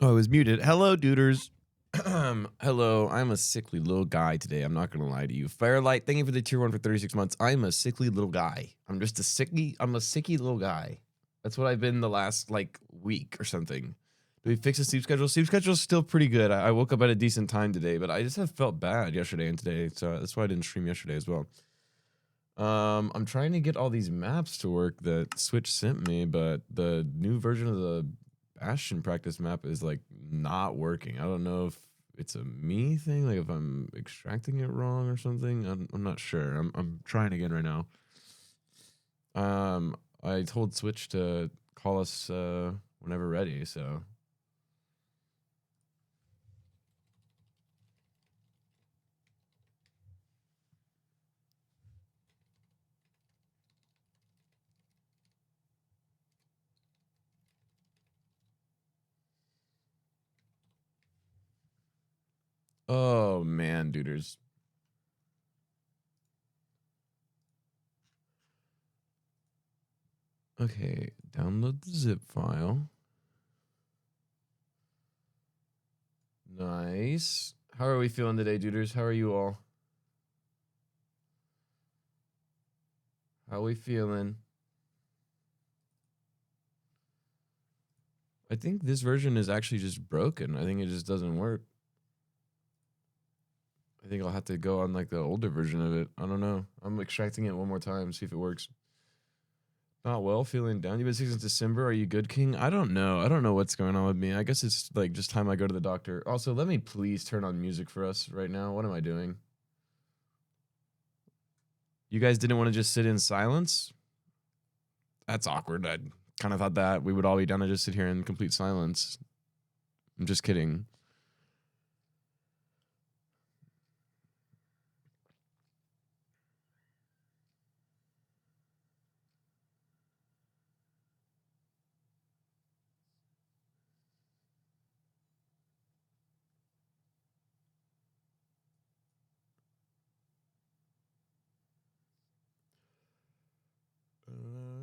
Oh, I was muted. Hello, duders. Hello, I'm a sickly little guy today. I'm not gonna lie to you. Firelight, thank you for the tier 1 for 36 months. I'm a sickly little guy. I'm a sicky little guy. That's what I've been the last like week or something. Do we fix the sleep schedule? Sleep schedule's still pretty good. I woke up at a decent time today, but I just have felt bad yesterday and today, so that's why I didn't stream yesterday as well. I'm trying to get all these maps to work that Switch sent me, but the new version of the Bastion practice map is like not working. I don't know if it's a me thing, like if I'm extracting it wrong or something. I'm not sure. I'm trying again right now. I told Switch to call us whenever ready, so. Oh man, duders. Okay, download the zip file. Nice. How are we feeling today, duders? How are you all? How we feeling? I think this version is actually just broken. I think it just doesn't work. I think I'll have to go on like the older version of it. I don't know. I'm extracting it one more time, see if it works. Not well, feeling down. You've been sick since December. Are you good, King? I don't know. I don't know what's going on with me. I guess it's like just time I go to the doctor. Also, let me please turn on music for us right now. What am I doing? You guys didn't want to just sit in silence? That's awkward. I kind of thought that we would all be down to just sit here in complete silence. I'm just kidding.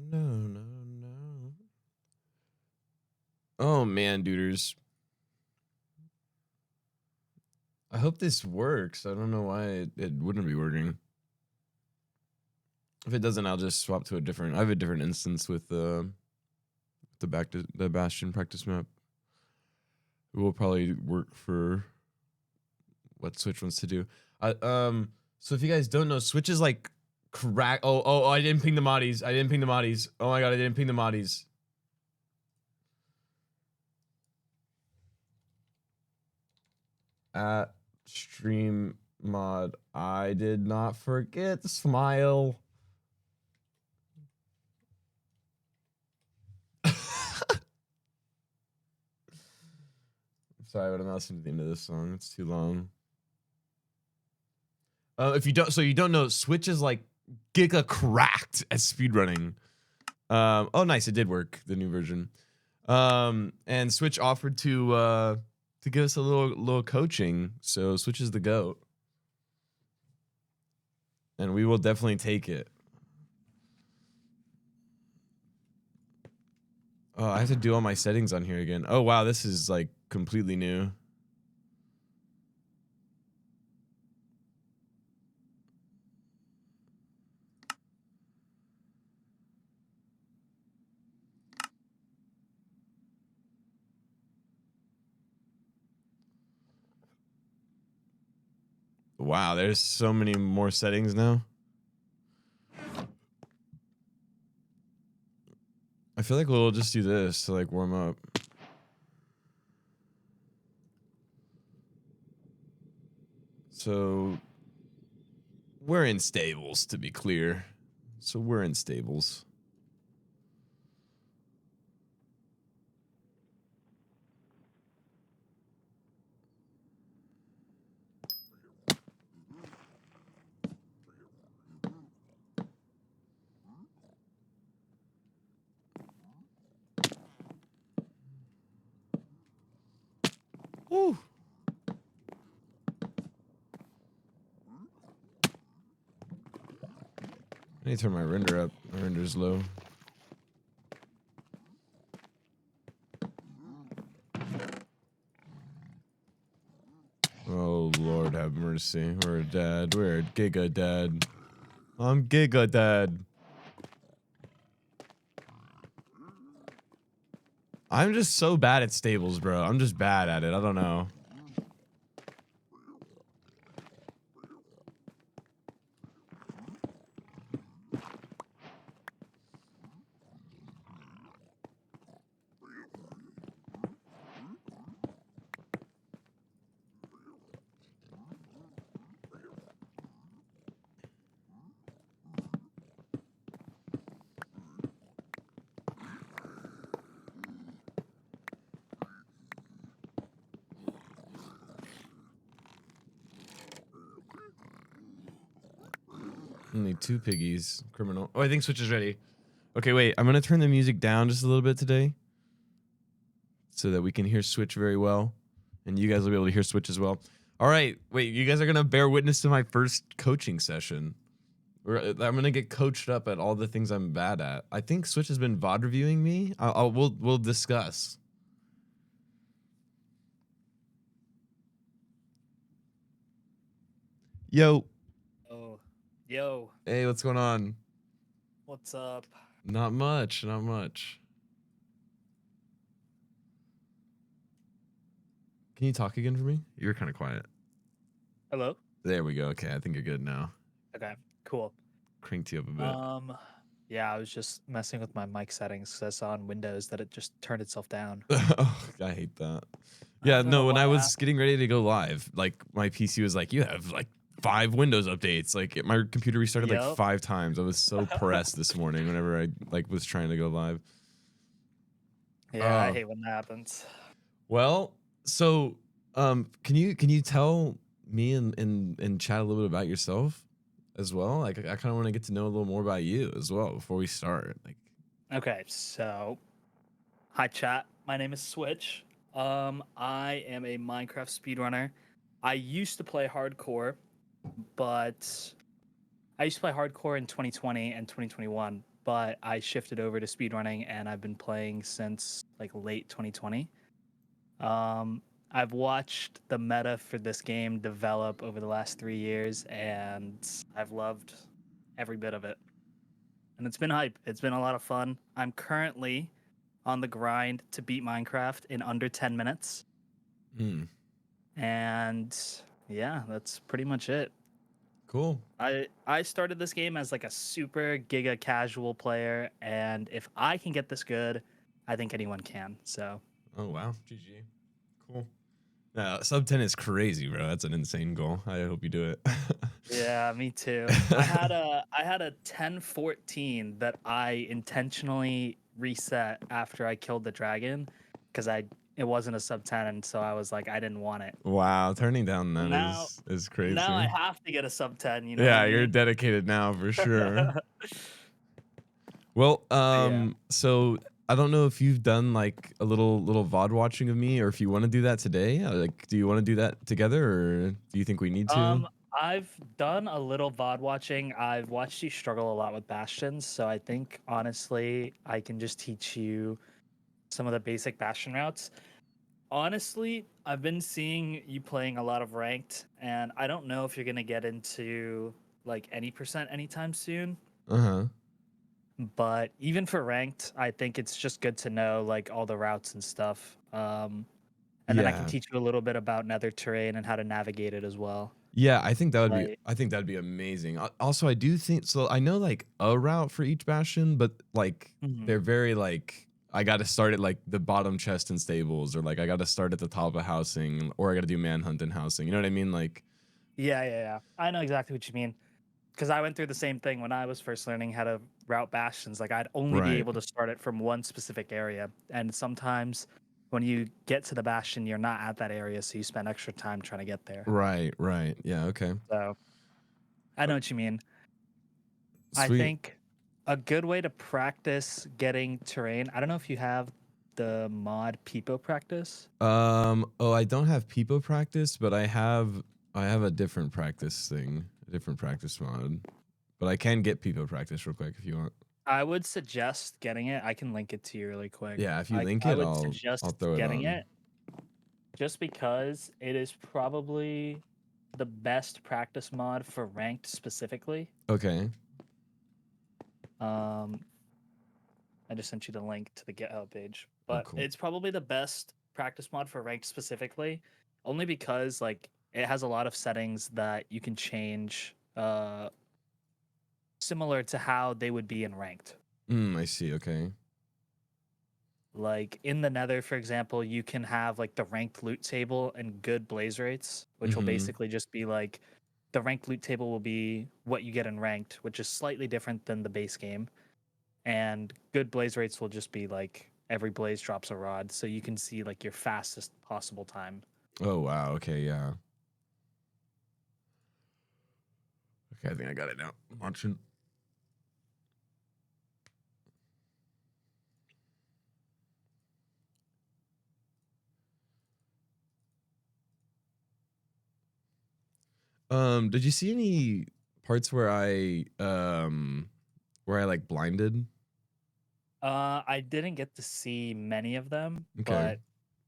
No. Oh man, duders. I hope this works. I don't know why it wouldn't be working. If it doesn't, I'll just swap to a different. I have a different instance with the Bastion practice map. It will probably work for what Switch wants to do. So if you guys don't know, Switch is like crack. Oh! I didn't ping the moddies. Oh my god, I didn't ping the moddies. At stream mod, I did not forget. Smile. Sorry, but I'm not listening to the end of this song. It's too long. If you don't, so you don't know, Switch is like giga cracked at speedrunning. Oh, nice, it did work. The new version. And Switch offered to give us a little coaching. So Switch is the GOAT, and we will definitely take it. Oh, I have to do all my settings on here again. Oh wow, this is like completely new. Wow, there's so many more settings now. I feel like we'll just do this to like warm up. So we're in stables, to be clear. So we're in stables. Woo. I need to turn my render up. My render's low. Oh, Lord have mercy. We're dead. We're giga dead. I'm giga dead. I'm just so bad at stables, bro. I'm just bad at it. I don't know. Only 2 piggies. Criminal. Oh, I think Switch is ready. Okay, wait. I'm going to turn the music down just a little bit today so that we can hear Switch very well. And you guys will be able to hear Switch as well. All right. Wait, you guys are going to bear witness to my first coaching session. I'm going to get coached up at all the things I'm bad at. I think Switch has been VOD reviewing me. We'll discuss. Yo. Oh, yo. Hey, what's going on? What's up? Not much. Not much. Can you talk again for me? You're kind of quiet. Hello? There we go. Okay, I think you're good now. Okay, cool. Cranked you up a bit. Yeah, I was just messing with my mic settings because I saw on Windows that it just turned itself down. Oh, I hate that. I Yeah, don't no, know when what I was happened. getting ready to go live, like my PC was like, you have like 5 Windows updates. Like my computer restarted like Yup. 5 times. I was so pressed this morning whenever I like was trying to go live. Yeah, I hate when that happens. Well, so can you tell me and chat a little bit about yourself as well? Like I kind of want to get to know a little more about you as well before we start. Like Okay, so hi chat. My name is Switch. I am a Minecraft speedrunner. I used to play hardcore, but I used to play hardcore in 2020 and 2021, but I shifted over to speedrunning and I've been playing since like late 2020. I've watched the meta for this game develop over the last 3 years and I've loved every bit of it. And it's been hype. It's been a lot of fun. I'm currently on the grind to beat Minecraft in under 10 minutes. And yeah, that's pretty much it. Cool. I started this game as like a super giga casual player, and if I can get this good, I think anyone can. So. Oh wow, GG. Cool. Sub 10 is crazy, bro. That's an insane goal. I hope you do it. Yeah, me too. I had a 1014 that I intentionally reset after I killed the dragon because it wasn't a sub 10, and so I was like I didn't want it. Wow, turning down So that now is now I crazy. have to get a sub 10, you know what Yeah, I you're mean? dedicated now for sure. Well, Yeah. so I don't know if you've done like a little VOD watching of me, or if you want to do that today. Like, do you want to do that together, or do you think we need to? I've done a little VOD watching. I've watched you struggle a lot with bastions, so I think honestly I can just teach you some of the basic bastion routes. Honestly, I've been seeing you playing a lot of ranked, and I don't know if you're gonna get into like any percent anytime soon. Uh-huh. But even for ranked, I think it's just good to know like all the routes and stuff. And then I can Yeah. teach you a little bit about nether terrain and how to navigate it as well. Yeah, I think Like, that'd be amazing. Also, I do think so. I know like a route for each bastion, but like mhm. they're very like I got to start at like the bottom chest and stables, or like I got to start at the top of housing, or I got to do manhunt and housing. You know what I mean? Like, Yeah. I know exactly what you mean. Because I went through the same thing when I was first learning how to route bastions. Like I'd only be right, able to start it from one specific area, and sometimes when you get to the bastion, you're not at that area, so you spend extra time trying to get there. right. Yeah, okay, So I know what you mean. I sweet. think a good way to practice getting terrain. I don't know if you have the mod Peepo practice. Oh, I don't have Peepo practice, but I have a different practice thing, a different practice mod. But I can get Peepo practice real quick if you want. I would suggest getting it. I can link it to you really quick. Yeah, if you I link I it, would I'll suggest throw it getting on. it just because it is probably the best practice mod for ranked specifically. Okay. I just sent you the link to the GitHub page, Oh, but cool. it's probably the best practice mod for ranked specifically, only because like it has a lot of settings that you can change, similar to how they would be in ranked. I see. Okay. Like in the Nether, for example, you can have like the ranked loot table and good blaze rates, which will Mm-hmm. basically just be like the ranked loot table will be what you get in ranked, which is slightly different than the base game. And good blaze rates will just be like every blaze drops a rod, so you can see like your fastest possible time. Oh wow. Okay. Yeah. Okay. I think I got it now. I'm watching. Did you see any parts where I like blinded? I didn't get to see many of them, Okay. but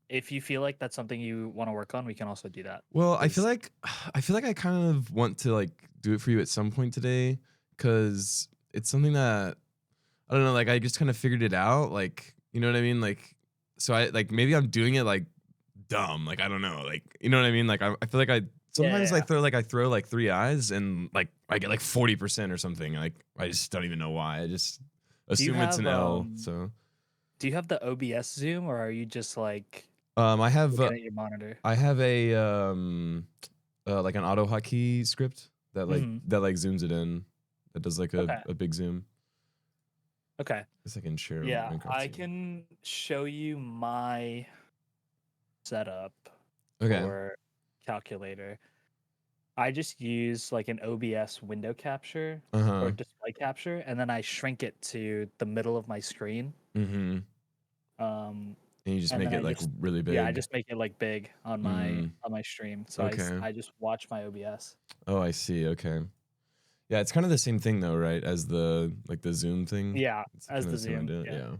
if you feel like that's something you want to work on, we can also do that. Well, I feel 'Cause- like I kind of want to like do it for you at some point today cuz it's something that I don't know, like I just kind of figured it out, like, you know what I mean? Like so I like maybe I'm doing it like dumb, like I don't know, like you know what I mean? Like I feel like I yeah, yeah, sometimes yeah. I throw like 3 eyes and like I get like 40% or something. Like I just don't even know why. I just Do you assume it's have an L. So do you have the OBS zoom, or are you just like I have looking at your monitor? I have a like an auto hotkey script Hmm. that like zooms it in. That does like Okay. a big zoom. Okay. I guess I can share on Yeah, Minecraft I too. can show you my setup Okay. for calculator. I just use like an OBS window capture or Uh-huh. display capture, and then I shrink it to the middle of my screen. Mm-hmm. Um, And you just and make then it I like just really yeah, I big. just make it like big Mm. on my stream. So Okay. I just watch my OBS. Oh, I see. Okay. Yeah, it's kind of the same thing though, right? As the like the zoom thing. Yeah, It's as kind of the the same zoom. idea. Yeah. Yeah.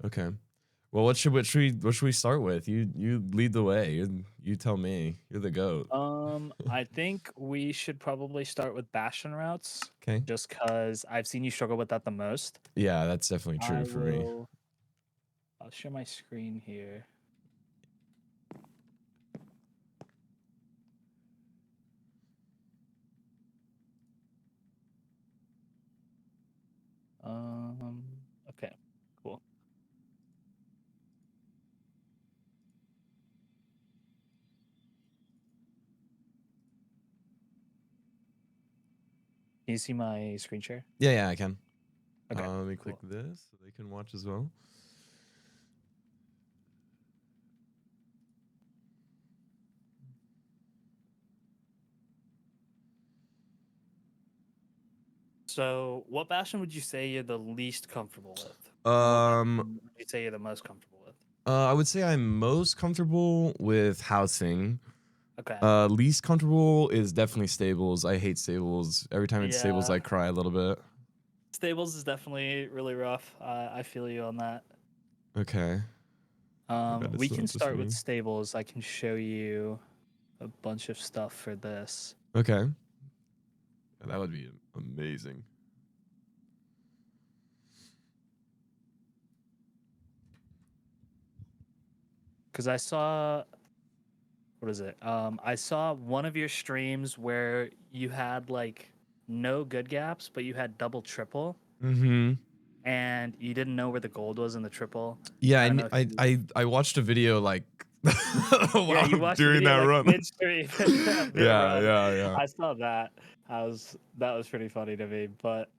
Okay. Well, what should we start with? You lead the way. You tell me. You're the goat. I think we should probably start with Bastion routes, Okay. just because I've seen you struggle with that the most. Yeah, that's definitely I true for me. will. I'll share my screen here. Okay, cool. Can you see my screen share? Yeah, yeah, I can. Okay, Let me click cool. this so they can watch as well. So, what Bastion would you say you're the least comfortable with? And what Um, Bastion would you say you're the most comfortable with? I would say I'm most comfortable with housing. Okay. Least comfortable is definitely stables. I hate stables. Every time it's stables, Yeah, I cry a little bit. stables is definitely really rough. I feel you on that. Okay. I bet We it's can not just start with me. stables. I can show you a bunch of stuff for this. Okay. Yeah, that would be amazing. Because I saw, what is it? I saw one of your streams where you had like no good gaps, but you had double triple, Mm-hmm. and you didn't know where the gold was in the triple. Yeah, I don't know if you. I watched a video like Yeah, while you watched the during video that like run. midstream, mid Yeah, run. yeah, yeah. I saw that. That was pretty funny to me. But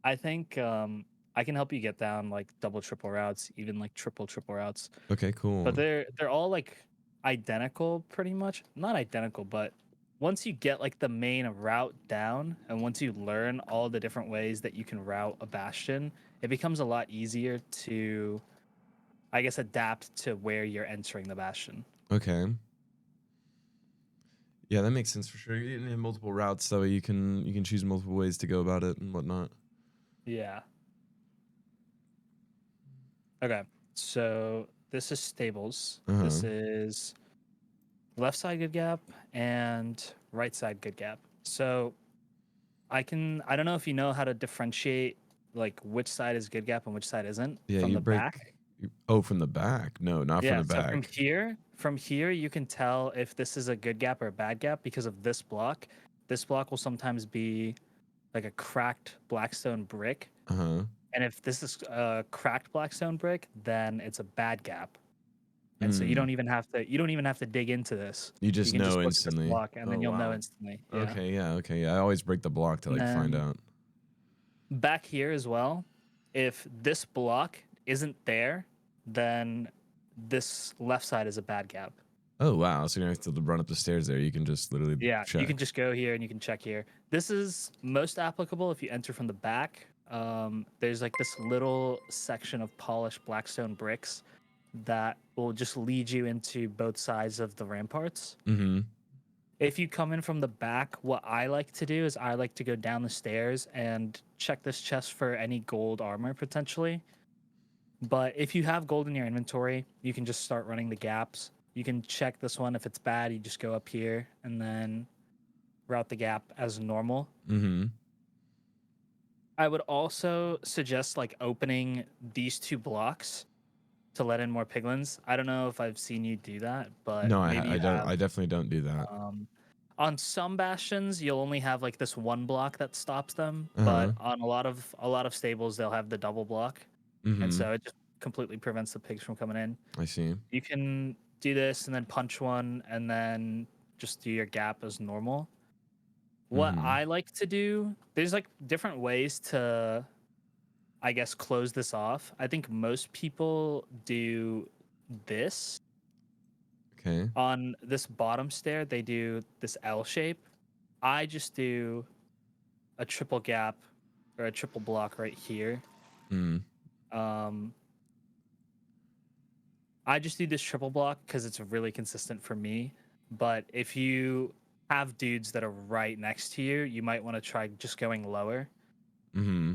I think I can help you get down like double triple routes, even like triple routes. Okay, But cool. they're all like identical pretty much. Not identical, but once you get like the main route down and once you learn all the different ways that you can route a bastion, it becomes a lot easier to, I guess, adapt to where you're entering the bastion. Okay. Yeah, that makes sense for sure. You have multiple routes, so you can choose multiple ways to go about it and whatnot. Yeah. Okay. So this is stables. Uh huh. This is left side good gap and right side good gap. So I don't know if you know how to differentiate like which side is good gap and which side isn't Yeah, from you the break. back. Oh, from the back? No, not from Yeah, the so back. from here you can tell if this is a good gap or a bad gap because of this block. This block will sometimes be like a cracked blackstone brick, Uh huh. and if this is a cracked blackstone brick, then it's a bad gap. And so Mm. you don't even have to dig into this. You You just can just know look at this instantly. block and Oh then you'll know wow. instantly. Yeah. Okay, yeah, okay. Yeah. I always break the block to And like find then out. back here as well, if this block isn't there, then this left side is a bad gap. Oh wow. So you don't have to run up the stairs there. You can just literally Yeah, you can check. just go here and you can check here. This is most applicable if you enter from the back. There's like this little section of polished blackstone bricks that will just lead you into both sides of the ramparts. Mm-hmm. If you come in from the back, what I like to do is I like to go down the stairs and check this chest for any gold armor potentially. But if you have gold in your inventory, you can just start running the gaps. You can check this one. If it's bad, you just go up here and then route the gap as normal. Mm-hmm. I would also suggest like opening these two blocks to let in more piglins. I don't know if I've seen you do that, but No, maybe I you don't. have. I definitely don't do that. Um, on some bastions, you'll only have like this one block that stops them, Uh huh. but on a lot of stables, they'll have the double block, and Mm-hmm. so it just completely prevents the pigs from coming in. I see. You can do this and then punch one, and then just do your gap as normal. What Mm-hmm. I like to do, there's like different ways to, I guess, close this off. I think most people do this. Okay. On this bottom stair, they do this L shape. I just do a triple gap or a triple block right here. Mm. Um, I just do this triple block because it's really consistent for me. But if you have dudes that are right next to you, you might want to try just going lower. Mm-hmm.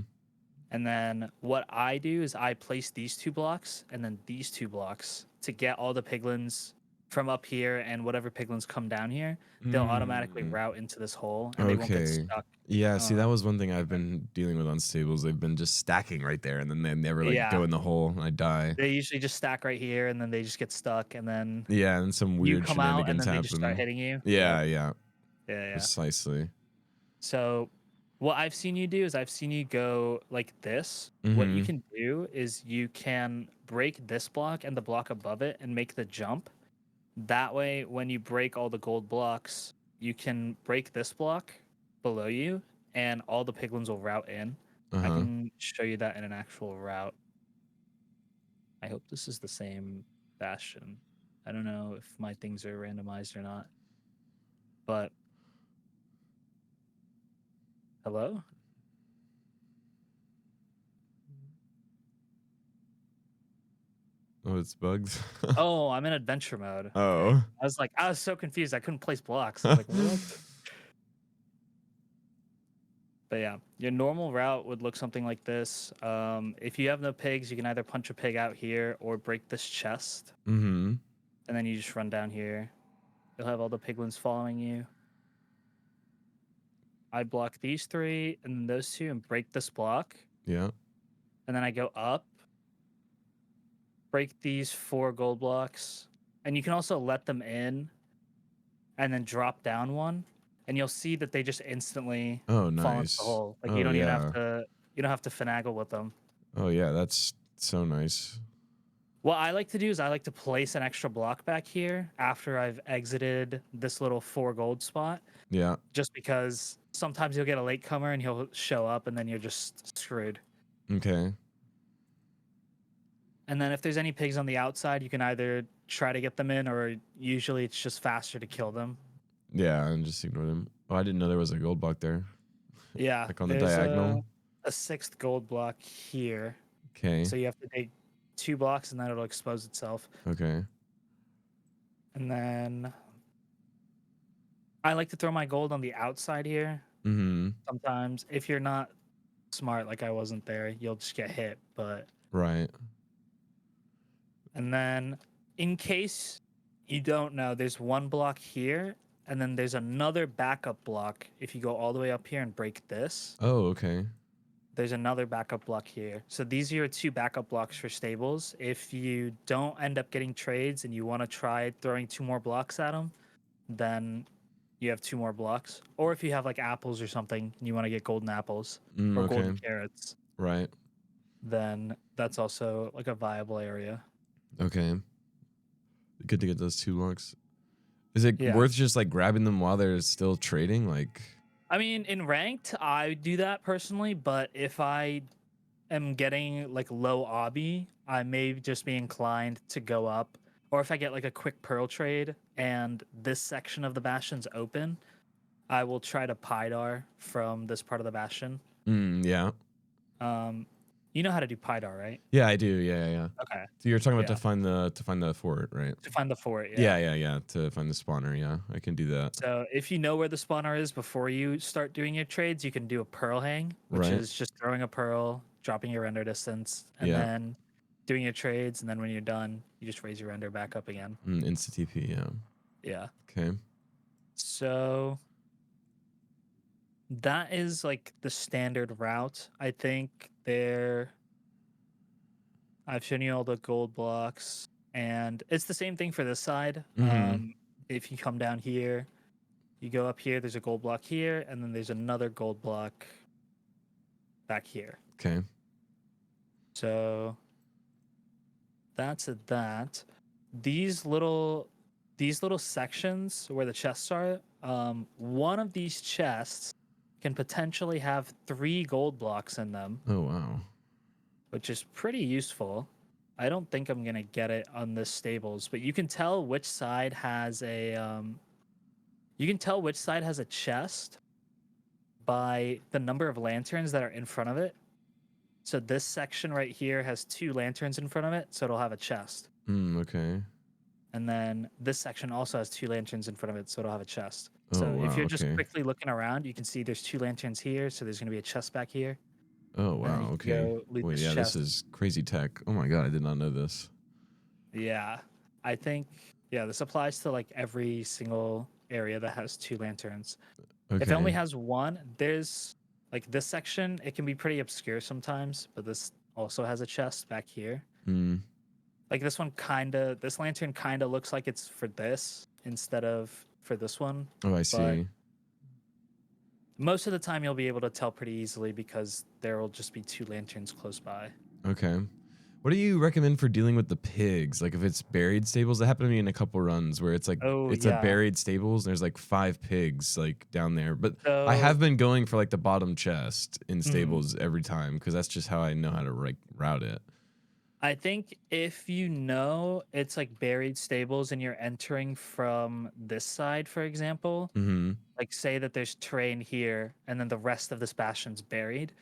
And then what I do is I place these two blocks and then these two blocks to get all the piglins from up here, and whatever piglins come down here, they'll automatically Mm. route into this hole and they won't get Okay. stuck. Yeah, see, that Um, was one thing I've been dealing with on stables. They've been just stacking right there, and then they never like go yeah, in the hole, and I die. they usually just stack right here and then they just get stuck and then Yeah, and some you weird come out and shenanigans then they just start happen. hitting you. Yep. Yeah, yeah, Yeah, yeah. precisely. So what I've seen you do is I've seen you go like this. What you Mm-hmm. can do is you can break this block and the block above it and make the jump. That way, when you break all the gold blocks, you can break this block below you and all the piglins will route in. I Uh-huh. can show you that in an actual route. I hope this is the same bastion. I don't know if my things are randomized or not. But hello? Oh, it's bugs. Oh, I'm in adventure mode. Okay. Oh. I was so confused. I couldn't place blocks. I was like, what? But yeah, your normal route would look something like this. If you have no pigs, you can either punch a pig out here or break this chest, Mm-hmm. and then you just run down here. You'll have all the piglins following you. I block these three and then those two and break this block. Yeah. And then I go up, break these 4 gold blocks. And you can also let them in and then drop down one. And you'll see that they just instantly Oh, fall into the nice. hole. Like Oh, yeah. you don't have to finagle with them. Oh, yeah. That's so nice. What I like to do is I like to place an extra block back here after I've exited this little 4 gold spot, Yeah. just because sometimes you'll get a latecomer and he'll show up and then you're just screwed. Okay. And then if there's any pigs on the outside, you can either try to get them in or usually it's just faster to kill them. Yeah, and just ignore them. Oh, I didn't know there was a gold block there. Yeah, Like on the there's diagonal. a 6th gold block here. Okay. So you have to dig 2 blocks and then it'll expose itself. Okay. And then I like to throw my gold on the outside here. Mm-hmm. Sometimes if you're not smart, like I wasn't there, you'll just get hit. But Right. and then in case you don't know, there's one block here and then there's another backup block. If you go all the way up here and break this, Oh, okay. there's another backup block here. So these are your two backup blocks for stables. If you don't end up getting trades and you want to try throwing two more blocks at them, then you have two more blocks. Or if you have like apples or something and you want to get golden apples or golden Okay. carrots, Right. then that's also like a viable area. Okay. Good to get those 2 blocks. Is it Yeah. worth just like grabbing them while they're still trading? Like, I mean, in ranked, I do that personally, but if I am getting like low obby, I may just be inclined to go up. Or if I get like a quick pearl trade and this section of the bastion's open, I will try to Pydar from this part of the bastion. yeah. Um, you know how to do Pydar, right? Yeah, I do. Yeah, yeah, yeah. Okay. So you're talking about Yeah. to find the fort, right? To find the fort, Yeah, yeah. yeah, yeah. To find the spawner, yeah. I can do that. So if you know where the spawner is before you start doing your trades, you can do a pearl hang, which Right? is just throwing a pearl, dropping your render distance, and Yeah. then doing your trades. And then when you're done, you just raise your render back up again. Insta TP, yeah. Yeah. Okay. So that is like the standard route. I think I've shown you all the gold blocks, and it's the same thing for this side. Mm-hmm. If you come down here, you go up here, there's a gold block here, and then there's another gold block back here. Okay. So that's that. These little sections where the chests are, one of these chests can potentially have 3 gold blocks in them, Oh, wow. which is pretty useful. I don't think I'm gonna get it on this stables, but you can tell which side has a chest by the number of lanterns that are in front of it. So this section right here has 2 lanterns in front of it, so it'll have a chest. Okay. And then this section also has 2 lanterns in front of it, so it'll have a chest. Oh, So if wow. you're just Okay. quickly looking around, you can see there's 2 lanterns here, so there's gonna be a chest back here. Oh, And then wow. you can Okay. go loot Wait, this yeah, this chest. is crazy tech. Oh my god, I did not know this. Yeah. I think this applies to like every single area that has 2 lanterns. If it only Okay. has one, there's like this section, it can be pretty obscure sometimes, but this also has a chest back here. Hmm. Like this lantern kinda looks like it's for this instead of for this one. Oh, I But see. most of the time you'll be able to tell pretty easily because there will just be 2 lanterns close by. Okay. What do you recommend for dealing with the pigs? Like if it's buried stables, that happened to me in a couple runs where it's like Oh it's a yeah. buried stables and there's like 5 pigs like down there. But I So have been going for like the bottom chest in mhm. stables every time because that's just how I know how to like route it. I think if you know it's like buried stables and you're entering from this side, for example, Mm-hmm. like say that there's terrain here and then the rest of this bastion's buried,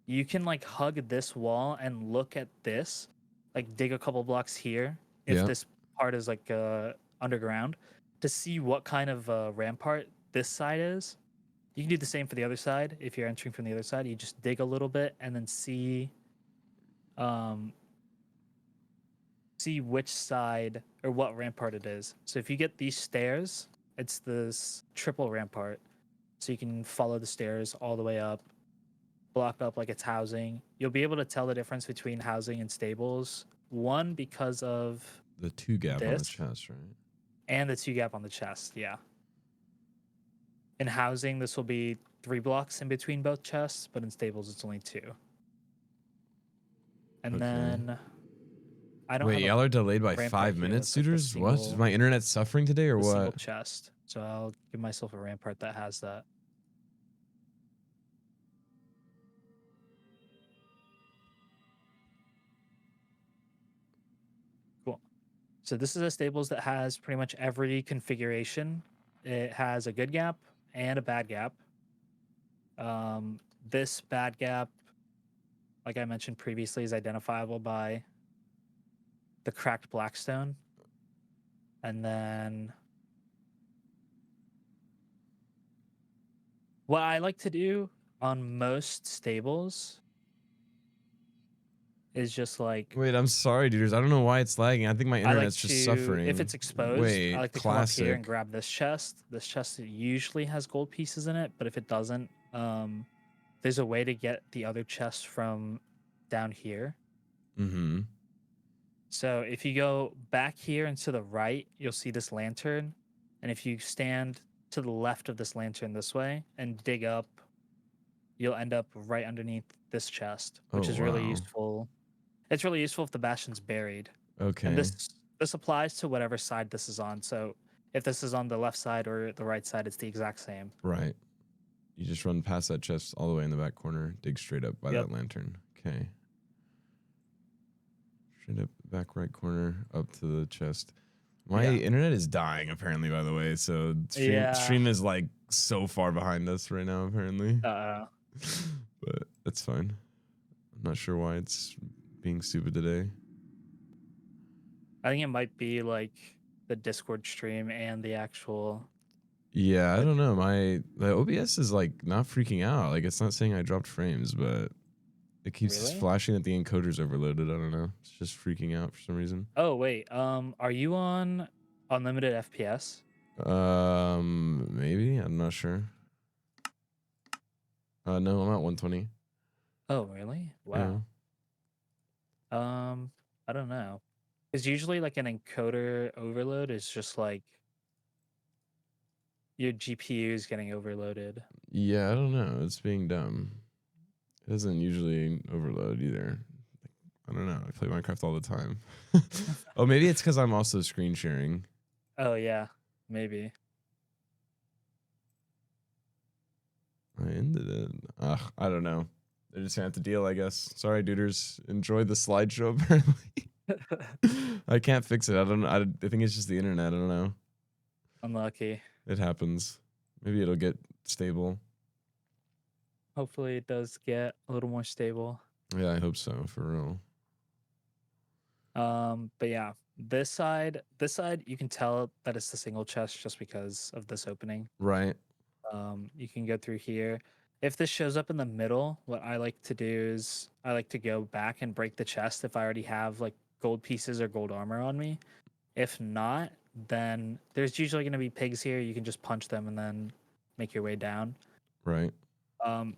you can like hug this wall and look at this, like dig a couple blocks here if Yeah. this part is like underground to see what kind of rampart this side is. You can do the same for the other side. If you're entering from the other side, you just dig a little bit and then um see which side or what rampart it is. So if you get these stairs, it's this triple rampart. So you can follow the stairs all the way up, block up like it's housing. You'll be able to tell the difference between housing and stables. One, because of The 2 gap on the this chest, right? and the 2 gap on the chest. Yeah. In housing, this will be 3 blocks in between both chests, but in stables, it's only 2. And Okay. then I don't Wait, have a y'all are delayed by rampart 5 here. minutes, That's like suitors? What? Is my internet suffering today or the single what? chest. So I'll give myself a rampart that has that. Cool. So this is a stables that has pretty much every configuration. It has a good gap and a bad gap. This bad gap, like I mentioned previously, is identifiable by the cracked blackstone. And then what I like to do on most stables is just like Wait, I'm sorry, dude. I don't know why it's lagging. I think my I like internet's just to, if suffering. it's exposed, I Wait, like to come up here and classic. grab this chest. This chest usually has gold pieces in it, but if it doesn't, there's a way to get the other chest from down here. Mm-hmm. So if you go back here and to the right, you'll see this lantern. And if you stand to the left of this lantern this way and dig up, you'll end up right underneath this chest, Oh, which is really wow. useful. It's really useful if the bastion's buried. And Okay. this applies to whatever side this is on. So if this is on the left side or the right side, it's the exact same. Right. You just run past that chest all the way in the back corner, dig straight up by Yep. that lantern. Okay. Straight up back right corner up to the chest. My Yeah. internet is dying apparently, by the way. So Yeah. stream is like so far behind us right now, apparently. Uh, But that's fine. I'm not sure why it's being stupid today. I think it might be like the Discord stream and the actual Yeah, I like don't know. The OBS is like not freaking out. Like it's not saying I dropped frames, but it keeps really? flashing that the encoder's overloaded. I don't know. It's just freaking out for some reason. Oh wait, are you on unlimited FPS? Maybe I'm not sure. No, I'm at 120. Oh really? Yeah, Wow. Um, I don't know. Because usually like an encoder overload is just like your GPU is getting overloaded. yeah. I don't know. It's being dumb. It doesn't usually overload either. I don't know. I play Minecraft all the time. Oh, maybe it's because I'm also screen sharing. Oh yeah, maybe. I ended it. Ugh, I don't know. They're just gonna have to deal, I guess. Sorry, duders. Enjoy the slideshow. Apparently, I can't fix it. I don't. I think it's just the internet. I don't know. Unlucky. It happens. Maybe it'll get stable. Hopefully it does get a little more stable. Yeah, I hope so. For real. But yeah, this side, you can tell that it's the single chest just because of this opening. Right. You can go through here. If this shows up in the middle, what I like to do is I like to go back and break the chest if I already have like gold pieces or gold armor on me. If not, then there's usually going to be pigs here. You can just punch them and then make your way down. Right.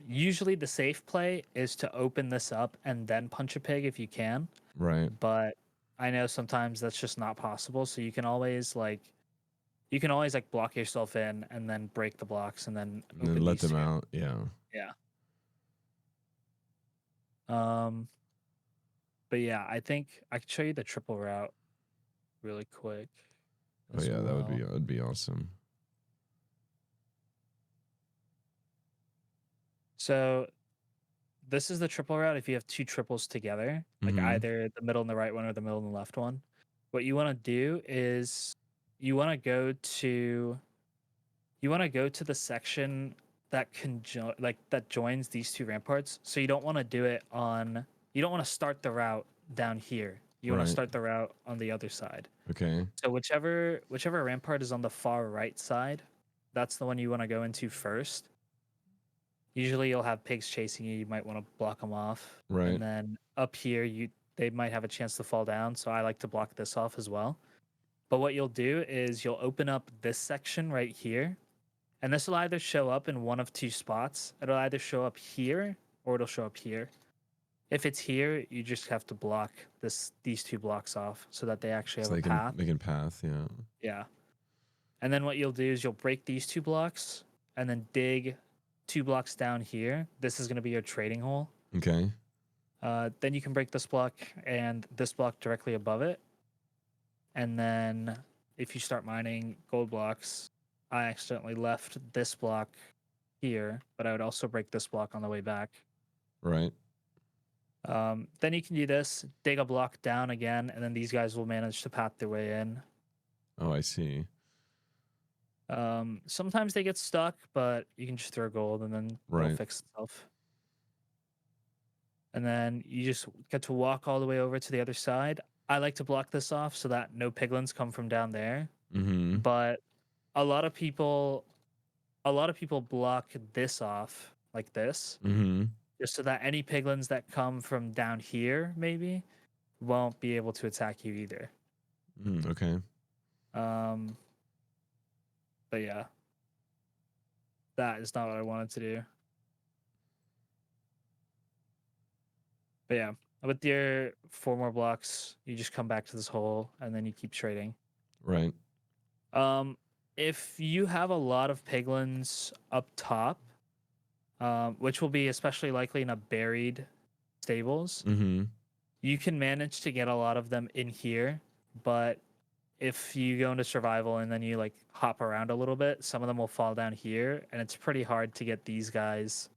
Usually the safe play is to open this up and then punch a pig if you can, Right. but I know sometimes that's just not possible. So you can always block yourself in and then break the blocks and then And then open let these them two. out. Yeah. Yeah. Um, but yeah, I think I could show you the triple route really quick Oh as yeah, well. that would be awesome. So this is the triple route if you have two triples together, like Mm-hmm. either the middle and the right one or the middle and the left one. What you want to do is you want to go to the section that that joins these two ramparts. So you don't want to start the route down here. You want to Right. start the route on the other side. Okay. So whichever rampart is on the far right side, that's the one you want to go into first. Usually you'll have pigs chasing you. You might want to block them off. Right. And then up here, they might have a chance to fall down. So I like to block this off as well. But what you'll do is you'll open up this section right here. And this will either show up in one of two spots. It'll either show up here or it'll show up here. If it's here, you just have to block these two blocks off so that they actually have So a path. they can path. Yeah. Yeah. And then what you'll do is you'll break these two blocks and then dig 2 blocks down here. This is going to be your trading hole. Okay. Then you can break this block and this block directly above it. And then if you start mining gold blocks, I accidentally left this block here, but I would also break this block on the way back. Right. Then you can do this, dig a block down again, and then these guys will manage to path their way in. Oh, I see. Sometimes they get stuck, but you can just throw gold and then it'll Right. fix itself. And then you just get to walk all the way over to the other side. I like to block this off so that no piglins come from down there. Mm-hmm. But a lot of people block this off like this. Mm-hmm. just so that any piglins that come from down here maybe won't be able to attack you either. Okay. Um, but yeah, that is not what I wanted to do. But yeah, with your 4 more blocks, you just come back to this hole and then you keep trading. Right. Um, if you have a lot of piglins up top, which will be especially likely in a buried stables, Mm-hmm. you can manage to get a lot of them in here. But if you go into survival and then you like hop around a little bit, some of them will fall down here, and it's pretty hard to get these guys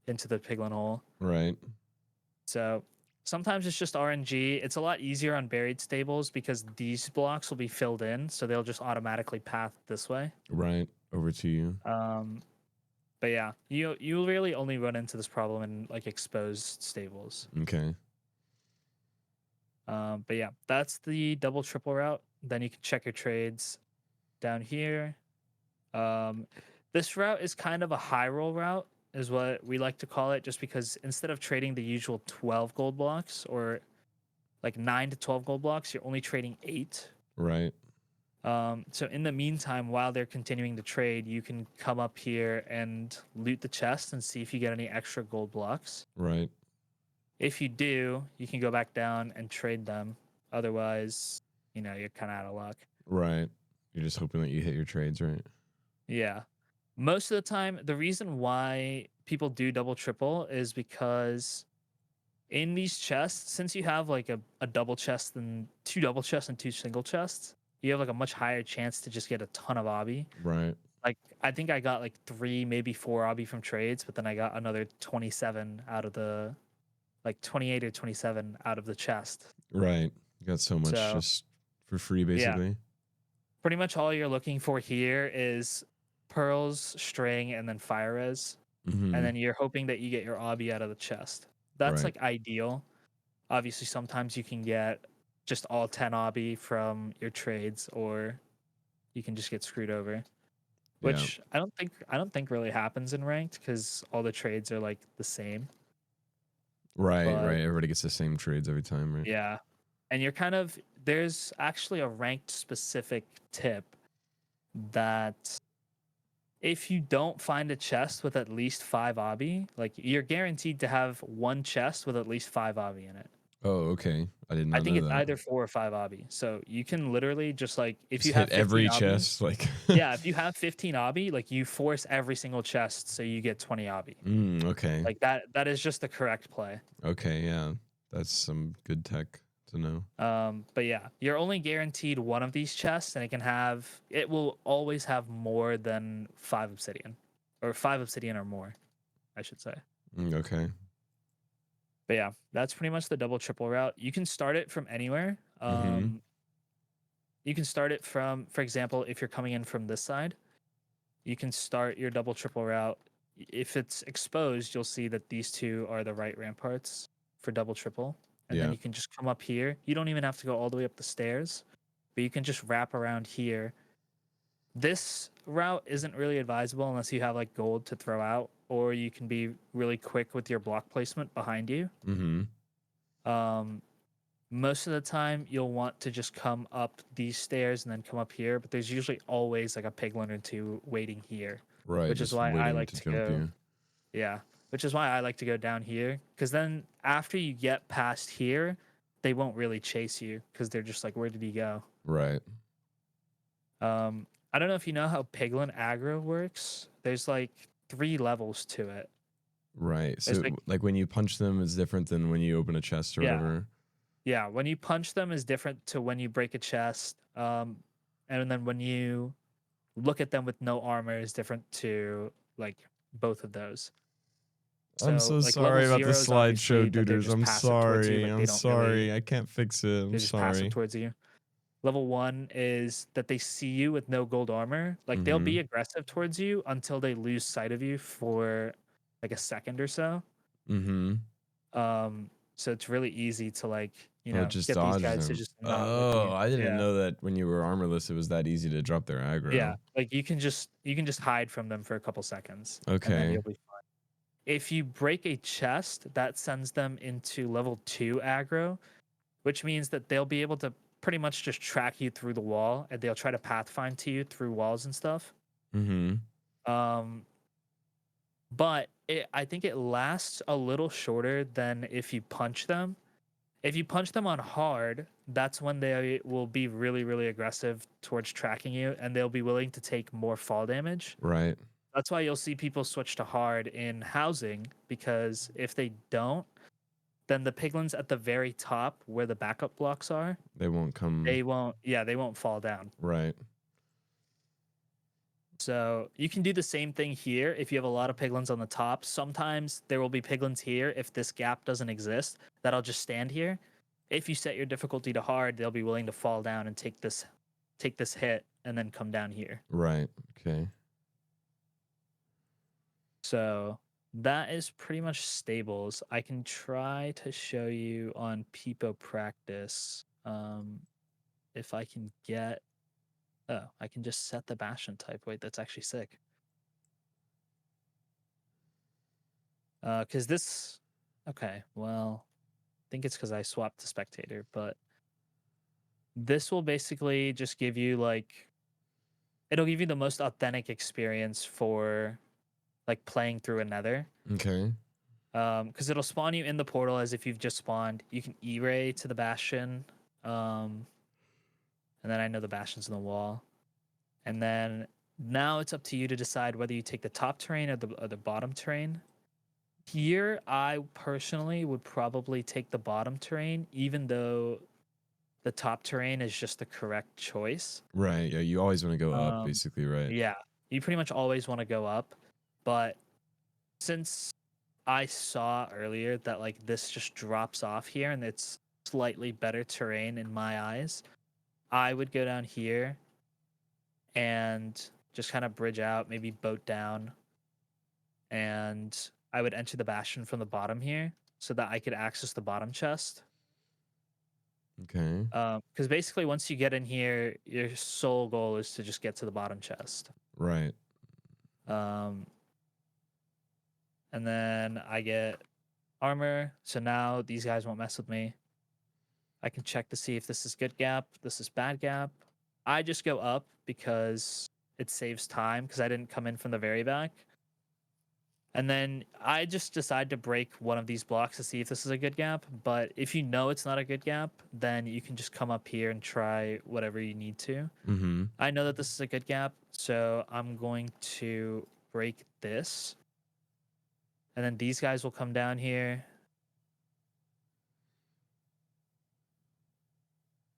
into the piglin hole. Right. So sometimes it's just RNG. It's a lot easier on buried stables because these blocks will be filled in, so they'll just automatically path this way. Right. Over to you. But yeah, you really only run into this problem in like exposed stables. Okay. But yeah, that's the double triple route. Then you can check your trades down here. This route is kind of a high roll route, is what we like to call it, just because instead of trading the usual 12 gold blocks or like 9 to 12 gold blocks, you're only trading 8. Right. So in the meantime, while they're continuing to trade, you can come up here and loot the chest and see if you get any extra gold blocks. Right. If you do, you can go back down and trade them. Otherwise, you're kind of out of luck. Right. You're just hoping that you hit your trades, right? Yeah. Most of the time, the reason why people do double triple is because in these chests, since you have like a double chest and 2 double chests and 2 single chests, you have like a much higher chance to just get a ton of obby. Right. Like I think I got like 3, maybe 4 obby from trades, but then I got another 27 out of the like 28 or 27 out of the chest. Right. You got so much So just for free, yeah, basically. pretty much all you're looking for here is pearls, string, and then fire res. Mm-hmm. And then you're hoping that you get your obby out of the chest. That's Right. like ideal. Obviously, sometimes you can get just all 10 obby from your trades, or you can just get screwed over. Yeah. Which I don't think really happens in ranked because all the trades are like the same. Right. But Right. Everybody gets the same trades every time, right? yeah, and you're kind of there's actually a ranked specific tip that if you don't find a chest with at least 5 obby, like you're guaranteed to have one chest with at least 5 obby in it. Oh, okay. I did I not think know it's that. either 4 or 5 obby. So you can literally just like if Just you have hit 15 every obby, chest, like. yeah, if you have 15 obby, like you force every single chest so you get 20 obby. Okay. Like that is just the correct play. Okay. Yeah. That's some good tech to know. But yeah, you're only guaranteed one of these chests, and it will always have more than 5 obsidian, or 5 obsidian or more, I should say. Okay. But yeah, that's pretty much the double triple route. You can start it from anywhere. Mm-hmm. You can start it from, for example, if you're coming in from this side, you can start your double triple route. If it's exposed, you'll see that these two are the right ramparts for double triple. And then Yeah. you can just come up here. You don't even have to go all the way up the stairs, but you can just wrap around here. This route isn't really advisable unless you have like gold to throw out, or you can be really quick with your block placement behind you. Mm-hmm. Most of the time, you'll want to just come up these stairs and then come up here, but there's usually always like a piglin or two waiting here, Right. which is Just why I waiting like to to jump go. you. Yeah, which is why I like to go down here, because then after you get past here, they won't really chase you because they're just like, where did he go? Right. I don't know if you know how piglin aggro works. There's like 3 levels to it. Right. There's So, like like when you punch them, it's different than when you open a chest or yeah, whatever. yeah. When you punch them is different to when you break a chest. And then when you look at them with no armor is different to like both of those. I'm So so like level sorry about the 0 is obviously slideshow, that they're duders. just I'm passive towards you, sorry. like they I'm don't really sorry. I can't fix it. I'm they're just passive sorry. towards you. Level 1 is that they see you with no gold armor. Like they'll Mm-hmm. be aggressive towards you until they lose sight of you for like a second or so. Mm-hmm. So it's really easy to like, Oh, just get these dodge guys to them. just not look at Oh, you. I didn't Yeah. know that when you were armorless, it was that easy to drop their Yeah. aggro. Like you can just hide from them for a couple seconds and then Okay. you'll be fine. If you break a chest, that sends them into level 2 aggro, which means that they'll be able to pretty much just track you through the wall, and they'll try to pathfind to you through walls and stuff. Mm-hmm. Um, but I think it lasts a little shorter than if you punch them. If you punch them on hard, that's when they will be really, really aggressive towards tracking you, and they'll be willing to take more fall damage. Right. That's why you'll see people switch to hard in housing, because if they don't, then the piglins at the very top where the backup blocks are, They won't come. they won't fall down. Right. So you can do the same thing here if you have a lot of piglins on the top. Sometimes there will be piglins here if this gap doesn't exist, that'll just stand here. If you set your difficulty to hard, they'll be willing to fall down and take this hit and then come down here. Right. Okay. So that is pretty much stables. I can try to show you on Peepo practice if I can get. Oh, I can just set the Bastion type. Wait, that's actually sick. Because this. Okay, well, I think it's because I swapped to spectator, but this will basically just give you like. It'll give you the most authentic experience for like playing through a nether. Okay. Because it'll spawn you in the portal as if you've just spawned. You can E-ray to the Bastion. And then I know the Bastion's in the wall. And then now it's up to you to decide whether you take the top terrain or the bottom terrain. Here, I personally would probably take the bottom terrain, even though the top terrain is just the correct choice. Right. Yeah. You always want to go up, basically, right? Yeah, you pretty much always want to go up. But since I saw earlier that like this just drops off here and it's slightly better terrain in my eyes, I would go down here and just kind of bridge out, maybe boat down, and I would enter the Bastion from the bottom here so that I could access the bottom chest. Okay. Because basically once you get in here, your sole goal is to just get to the bottom chest. Right. And then I get armor, so now these guys won't mess with me. I can check to see if this is good gap, this is bad gap. I just go up because it saves time because I didn't come in from the very back. And then I just decide to break one of these blocks to see if this is a good gap. But if you know it's not a good gap, then you can just come up here and try whatever you need to. Mm-hmm. I know that this is a good gap, so I'm going to break this. And then these guys will come down here.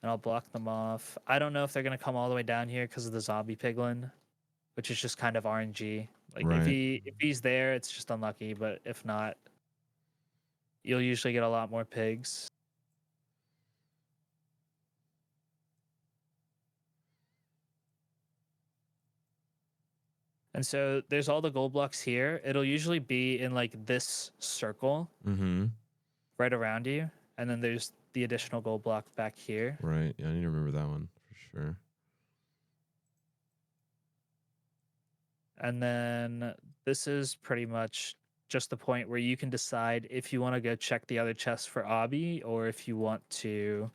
And I'll block them off. I don't know if they're going to come all the way down here because of the zombie piglin, which is just kind of RNG. Like Right. if he's there, it's just unlucky. But if not, you'll usually get a lot more pigs. And so there's all the gold blocks here. It'll usually be in like this circle Mm-hmm. right around you. And then there's the additional gold block back here. Right. Yeah, I need to remember that one for sure. And then this is pretty much just the point where you can decide if you want to go check the other chests for obby or if you want to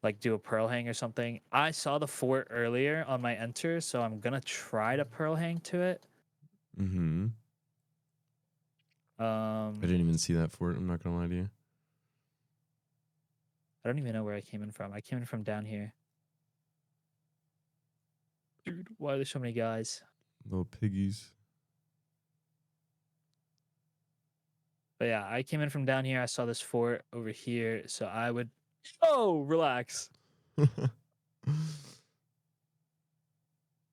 like do a pearl hang or something. I saw the fort earlier on my enter, so I'm gonna try to pearl hang to it. Mm-hmm. I didn't even see that fort. I'm not gonna lie to you. I don't even know where I came in from. I came in from down here. Dude, why are there so many guys? Little piggies. But yeah, I came in from down here. I saw this fort over here, so I would. Oh, relax.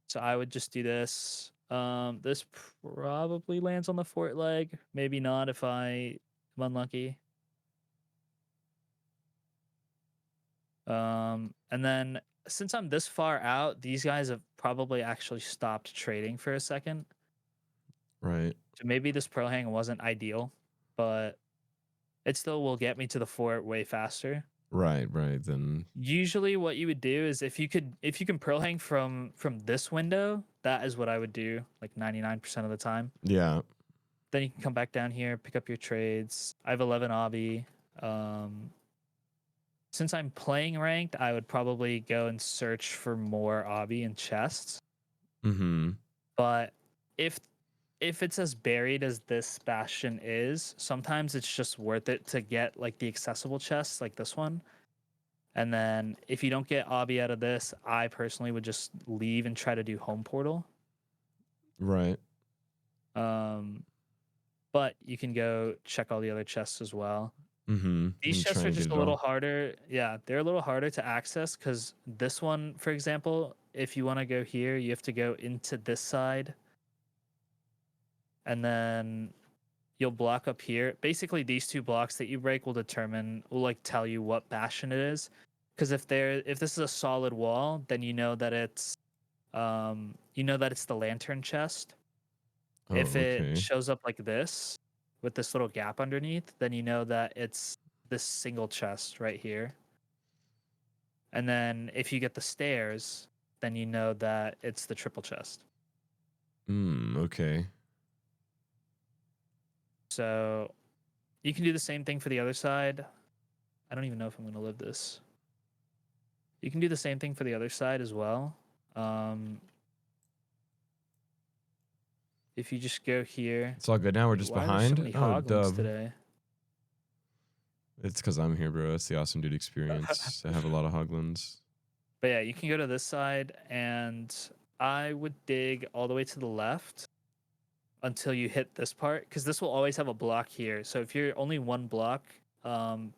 So I would just do this. This probably lands on the fort leg. Maybe not if I am unlucky. And then since I'm this far out, these guys have probably actually stopped trading for a second. Right. So maybe this pearl hang wasn't ideal, but it still will get me to the fort way faster. Right. Right. Then. Usually what you would do is if you can pearl hang from this window, that is what I would do like 99% of the time. Yeah. Then you can come back down here, pick up your trades. I have 11 obby. Since I'm playing ranked, I would probably go and search for more obby and chests. Mm-hmm. But if it's as buried as this bastion is, sometimes it's just worth it to get like the accessible chests like this one. And then if you don't get obby out of this, I personally would just leave and try to do home portal. Right. But you can go check all the other chests as well. Mm-hmm. These And chests try are and get just a it little all. harder. Yeah, they're a little harder to access because this one, for example, if you want to go here, you have to go into this side. And then you'll block up here. Basically, these two blocks that you break will like tell you what bastion it is. Because if this is a solid wall, then you know that it's the lantern chest. Oh, If it okay. shows up like this with this little gap underneath, then you know that it's this single chest right here. And then if you get the stairs, then you know that it's the triple chest. Okay. So you can do the same thing for the other side. I don't even know if I'm going to live this. You can do the same thing for the other side as well. If you just go here. It's all good now. We're just Why are there so behind. many Oh, hoglins dub. today? It's because I'm here, bro. It's the awesome dude experience. I have a lot of hoglins. But yeah, you can go to this side, and I would dig all the way to the left until you hit this part, because this will always have a block here. So if you're only one block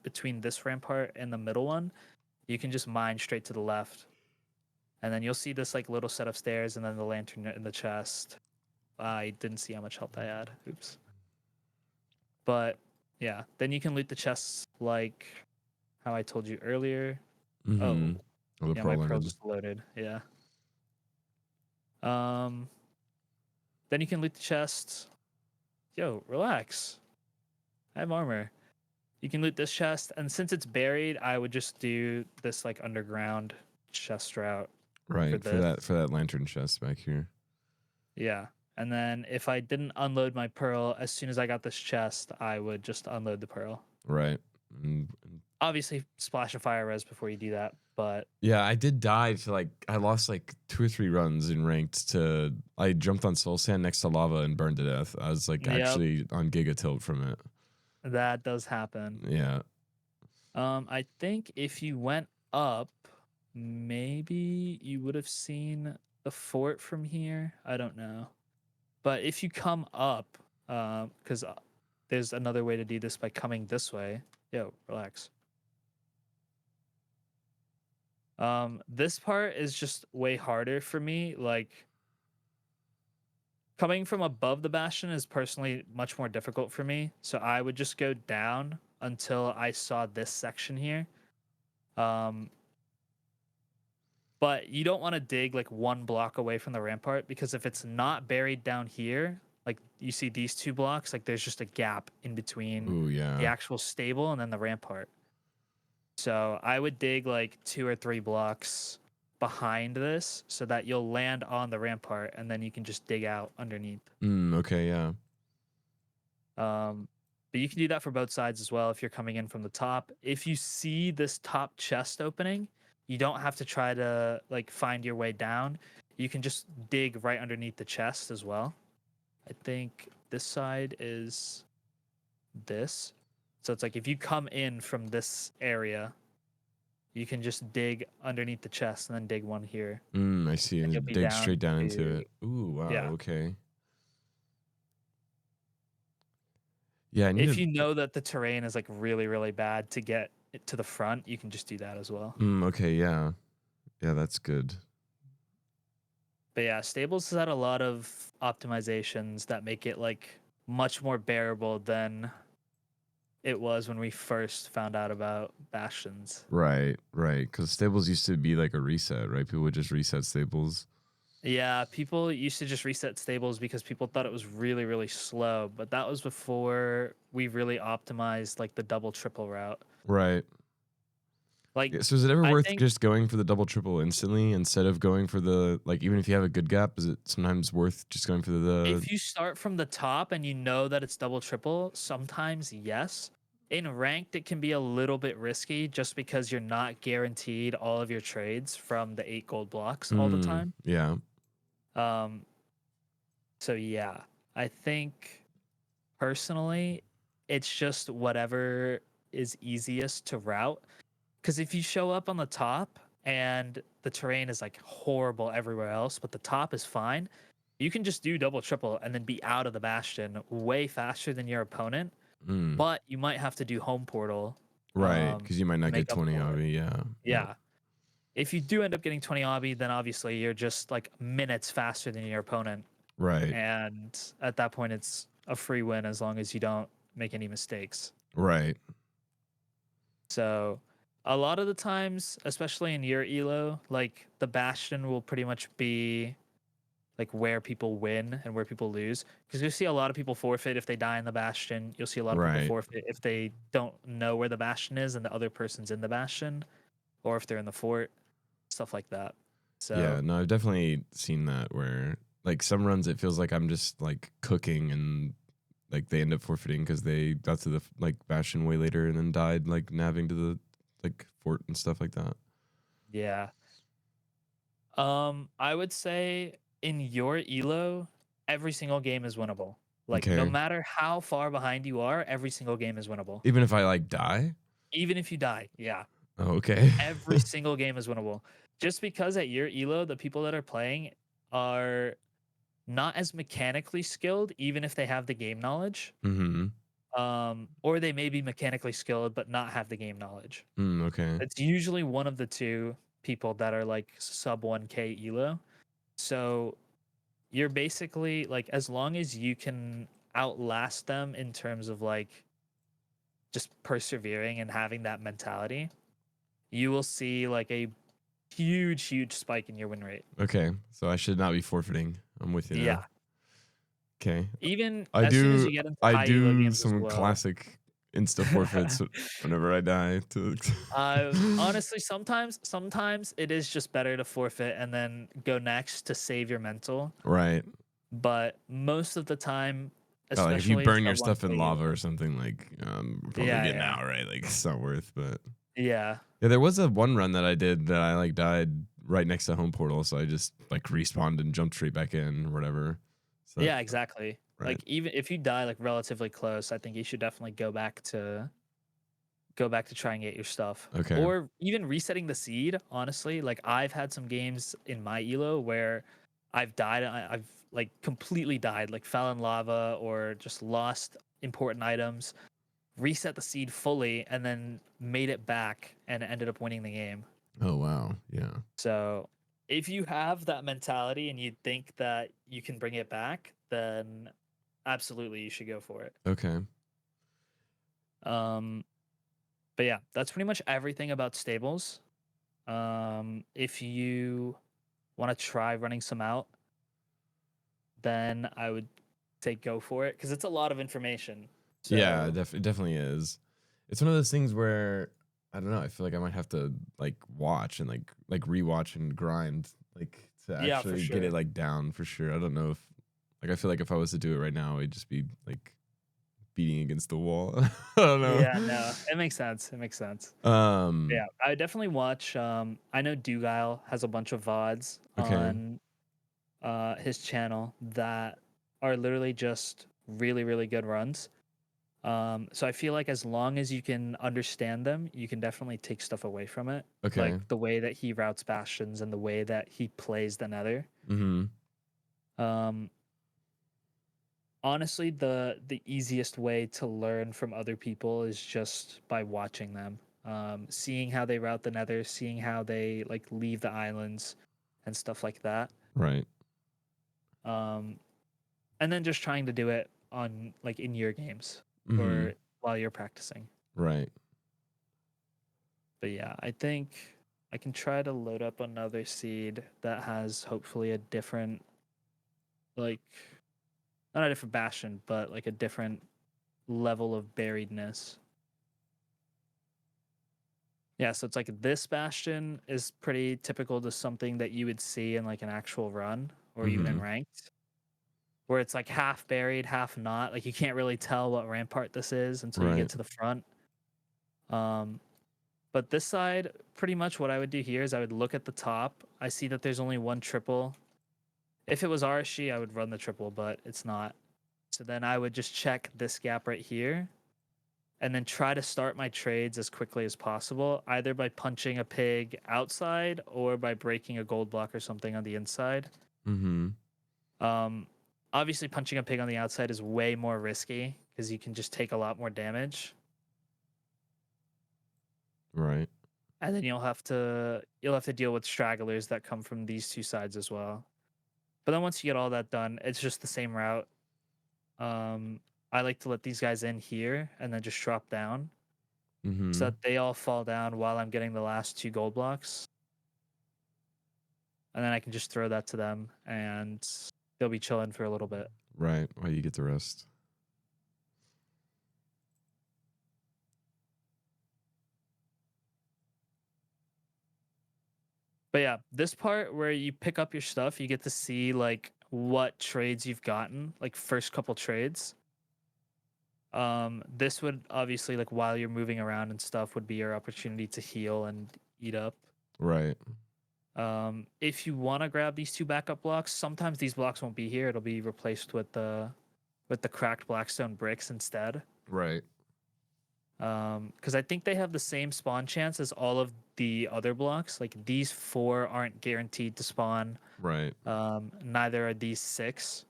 between this rampart and the middle one, you can just mine straight to the left. And then you'll see this like little set of stairs and then the lantern in the chest. I didn't see how much health I had. Oops. But yeah, then you can loot the chests like how I told you earlier. Mm-hmm. Oh, the yeah, pro my pearl landed. just loaded. Yeah. Then you can loot the chest. Yo, relax. I have armor. You can loot this chest, and since it's buried, I would just do this like underground chest route for Right. For this. that lantern chest back here. Yeah. And then if I didn't unload my pearl, as soon as I got this chest, I would just unload the pearl. Right. Obviously, splash a fire res before you do that, but Yeah, I did die to I lost like 2 or 3 runs in ranked to I jumped on soul sand next to lava and burned to death. I was like yep, actually on giga tilt from it. that does happen. Yeah. I think if you went up, maybe you would have seen the fort from here. I don't know. But if you come up, because there's another way to do this by coming this way. Yo, relax. This part is just way harder for me. Like, coming from above the bastion is personally much more difficult for me. So I would just go down until I saw this section here. But you don't want to dig like one block away from the rampart, because if it's not buried down here, like you see these 2 blocks, like there's just a gap in between Ooh, the yeah. actual stable and then the rampart. So I would dig like 2 or 3 blocks behind this so that you'll land on the rampart, and then you can just dig out underneath. Okay, yeah. But you can do that for both sides as well if you're coming in from the top. If you see this top chest opening, you don't have to try to like find your way down. You can just dig right underneath the chest as well. I think this side is this. So it's like if you come in from this area, you can just dig underneath the chest and then dig one here. I see. And you'll And be dig down straight down into to, it. Ooh, wow. yeah. Okay. Yeah, I need If to. you know that the terrain is like really, really bad to get it to the front, you can just do that as well. Okay, yeah. Yeah, that's good. But yeah, Stables has had a lot of optimizations that make it like much more bearable than it was when we first found out about Bastions. Right, right. Because stables used to be like a reset, right? People would just reset stables. Yeah, people used to just reset Stables because people thought it was really, really slow, but that was before we really optimized like the double triple route. Right. Like Yeah, so is it ever I worth think just going for the double triple instantly instead of going for the like even if you have a good gap, is it sometimes worth just going for the if you start from the top and you know that it's double triple, sometimes yes. In ranked, it can be a little bit risky just because you're not guaranteed all of your trades from the 8 gold blocks all the time. yeah. Um, so yeah, I think personally, it's just whatever is easiest to route. Because if you show up on the top and the terrain is like horrible everywhere else, but the top is fine, you can just do double triple and then be out of the bastion way faster than your opponent. Mm. But you might have to do home portal Right, because you might to not get make up 20 for it. obby, yeah. Yeah. Yeah. If you do end up getting 20 obby, then obviously you're just like minutes faster than your opponent. Right. And at that point, it's a free win as long as you don't make any mistakes. Right. So a lot of the times, especially in your elo, like the bastion will pretty much be like where people win and where people lose. Because you'll see a lot of people forfeit if they die in the bastion. You'll see a lot of people Right. forfeit if they don't know where the bastion is and the other person's in the bastion, or if they're in the fort, stuff like that. Yeah, So no, I've definitely seen that where like some runs it feels like I'm just like cooking and like they end up forfeiting because they got to the like bastion way later and then died like navving to the like fort and stuff like that. yeah. I would say in your elo, every single game is winnable. Like no Okay. matter how far behind you are, every single game is winnable. Even if I like die? Even if you die, yeah. Oh, okay. Every single game is winnable. Just because at your elo, the people that are playing are not as mechanically skilled, even if they have the game knowledge. Mm-hmm. Or they may be mechanically skilled but not have the game knowledge. Okay. It's usually one of the two people that are like sub 1k elo. So you're basically like, as long as you can outlast them in terms of like just persevering and having that mentality, you will see like a huge spike in your win rate. Okay. So I should not be forfeiting. I'm with you now. Yeah. Okay. Even I as soon as do you get into I high elo do games as some well. classic insta forfeits whenever I die to Honestly, sometimes it is just better to forfeit and then go next to save your mental. Right. But most of the time, Like if you especially in burn your sub stuff in 1k lava elo. or something, like probably Yeah, getting yeah. out, right? Like it's not worth. But Yeah. yeah, there was a one run that I did that I like died right next to home portal, so I just like respawned and jumped straight back in or whatever. So that, Yeah, exactly. right. Like even if you die like relatively close, I think you should definitely go back to try and get your stuff. Okay. Or even resetting the seed, honestly. Like I've had some games in my elo where I've died, I've like completely died, like fell in lava or just lost important items, reset the seed fully, and then made it back and ended up winning the game. Oh wow. Yeah. So if you have that mentality and you think that you can bring it back, then absolutely you should go for it. Okay. Um, but yeah, that's pretty much everything about stables. If you want to try running some out, then I would say go for it because it's a lot of information. Yeah. So It definitely is. It's one of those things where I don't know. I feel like I might have to like watch and like rewatch and grind like to yeah, for actually get it sure. like down for sure. I don't know if like I feel like if I was to do it right now, it'd just be like beating against the wall. I don't Yeah, no, know. it makes sense. It makes sense. Um. Yeah, I definitely watch. I know Dugile has a bunch of VODs Okay. on his channel that are literally just really good runs. So I feel like as long as you can understand them, you can definitely take stuff away from it. Okay. Like the way that he routes bastions and the way that he plays the nether. Mm-hmm. Um, honestly, the easiest way to learn from other people is just by watching them. Seeing how they route the nether, seeing how they like leave the islands and stuff like that. Right. Um, and then just trying to do it on like in your games Mm-hmm. or while you're practicing. Right. But yeah, I think I can try to load up another seed that has hopefully a different, like, not a different bastion, but like a different level of buriedness. Yeah, so it's like this bastion is pretty typical to something that you would see in like an actual run or even in Mm-hmm. ranked, where it's like half buried, half not. Like you can't really tell what rampart this is until you get Right. to the front. Um, but this side, pretty much what I would do here is I would look at the top. I see that there's only one triple. If it was RSG, I would run the triple, but it's not. So then I would just check this gap right here and then try to start my trades as quickly as possible, either by punching a pig outside or by breaking a gold block or something on the inside. Mm-hmm. Um, Obviously, punching a pig on the outside is way more risky because you can just take a lot more damage, Right. and then you'll have to deal with stragglers that come from these two sides as well. But then once you get all that done, it's just the same route. Um, I like to let these guys in here and then just drop down so Mm-hmm. that they all fall down while I'm getting the last two gold blocks. And then I can just throw that to them and they'll be chilling for a little bit. Right. While you get the rest. But yeah, this part where you pick up your stuff, you get to see like what trades you've gotten, like first couple trades. This would obviously like while you're moving around and stuff would be your opportunity to heal and eat up. Right. If you want to grab these two backup blocks, sometimes these blocks won't be here. It'll be replaced with the cracked blackstone bricks instead. Right. Because I think they have the same spawn chance as all of the other blocks. Like these four aren't guaranteed to spawn. Right. Neither are these six.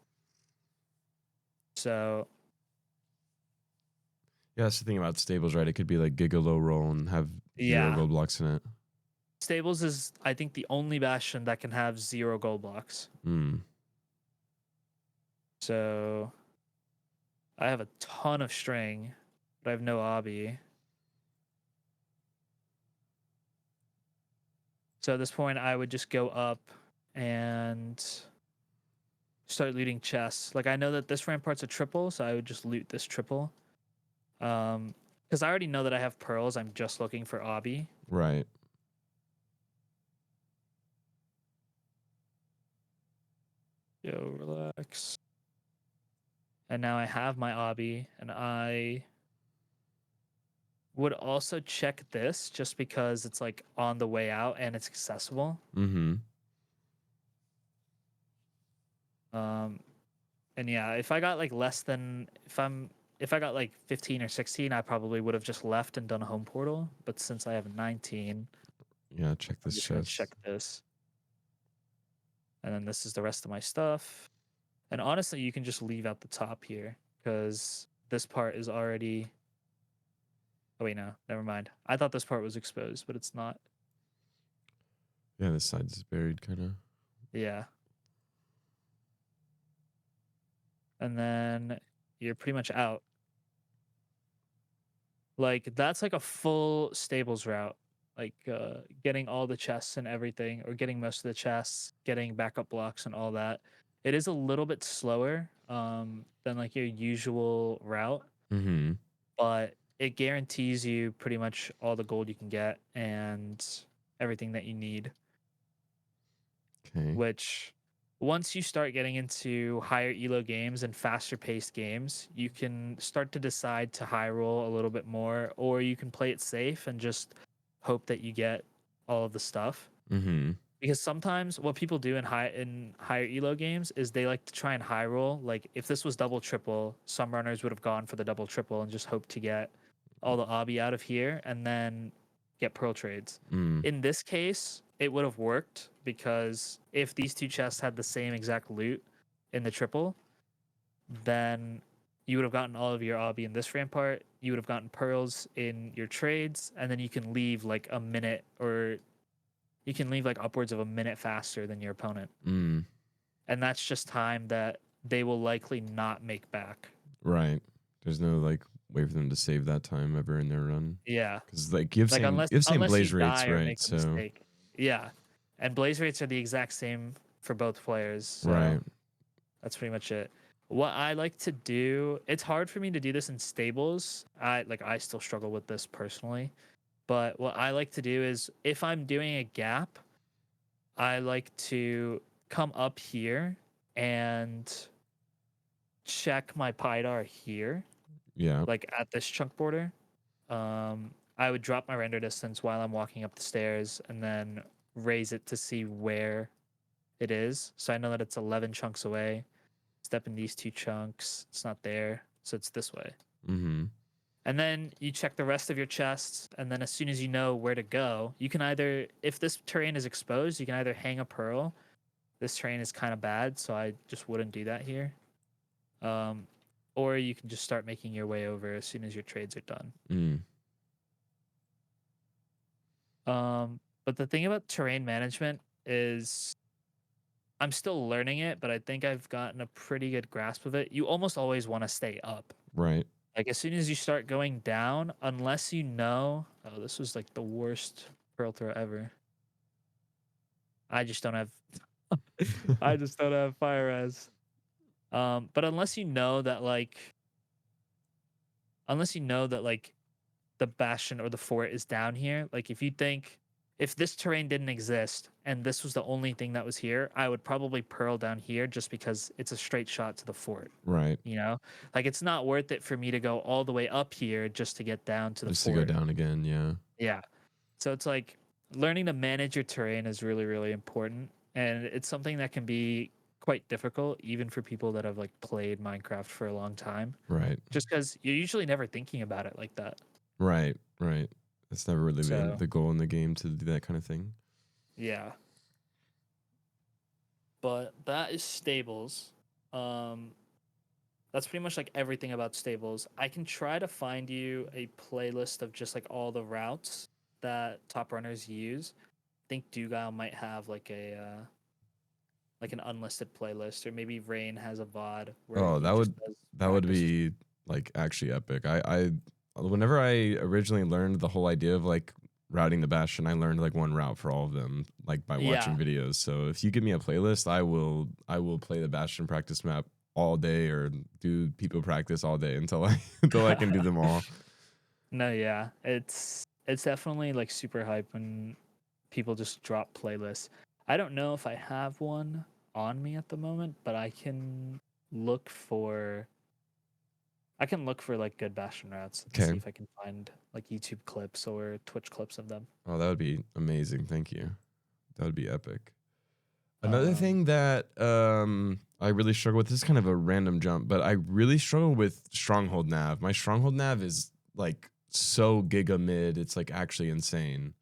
So Yeah, that's the thing about stables, right? It could be like Giga low roll and have 0 yeah, gold blocks in it. stables is I think the only bastion that can have 0 gold blocks. Mm. So I have a ton of string, but I have no obby. So at this point, I would just go up and start looting chests. Like I know that this rampart's a triple, so I would just loot this triple. Because I already know that I have pearls. I'm just looking for obby. Right. Yo, relax. And now I have my obby, and I would also check this just because it's like on the way out and it's accessible. Mm-hmm. And yeah, if I got like less than if I got like 15 or 16, I probably would have just left and done a home portal. But since I have 19, Yeah, check I'm this just gonna chest. check this. And then this is the rest of my stuff. And honestly, you can just leave out the top here because this part is already. Oh wait, no, never mind. I thought this part was exposed, but it's not. Yeah, this side's buried kind of. Yeah. And then you're pretty much out. Like that's like a full stables route. Like getting all the chests and everything, or getting most of the chests, getting backup blocks and all that. It is a little bit slower than like your usual route, Mm-hmm. but it guarantees you pretty much all the gold you can get and everything that you need. Okay. Which once you start getting into higher elo games and faster paced games, you can start to decide to high roll a little bit more, or you can play it safe and just hope that you get all of the stuff. Mm-hmm. Because sometimes what people do in higher elo games is they like to try and high roll. Like if this was double triple, some runners would have gone for the double triple and just hoped to get all the obby out of here and then get pearl trades. Mm. In this case, it would have worked because if these two chests had the same exact loot in the triple, then you would have gotten all of your obby in this rampart. You would have gotten pearls in your trades, and then you can leave like a minute, or you can leave like upwards of a minute faster than your opponent. Mm. And that's just time that they will likely not make back. Right. There's no like way for them to save that time ever in their run. Yeah. Because like you Like have same unless you blaze rates, die or right? make a So mistake. Yeah. And blaze rates are the exact same for both players. So right. that's pretty much it. What I like to do, it's hard for me to do this in stables. I still struggle with this personally. But what I like to do is if I'm doing a gap, I like to come up here and check my PIDAR here, Yeah. like at this chunk border. I would drop my render distance while I'm walking up the stairs and then raise it to see where it is. So I know that it's 11 chunks away. Step in these 2 chunks. It's not there. So it's this way. Mm-hmm. And then you check the rest of your chests. And then as soon as you know where to go, you can either, if this terrain is exposed, you can either hang a pearl. This terrain is kind of bad, so I just wouldn't do that here. Or you can just start making your way over as soon as your trades are done. Mm. But the thing about terrain management is I'm still learning it, but I think I've gotten a pretty good grasp of it. You almost always want to stay up. Right. Like as soon as you start going down, unless you know, oh, this was like the worst pearl throw ever. I just don't have I just don't have fire res. But unless you know that like the bastion or the fort is down here, like if you think if this terrain didn't exist and this was the only thing that was here, I would probably pearl down here just because it's a straight shot to the fort. Right. You know, like it's not worth it for me to go all the way up here just to get down to the Just to go fort. down again. Yeah. Yeah. So it's like learning to manage your terrain is really, really important. And it's something that can be quite difficult, even for people that have like played Minecraft for a long time, Right. just because you're usually never thinking about it like that. Right. Right. That's never really been So, the goal in the game to do that kind of thing. yeah. But that is stables. Um, that's pretty much like everything about stables. I can try to find you a playlist of just like all the routes that top runners use. I think Dugile might have like an unlisted playlist, or maybe Rain has a VOD where Oh, he just does that would practice. be like actually epic. I whenever I originally learned the whole idea of like routing the bastion, I learned like one route for all of them, like by watching Yeah, videos. So if you give me a playlist, I will play the bastion practice map all day or do people practice all day until I until I can do them all. no, yeah, it's definitely like super hype when people just drop playlists. I don't know if I have one on me at the moment, but look for look for like good bastion routes and see Okay. if I can find like YouTube clips or Twitch clips of them. Oh, that would be amazing. Thank you. That would be epic. Another Um, thing that I really struggle with, this is kind of a random jump, but I really struggle with stronghold nav. My stronghold nav is like so giga mid, it's like actually insane.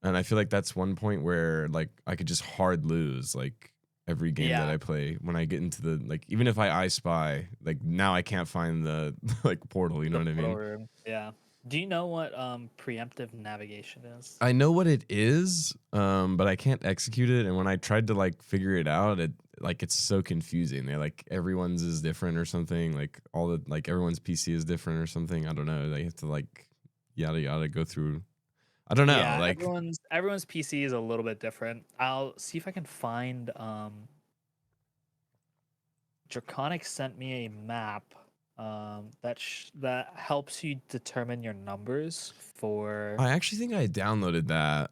And I feel like that's one point where like I could just hard lose like every game that yeah, I play when I get into the like even if I spy, like now I can't find the like portal, you know the what I portal mean? room. Yeah. Do you know what preemptive navigation is? I know what it is, but I can't execute it. And when I tried to like figure it out, it like it's so confusing. They're like everyone's is different or something. Like all the like everyone's PC is different or something. I don't know. They have to like yada yada go through. I don't know. Yeah, Like everyone's PC is a little bit different. I'll see if I can find Draconic sent me a map that helps you determine your numbers for I actually think I downloaded that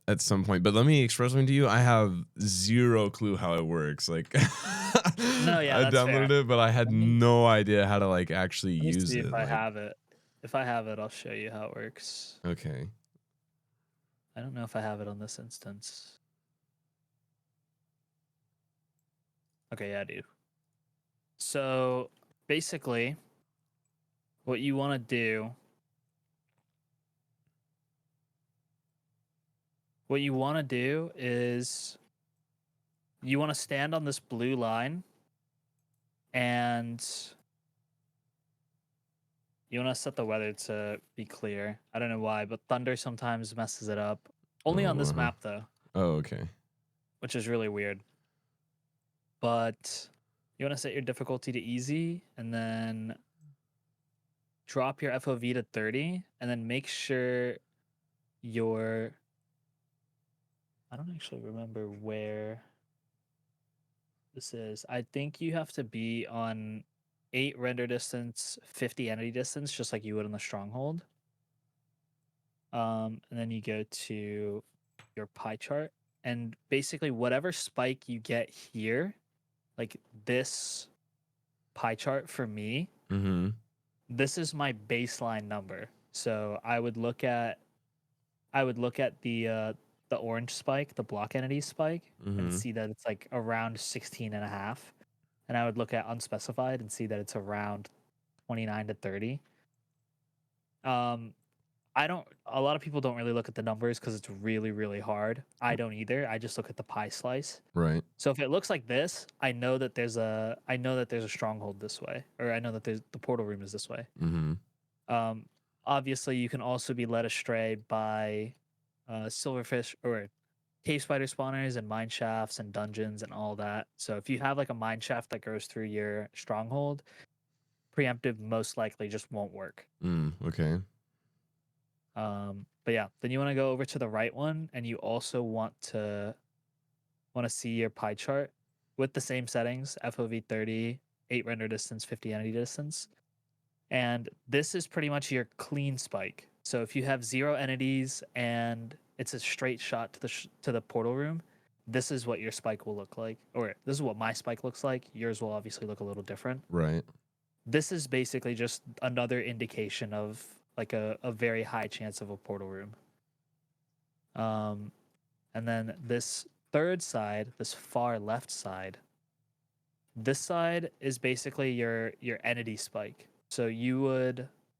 at some point. But let me express something to you. I have zero clue how it works. Like No, yeah, I that's downloaded fair. it, but I had Let me no idea how to like actually let me use see if it. I Like have it. If I have it, I'll show you how it works. okay. I don't know if I have it on this instance. Okay, yeah, I do. So basically, what you want to do, is you want to stand on this blue line and you want to set the weather to be clear. I don't know why, but thunder sometimes messes it up. Only on Oh, this map though, oh, okay. which is really weird. But you want to set your difficulty to easy and then drop your FOV to 30 and then make sure your I don't actually remember where this is. I think you have to be on 8 render distance, 50 entity distance, just like you would in the stronghold. And then you go to your pie chart, and basically whatever spike you get here, like this pie chart for me, Mm-hmm. this is my baseline number. So I would look at the orange spike, the block entity spike, and Mm-hmm. see that it's like around 16 and a half. And I would look at unspecified and see that it's around 29 to 30. Um, I don't. A lot of people don't really look at the numbers because it's really, really hard. I don't either. I just look at the pie slice. Right. So if it looks like this, I know that there's a stronghold this way, or I know that there's the portal room is this way. Mm-hmm. Um, Obviously, you can also be led astray by silverfish or cave spider spawners and mine shafts and dungeons and all that. So if you have like a mine shaft that goes through your stronghold, preemptive most likely just won't work. Okay. But yeah, then you want to go over to the right one, and you also want to see your pie chart with the same settings: FOV 30, 8 render distance, 50 entity distance. And this is pretty much your clean spike. So if you have 0 entities and it's a straight shot to the portal room, this is what your spike will look like, or this is what my spike looks like. Yours will obviously look a little different. Right. This is basically just another indication of like a very high chance of a portal room. And then this third side, this far left side, this side is basically your entity spike. So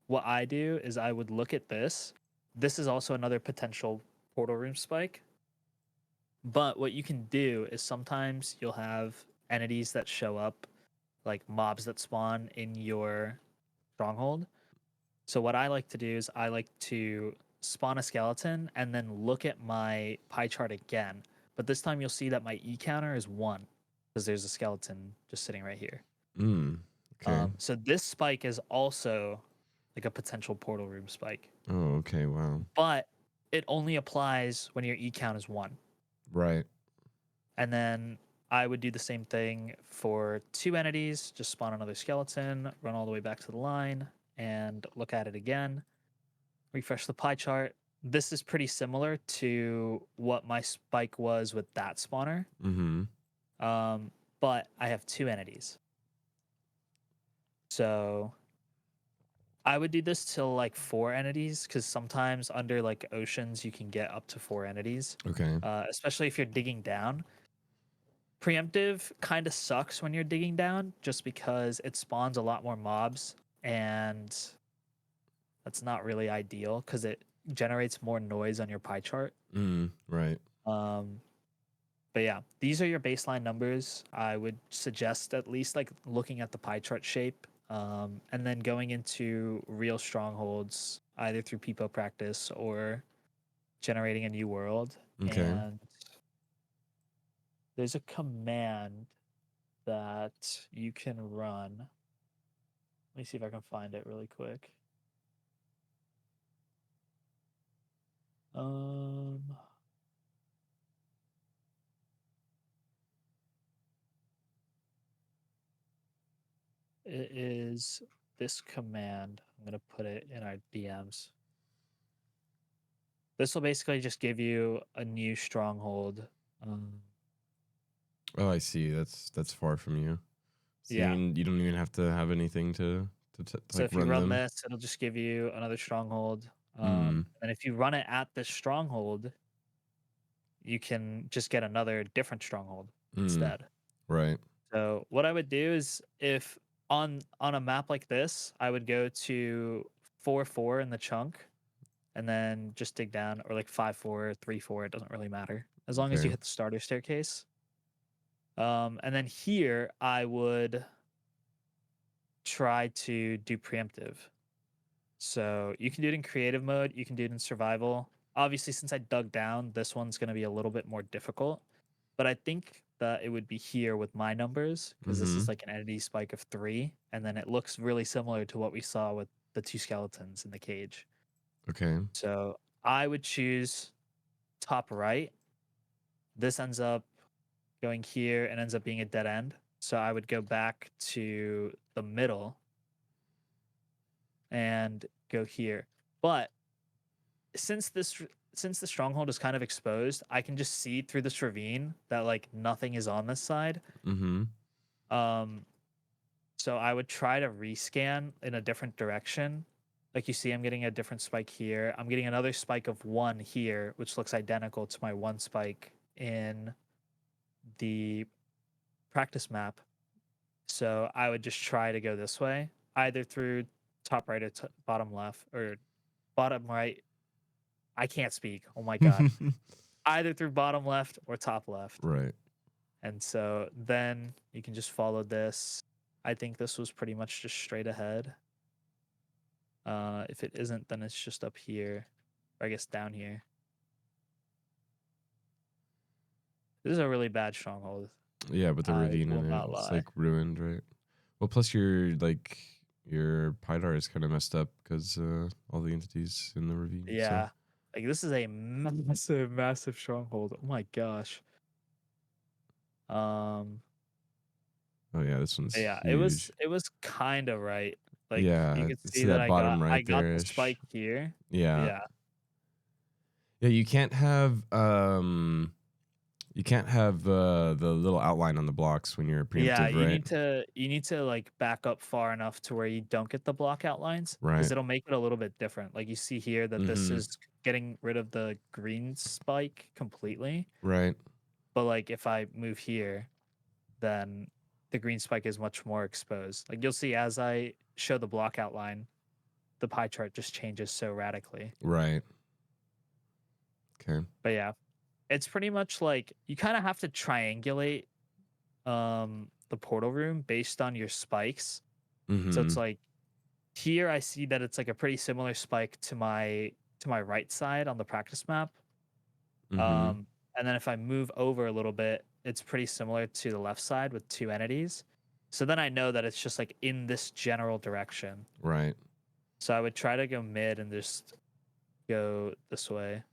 what I do is I would look at this. This is also another potential portal room spike. But what you can do is sometimes you'll have entities that show up, like mobs that spawn in your stronghold. So what I like to do is I like to spawn a skeleton and then look at my pie chart again. But this time you'll see that my E counter is 1 because there's a skeleton just sitting right here. Okay. So this spike is also like a potential portal room spike, Oh, okay. Wow. but it only applies when your E count is 1. Right. And then I would do the same thing for 2 entities, just spawn another skeleton, run all the way back to the line, and look at it again. Refresh the pie chart. This is pretty similar to what my spike was with that spawner, Mm-hmm. but I have 2 entities. So I would do this till like 4 entities, because sometimes under like oceans you can get up to 4 entities, Okay. especially if you're digging down. Preemptive kind of sucks when you're digging down just because it spawns a lot more mobs, and that's not really ideal because it generates more noise on your pie chart. Right. Um, but yeah, these are your baseline numbers. I would suggest at least like looking at the pie chart shape, and then going into real strongholds either through Peepo practice or generating a new world. Okay. And there's a command that you can run. Let me see if I can find it really quick. Um, it is this command. I'm gonna put it in our DMs. This will basically just give you a new stronghold. Um, Oh, I see. That's far from you. So yeah. you don't even have to have anything to So like if you run run them. this, it'll just give you another stronghold. Mm. And if you run it at this stronghold, you can just get another different stronghold Mm. instead. Right. So what I would do is if on a map like this, I would go to 4-4 in the chunk and then just dig down, or like 5-4, 3-4, it doesn't really matter. As long as you Okay. hit the starter staircase. And then here I would try to do preemptive. So you can do it in creative mode, you can do it in survival. Obviously, since I dug down, this one's going to be a little bit more difficult. But I think that it would be here with my numbers, because this Mm-hmm. is like an entity spike of 3. And then it looks really similar to what we saw with the 2 skeletons in the cage. Okay. So I would choose top right. This ends up going here and ends up being a dead end. So I would go back to the middle and go here. But since the stronghold is kind of exposed, I can just see through this ravine that like nothing is on this side. Mm-hmm. Um, so I would try to rescan in a different direction. Like you see, I'm getting a different spike here. I'm getting another spike of 1 here, which looks identical to my 1 spike in the practice map. So I would just try to go this way, either through top right or bottom left or bottom right. I can't speak. Oh my god. Either through bottom left or top left. Right. And so then you can just follow this. I think this was pretty much just straight ahead. If it isn't, then it's just up here, or I guess down here. This is a really bad stronghold. Yeah, with the I ravine will in it, not it's lie. like ruined, right? Well, plus your Pydar is kind of messed up because all the entities in the ravine. Yeah. So. Like this is a massive, massive stronghold. Oh my gosh. Um Oh yeah, this one's yeah, huge. it was kind of right. Like you Yeah, could see see that that bottom I right got there the ish. spike here. Yeah. Yeah. Yeah, you can't have the little outline on the blocks when you're Yeah, preemptive, right? you need to like back up far enough to where you don't get the block outlines because Right. it'll make it a little bit different. Like you see here that this Mm-hmm. is getting rid of the green spike completely. Right. But like if I move here, then the green spike is much more exposed. Like you'll see as I show the block outline, the pie chart just changes so radically. Right. Okay. But yeah, it's pretty much like you kind of have to triangulate the portal room based on your spikes. So Mm-hmm. it's like here I see that it's like a pretty similar spike to my right side on the practice map. Mm-hmm. Um and then if I move over a little bit, it's pretty similar to the left side with 2 entities. So then I know that it's just like in this general direction. Right. So I would try to go mid and just go this way.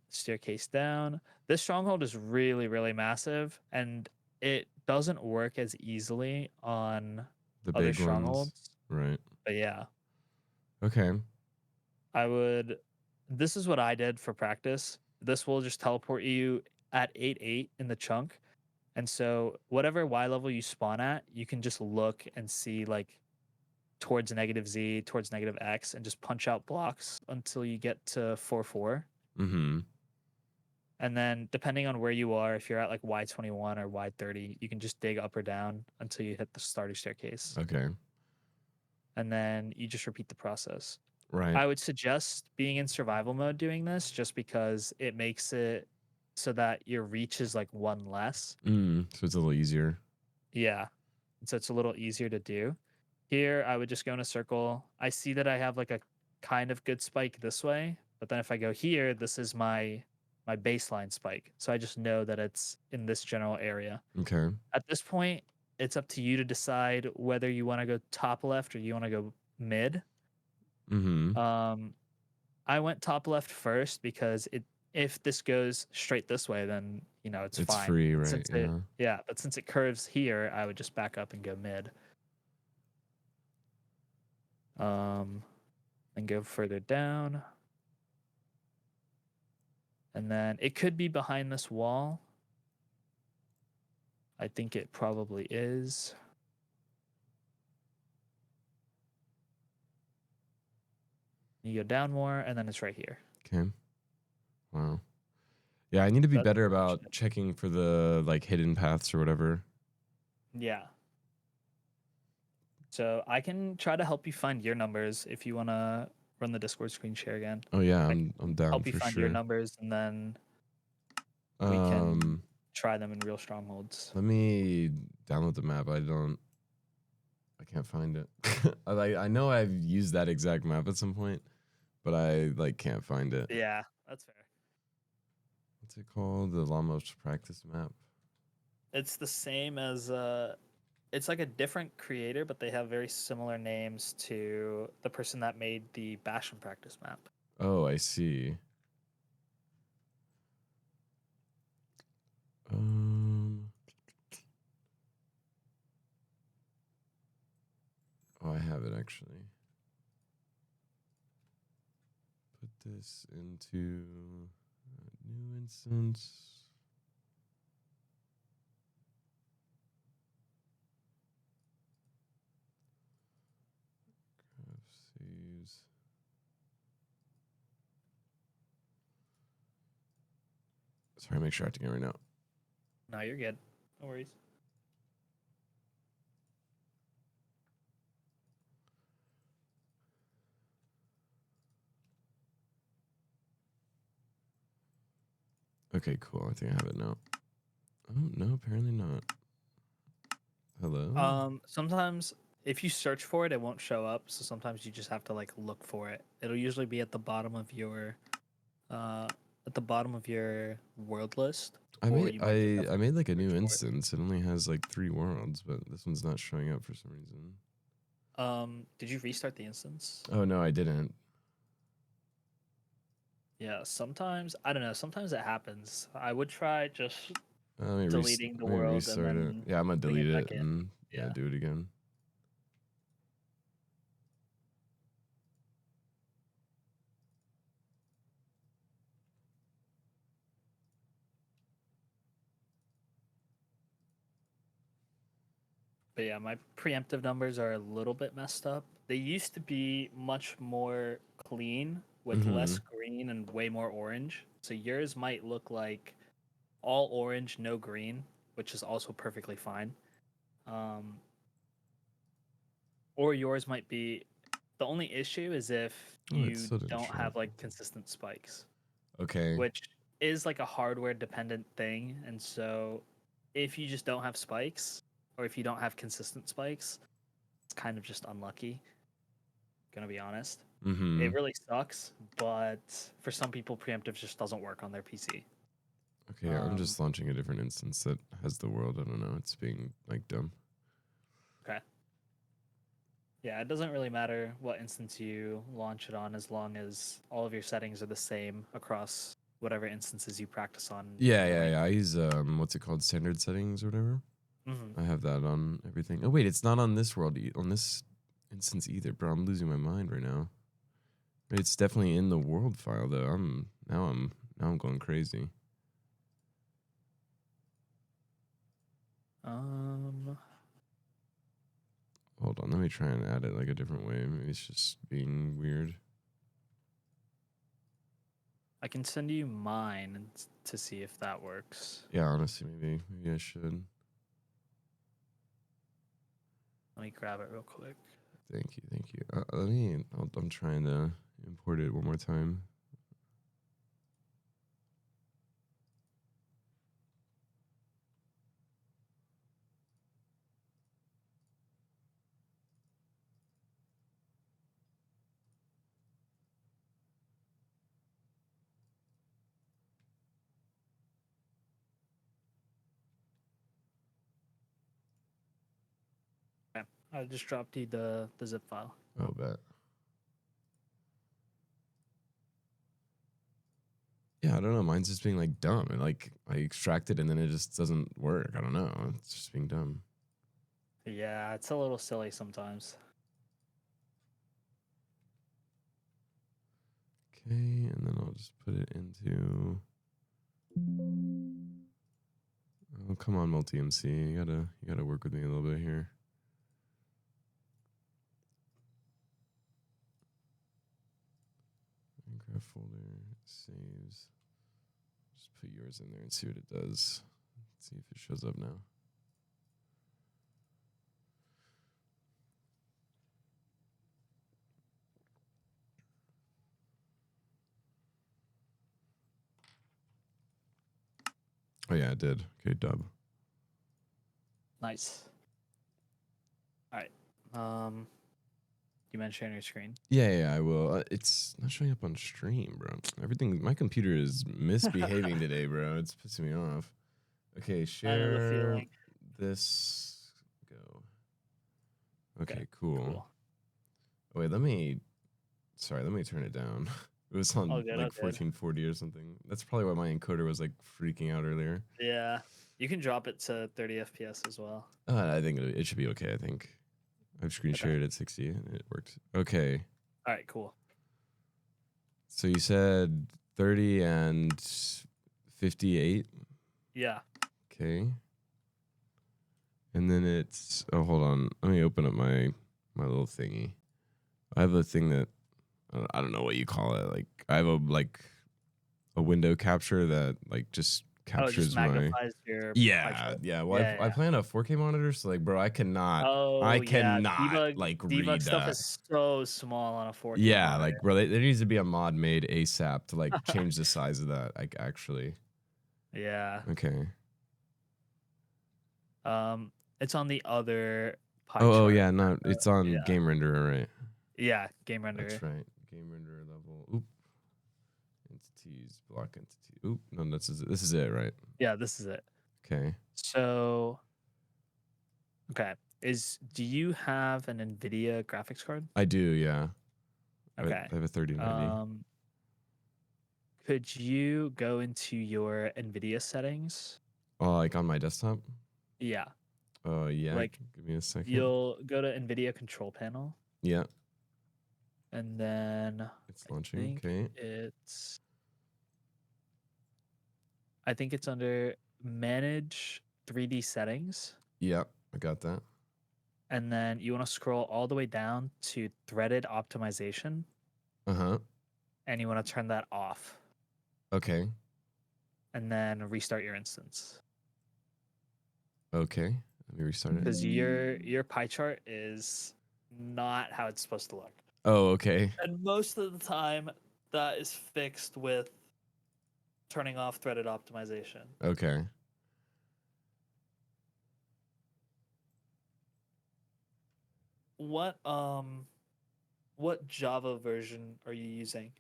Staircase down. This stronghold is really, really massive, and it doesn't work as easily on The other big ones. strongholds. Right. But yeah, Okay. I would. This is what I did for practice. This will just teleport you at 8-8 in the chunk. And so, whatever Y level you spawn at, you can just look and see like towards negative Z, towards negative X, and just punch out blocks until you get to 4-4. Mm-hmm. And then depending on where you are, if you're at like Y21 or Y30, you can just dig up or down until you hit the starter staircase. Okay. And then you just repeat the process. Right. I would suggest being in survival mode doing this just because it makes it so that your reach is like 1 less. So it's a little easier. Yeah. So it's a little easier to do. Here, I would just go in a circle. I see that I have like a kind of good spike this way, but then if I go here, this is my baseline spike. So I just know that it's in this general area. Okay. At this point, it's up to you to decide whether you want to go top left or you want to go mid. Mm-hmm. I went top left first because if this goes straight this way, then you know it's It's fine. free, But right? since it Yeah. yeah, but since it curves here, I would just back up and go mid. And go further down. And then it could be behind this wall. I think it probably is. You go down more, and then it's right here. Okay. Wow. Yeah, I need to be That's better pretty much about it. checking for the like hidden paths or whatever. Yeah. So I can try to help you find your numbers if you want to run the Discord screen share again. Oh yeah, I can I'm down help you for find your sure. numbers, and then we can Um, try them in real strongholds. let me download the map. I can't find it. I know I've used that exact map at some point, but I like can't find it. Yeah, that's fair. What's it called? The Lamos practice map. It's the same as it's like a different creator, but they have very similar names to the person that made the Bastion practice map. Oh, I see. Oh, I have it actually. this into a new instance. Saves. Sorry, make sure I have to get right now. No, you're good. No worries. Okay, cool. I think I have it now. Oh, no, apparently not. Hello? Sometimes if you search for it, it won't show up. So sometimes you just have to like look for it. It'll usually be at the bottom of your world list, I or made you might just have I to made like a search new for it. instance. It only has like 3 worlds, but this one's not showing up for some reason. Did you restart the instance? Oh no, I didn't. Yeah, sometimes I don't know. Sometimes it happens. I would try just Let deleting the me world and restart it. then Yeah, I'm gonna putting delete it it back in. and yeah, Yeah. do it again. But yeah, my preemptive numbers are a little bit messed up. They used to be much more clean with Mm-hmm. less green and way more orange. So yours might look like all orange, no green, which is also perfectly fine. Um, or yours might be the only issue is if Oh, it you still didn't don't show up. have like consistent spikes, Okay. which is like a hardware dependent thing. And so if you just don't have spikes or if you don't have consistent spikes, it's kind of just unlucky, gonna be honest. Mm-hmm. It really sucks, but for some people preemptive just doesn't work on their PC. Okay, I'm Um, just launching a different instance that has the world. I don't know. It's being like dumb. okay. Yeah, it doesn't really matter what instance you launch it on as long as all of your settings are the same across whatever instances you practice on Yeah, in the yeah, main. yeah. I use what's it called? Standard settings or whatever. Hmm. I have that on everything. Oh wait, it's not on this world on this instance either, bro. I'm losing my mind right now. It's definitely in the world file though. I'm going crazy. Um, Hold on, let me try and add it like a different way. Maybe it's just being weird. I can send you mine to see if that works. Yeah, honestly, maybe I should. Let me grab it real quick. Thank you, thank you. I'm trying to import it one more time. Okay. I just dropped you the zip file. Oh, bet. Yeah, I don't know. Mine's just being like dumb. And like I extract it and then it just doesn't work. I don't know. It's just being dumb. Yeah, it's a little silly sometimes. Okay, and then I'll just put it into. Oh, come on, multi MC. You gotta work with me a little bit here. Minecraft folder saves. Just put yours in there and see what it does. Let's see if it shows up now. Oh yeah, it did. Okay, dub. Nice. All right. You mentioned sharing your screen. Yeah, I will. It's not showing up on stream, bro. Everything. My computer is misbehaving today, bro. It's pissing me off. Okay, I know the share feeling. this. Go. Okay, Okay, cool. cool. Oh, wait, sorry, let me turn it down. It was All on good, all like good. 1440 or something. That's probably why my encoder was like freaking out earlier. Yeah, you can drop it to 30 FPS as well. I think it should be okay. I think I've screen Okay. shared at 60 and it worked. Okay. All right, cool. So you said 30 and 58. Yeah. Okay. And then it's, oh, hold on. Let me open up my little thingy. I have a thing that, I don't know what you call it. Like, I have a window capture that like just Oh, it just captures my, magnifies your pie yeah, chart. yeah. Well, Yeah, yeah, I yeah. play on a 4K monitor, so like, bro, I Oh yeah, cannot like debug read stuff that. is so small on a 4K Yeah, monitor. like, bro, there needs to be a mod made ASAP to like change the size of that. Like, actually, Yeah. okay. It's on the other pie Oh, chart. yeah, no, it's on Yeah. Game Renderer, right? Yeah, game That's render. right. Game renderer level. Oop. Entities, block entity. Oop. No, this is it, right? Yeah, this is it. Okay. So, okay. Do you have an NVIDIA graphics card? I do, yeah. Okay. I have a 3090. Um, could you go into your NVIDIA settings? Oh, like on my desktop? Yeah. Oh, yeah. Like Give me a second. you'll go to NVIDIA control panel Yeah, and then it's I launching. think Okay. it's I think it's under manage 3D settings. Yeah, I got that. And then you want to scroll all the way down to threaded optimization Uh-huh. and you want to turn that off Okay. and then restart your instance. Okay. Let me restart it. Because your pie chart is not how it's supposed to look. Oh, okay. And most of the time that is fixed with turning off threaded optimization. Okay. What Java version are you using?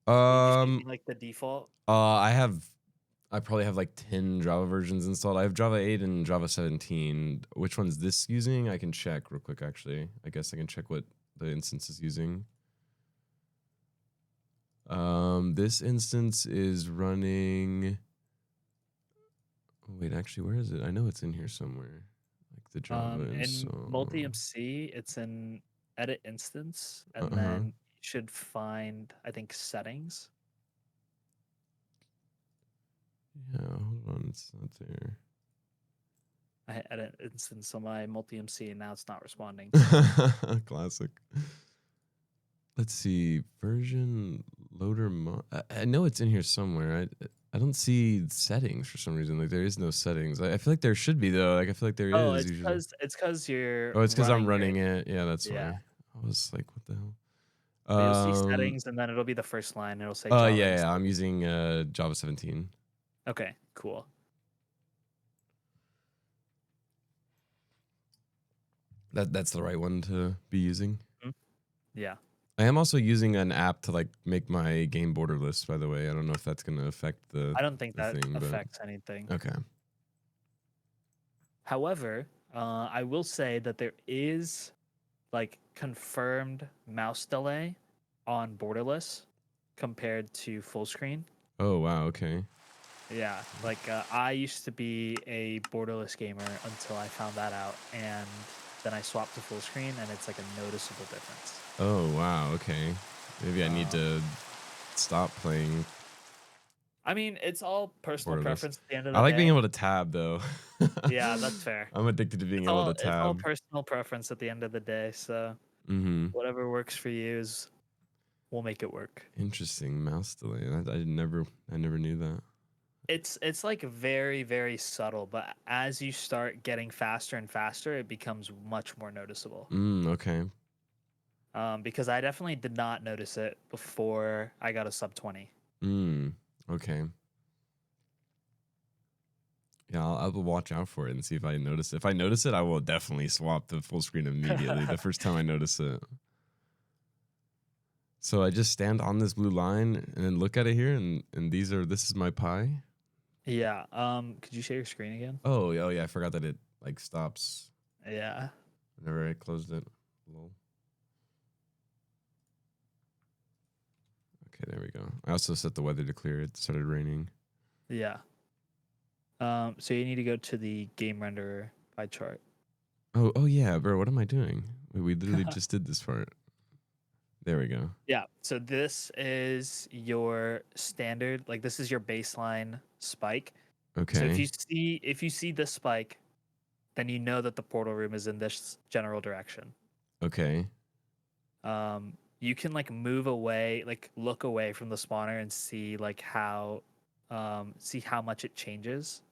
Are you just Um, using like the default? I probably have like 10 Java versions installed. I have Java 8 and Java 17. Which one's this using? I can check real quick, actually. I guess I can check what the instance is using. This instance is running. Oh, wait, actually, where is it? I know it's in here somewhere. Like the Java In install. multi-MC, it's in edit instance, and Uh-huh. then you should find, I think, settings. Yeah, hold on, it's not there. I hit edit instance on my multi-MC, and now it's not responding. Classic. Let's see, version loader. I know it's in here somewhere. I don't see settings for some reason. Like there is no settings. I feel like there should be though. Like I feel like there Oh, is usually. it's because you're Oh, it's because I'm running your running it. Yeah, that's yeah. why. I was like, what the But you'll see hell? settings, and then it'll be the first line. It'll say Oh Java yeah, yeah. instance. I'm using Java 17. Okay, cool. That's the right one to be using. Mhm. Yeah. I am also using an app to like make my game borderless. By the way, I don't know if that's gonna affect the I don't think that thing, but affects anything. okay. However, I will say that there is like confirmed mouse delay on borderless compared to full screen. Oh wow. Okay. Yeah, like I used to be a borderless gamer until I found that out, and then I swapped to full screen, and it's like a noticeable difference. Oh wow. Okay. Maybe I need Um, to stop playing I mean, it's all personal borderless. preference at the end of I the like being day. able to tab though. Yeah, that's fair. I'm addicted to being able to It's all tab. personal preference at the end of the day. So Mm-hmm. whatever works for you is will make it work. Interesting mouse delay. I never knew that. It's like very very subtle, but as you start getting faster and faster, it becomes much more noticeable. Okay. Because I definitely did not notice it before I got a sub 20. Okay. Yeah, I will watch out for it and see if I notice it. If I notice it, I will definitely swap to full screen immediately. The first time I notice it. So I just stand on this blue line and then look at it here, and this is my pie. Yeah. Could you share your screen again? Oh yeah, I forgot that it like stops Yeah. whenever I closed it. Lol. Okay, there we go. I also set the weather to clear. It started raining. Yeah. So you need to go to the game renderer pie chart. Oh yeah, bro. What am I doing? Wait, we literally just did this part. There we go. Yeah. So this is your standard, like this is your baseline spike. So Okay. if you see this spike, then you know that the portal room is in this general direction. Okay. You can like move away, like look away from the spawner and see like see how much it changes.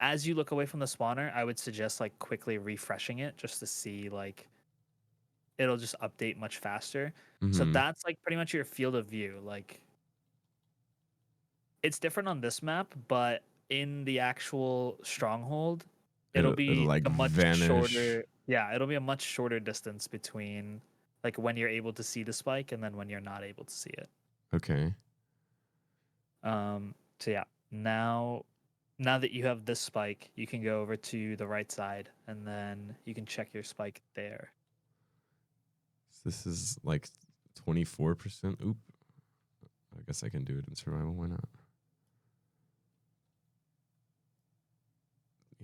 As you look away from the spawner, I would suggest like quickly refreshing it just to see like it'll just update much faster. So Mm-hmm. that's like pretty much your field of view. Like it's different on this map, but in the actual stronghold, it'll It'll be like a much vanish. shorter, yeah, it'll be a much shorter distance between like when you're able to see the spike and then when you're not able to see it. Okay. So yeah, now that you have this spike, you can go over to the right side and then you can check your spike there. So this is like 24%. Oop. I guess I can do it in survival. Why not?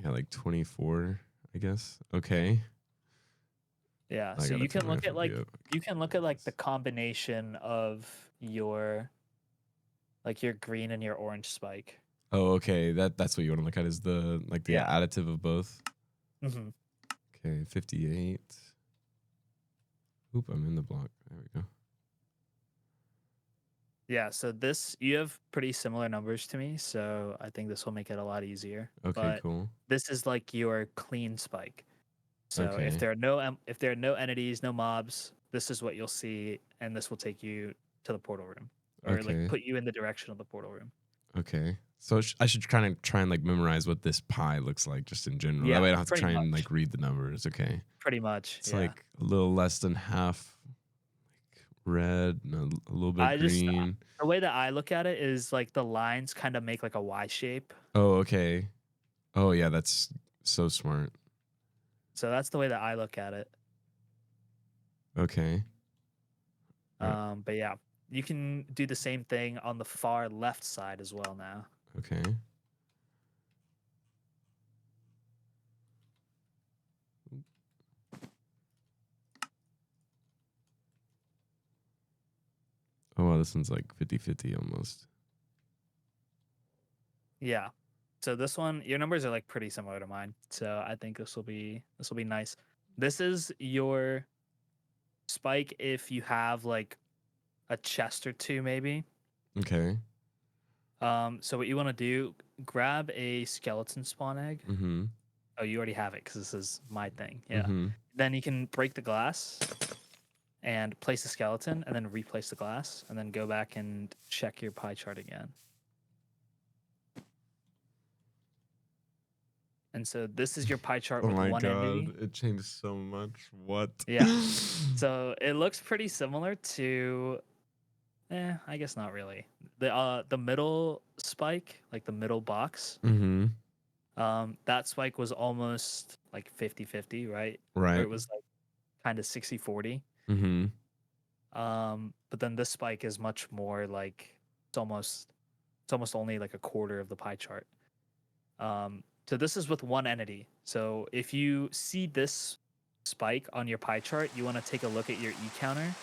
Yeah, like 24, I guess. Okay. Yeah, I so gotta turn my FOV up. you can look at like the combination of your like your green and your orange spike. Oh, okay. That's what you want to look at is the like the Yeah. additive of both. hmm Okay, 58. Oop, I'm in the block. There we go. Yeah, so this you have pretty similar numbers to me, so I think this will make it a lot easier. Okay, But cool. this is like your clean spike. So Okay. if there are no entities, no mobs, this is what you'll see, and this will take you to the portal room, or like Okay. put you in the direction of the portal room. Okay. So I should kind of try and like memorize what this pie looks like just in general. That Yeah, way I don't have to pretty try and much. like read the numbers. Okay. Pretty much. It's Yeah. like a little less than half like red and a little bit I just green. the way that I look at it is like the lines kind of make like a Y shape. Oh, okay. Oh, yeah, that's so smart. So that's the way that I look at it. Okay. All right. But yeah, you can do the same thing on the far left side as well now. Okay. Oh, wow, this one's like 50-50 almost. Yeah. So this one, your numbers are like pretty similar to mine. So I think this will be nice. This is your spike if you have like a chest or two maybe. Okay. So what you want to do, grab a skeleton spawn egg. Mm-hmm. Oh, you already have it because this is my thing. Yeah. Mm-hmm. Then you can break the glass and place the skeleton and then replace the glass and then go back and check your pie chart again. And so this is your pie chart Oh with my one entity. god, it changed so much. What? Yeah. So it looks pretty similar to I guess not really. The middle spike, like the middle box, Mm-hmm. that spike was almost like 50-50, right? Or Right. it was like kind of 60-40. Mm-hmm. But then this spike is much more like it's almost only like a quarter of the pie chart. So this is with one entity. So if you see this spike on your pie chart, you want to take a look at your E counter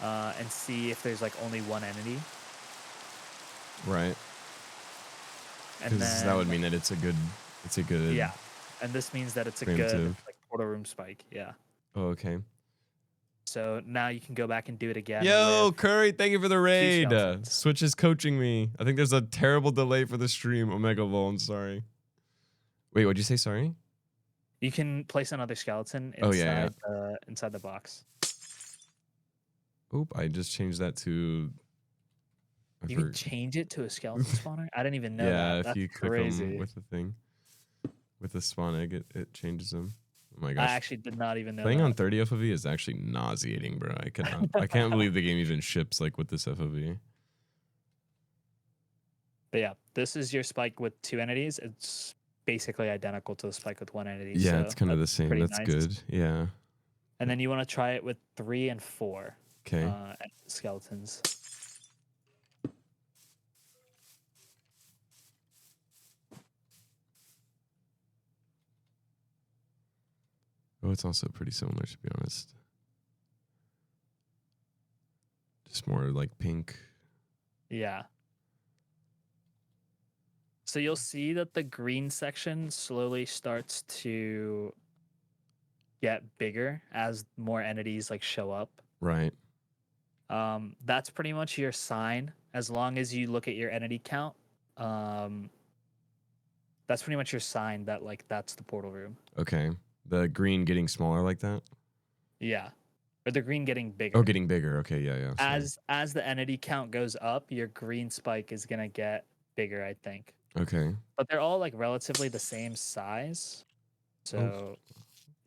and see if there's like only one entity. Right. And Because that would then mean that it's a good yeah, and this means that it's a good primitive. like portal room spike. Yeah. Oh, okay. So now you can go back and do it again. Yo, With Curry, thank you for the two raid. skeletons. Switch is coaching me. I think there's a terrible delay for the stream. Omega Vol, I'm sorry. Wait, what'd you say? Sorry? You can place another skeleton Oh, yeah, inside the box. Oop, I just changed that to... You can change it to a skeleton spawner. I didn't even know Yeah, that. if That's you click them crazy. with the thing. With the spawn egg, it changes them. Oh my I gosh. actually did not even know Playing that. on 30 FOV is actually nauseating, bro. I can't believe the game even ships like with this FOV. But yeah, this is your spike with two entities. It's basically identical to the spike with one entity. Yeah, so it's kind of the same. pretty That's nice. good. Yeah. And then you want to try it with 3 and 4 Okay. skeletons. Oh, it's also pretty similar, to be honest. Just more like pink. Yeah. So you'll see that the green section slowly starts to get bigger as more entities like show up. Right. That's pretty much your sign. As long as you look at your entity count, um, that's pretty much your sign that like that's the portal room. Okay. The green getting smaller like that? Yeah, or the green getting bigger. Oh, getting bigger. Okay, yeah. As the entity count goes up, your green spike is gonna get bigger, I think. Okay. But they're all like relatively the same size. Oh. So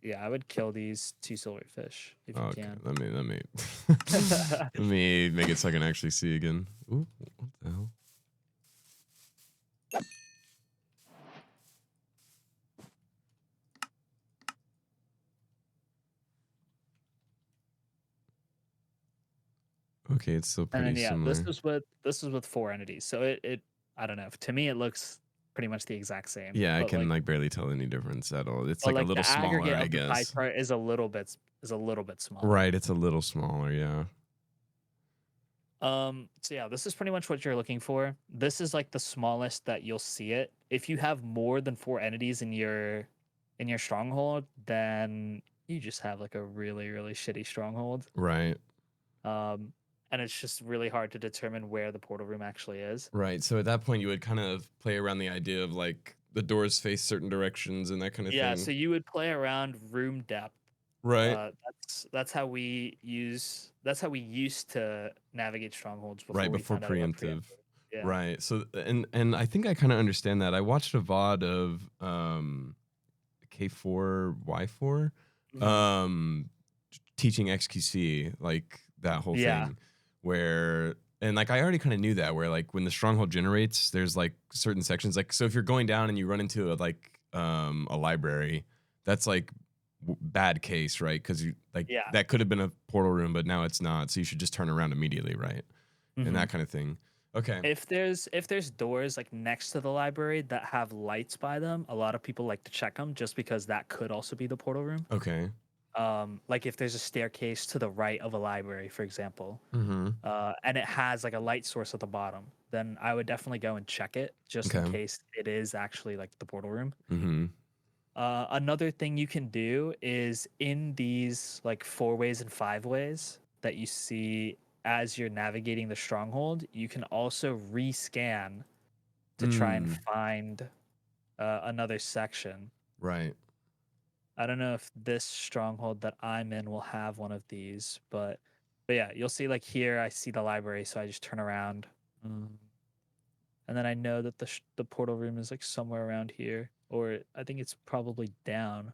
yeah, I would kill these 2 silverfish if you Okay. can. Let me let me make it so I can actually see again. Ooh, what the hell? Okay, it's still And pretty then yeah, this similar. is with 4 entities. So it I don't know. To me, it looks pretty much the exact same. Yeah, I can like barely tell any difference at all. It's But like a like little the smaller, aggregate I of the pie guess. chart is a little bit smaller. Right, it's a little smaller, yeah. So yeah, this is pretty much what you're looking for. This is like the smallest that you'll see it. If you have more than 4 entities in your stronghold, then you just have like a really, really shitty stronghold. Right. And it's just really hard to determine where the portal room actually is. Right. So at that point you would kind of play around the idea of like the doors face certain directions and that kind of Yeah, thing. so you would play around room depth. Right. That's how we used to navigate strongholds Right, before we before found out about preemptive. preemptive. Yeah. Right. So and I think I kind of understand that. I watched a VOD of K4 Y4 Mhm. um teaching XQC, like that whole Yeah. thing where and like I already kind of knew that where like when the stronghold generates there's like certain sections like so if you're going down and you run into a library that's like bad case, right? Because you like Yeah. that could have been a portal room but now it's not, so you should just turn around immediately, right? And Mhm. that kind of thing. Okay. If there's doors like next to the library that have lights by them, a lot of people like to check them just because that could also be the portal room. Okay. Like if there's a staircase to the right of a library, for example, Mm-hmm. and it has like a light source at the bottom, then I would definitely go and check it just in Okay. case it is actually like the portal room. Mm-hmm. Another thing you can do is in these like 4 ways and 5 ways that you see as you're navigating the stronghold, you can also rescan to try and Mm. find another section. Right. I don't know if this stronghold that I'm in will have one of these, but yeah, you'll see like here I see the library, so I just turn around, and then I know that the portal room is like somewhere around here, or I think it's probably down.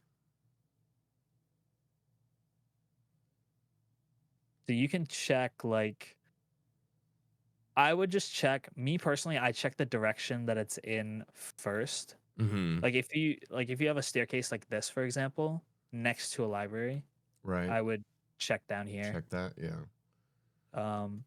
So you can check like I would just check me personally, I check the direction that it's in first. Mm-hmm. Like if you have a staircase like this, for example, next to a library, Right. I would check down here. Check that. Yeah. Um,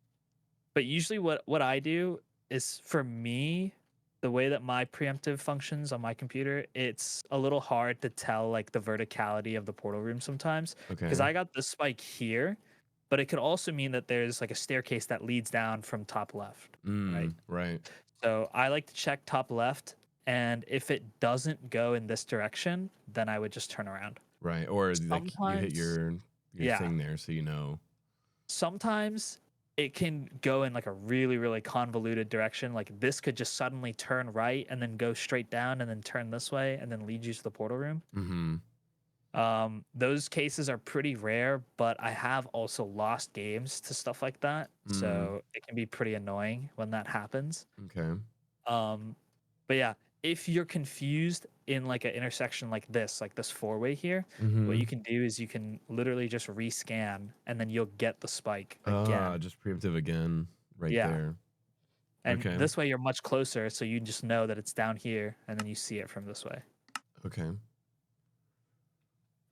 but usually what I do is for me, the way that my preemptive functions on my computer, it's a little hard to tell like the verticality of the portal room sometimes because Okay. I got the spike here, but it could also mean that there's like a staircase that leads down from top left, right? Right. So I like to check top left, and if it doesn't go in this direction, then I would just turn around. Right. Or like you hit Sometimes, your yeah, thing there so you know. sometimes it can go in like a really, really convoluted direction. Like this could just suddenly turn right and then go straight down and then turn this way and then lead you to the portal room. Mm-hmm. Those cases are pretty rare, but I have also lost games to stuff like that. Mm. So it can be pretty annoying when that happens. Okay. Um, but yeah, if you're confused in like an intersection like this 4-way here, what Mm-hmm. you can do is you can literally just rescan and then you'll get the spike Ah, again. just preemptive again right Yeah. there. And Okay. this way you're much closer, so you just know that it's down here and then you see it from this way. Okay.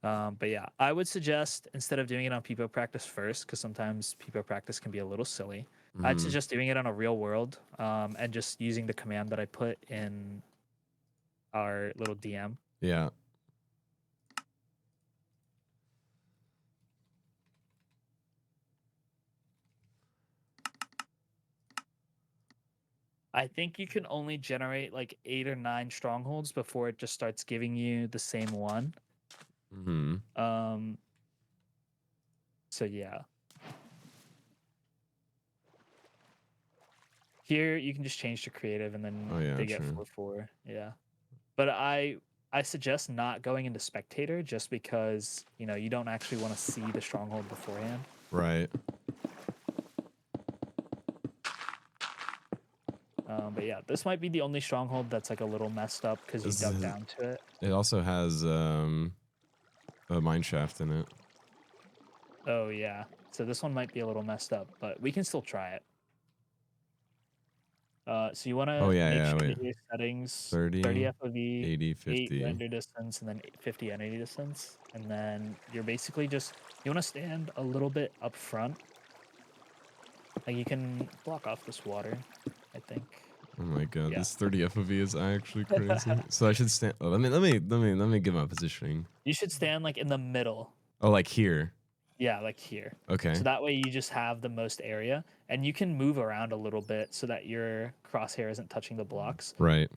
But yeah, I would suggest instead of doing it on Peepo practice first, because sometimes Peepo practice can be a little silly, I'd Mm-hmm. suggest doing it on a real world and just using the command that I put in our little DM. Yeah. I think you can only generate like 8 or 9 strongholds before it just starts giving you the same one. Mm-hmm. So yeah. Here you can just change to creative and then Oh yeah, they get true. 4/4. Yeah. But I suggest not going into spectator just because, you know, you don't actually want to see the stronghold beforehand. Right. But yeah, this might be the only stronghold that's like a little messed up because you dug down to it. It also has a mine shaft in it. Oh yeah. So this one might be a little messed up, but we can still try it. So you want Oh to yeah, make yeah, sure wait. that your settings 30 30, FOV, 80, 8 50. render distance, and then 50 entity distance. And then you're basically just, you want to stand a little bit up front. Like you can block off this water, I think. Oh my god, Yeah. this 30 FOV is actually crazy. So I should stand. Oh, let me get my positioning. You should stand like in the middle. Oh, like here. Yeah, like here. Okay. So that way you just have the most area and you can move around a little bit so that your crosshair isn't touching the blocks. Right.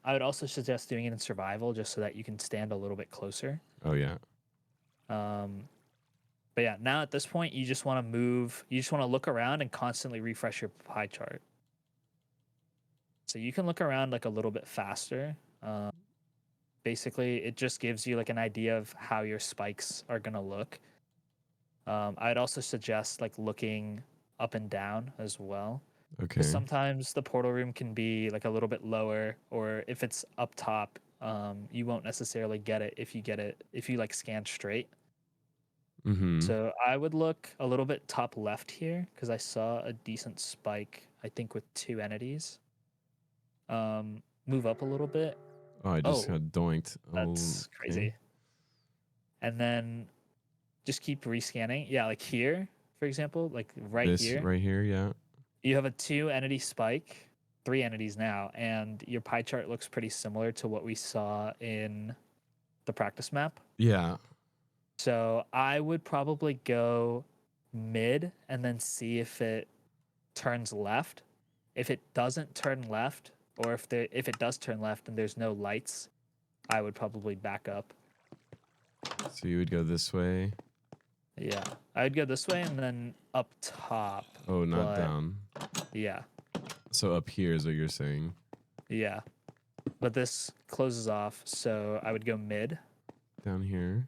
I would also suggest doing it in survival just so that you can stand a little bit closer. Oh yeah. But yeah, now at this point, you just want to move, you just want to look around and constantly refresh your pie chart. So you can look around like a little bit faster. Basically, it just gives you like an idea of how your spikes are going to look. I'd also suggest like looking up and down as well. Because Okay. sometimes the portal room can be like a little bit lower, or if it's up top, you won't necessarily get it if you like scan straight. Mm-hmm. So I would look a little bit top left here because I saw a decent spike, I think, with 2 entities. Move up a little bit. Oh, I just Oh, got doinked. Oh, that's okay. crazy. And then just keep rescanning. Yeah, like here, for example, like right This here, right here, yeah. you have a 2 entity spike, 3 entities now, and your pie chart looks pretty similar to what we saw in the practice map. Yeah. So I would probably go mid and then see if it turns left. If it doesn't turn left, or if it does turn left and there's no lights, I would probably back up. So you would go this way. Yeah, I would go this way and then up top. Oh, not But down. yeah, So up here is what you're saying. yeah. But this closes off, so I would go mid. Down here.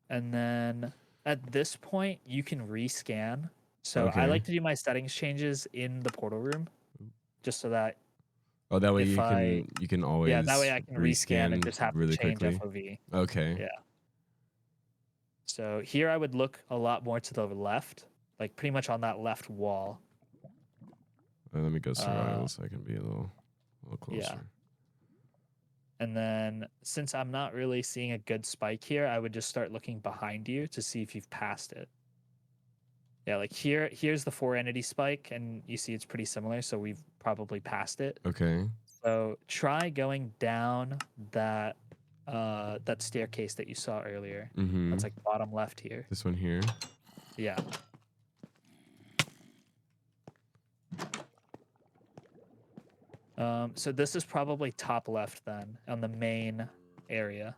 And then at this point, you can rescan. So I Okay. like to do my settings changes in the portal room, just so that Oh, that way if you can yeah, that always way I can rescan and rescan just have to really change quickly. FOV. Okay. Yeah. So here I would look a lot more to the left, like pretty much on that left wall. Let me go Uh, survival so I can be a little yeah. closer. And then since I'm not really seeing a good spike here, I would just start looking behind you to see if you've passed it. Yeah, like here's the 4 entity spike, and you see it's pretty similar, so we've probably passed it. Okay. So try going down that that staircase that you saw earlier. Mm-hmm. That's like bottom left here. This one here. Yeah. So this is probably top left then on the main area.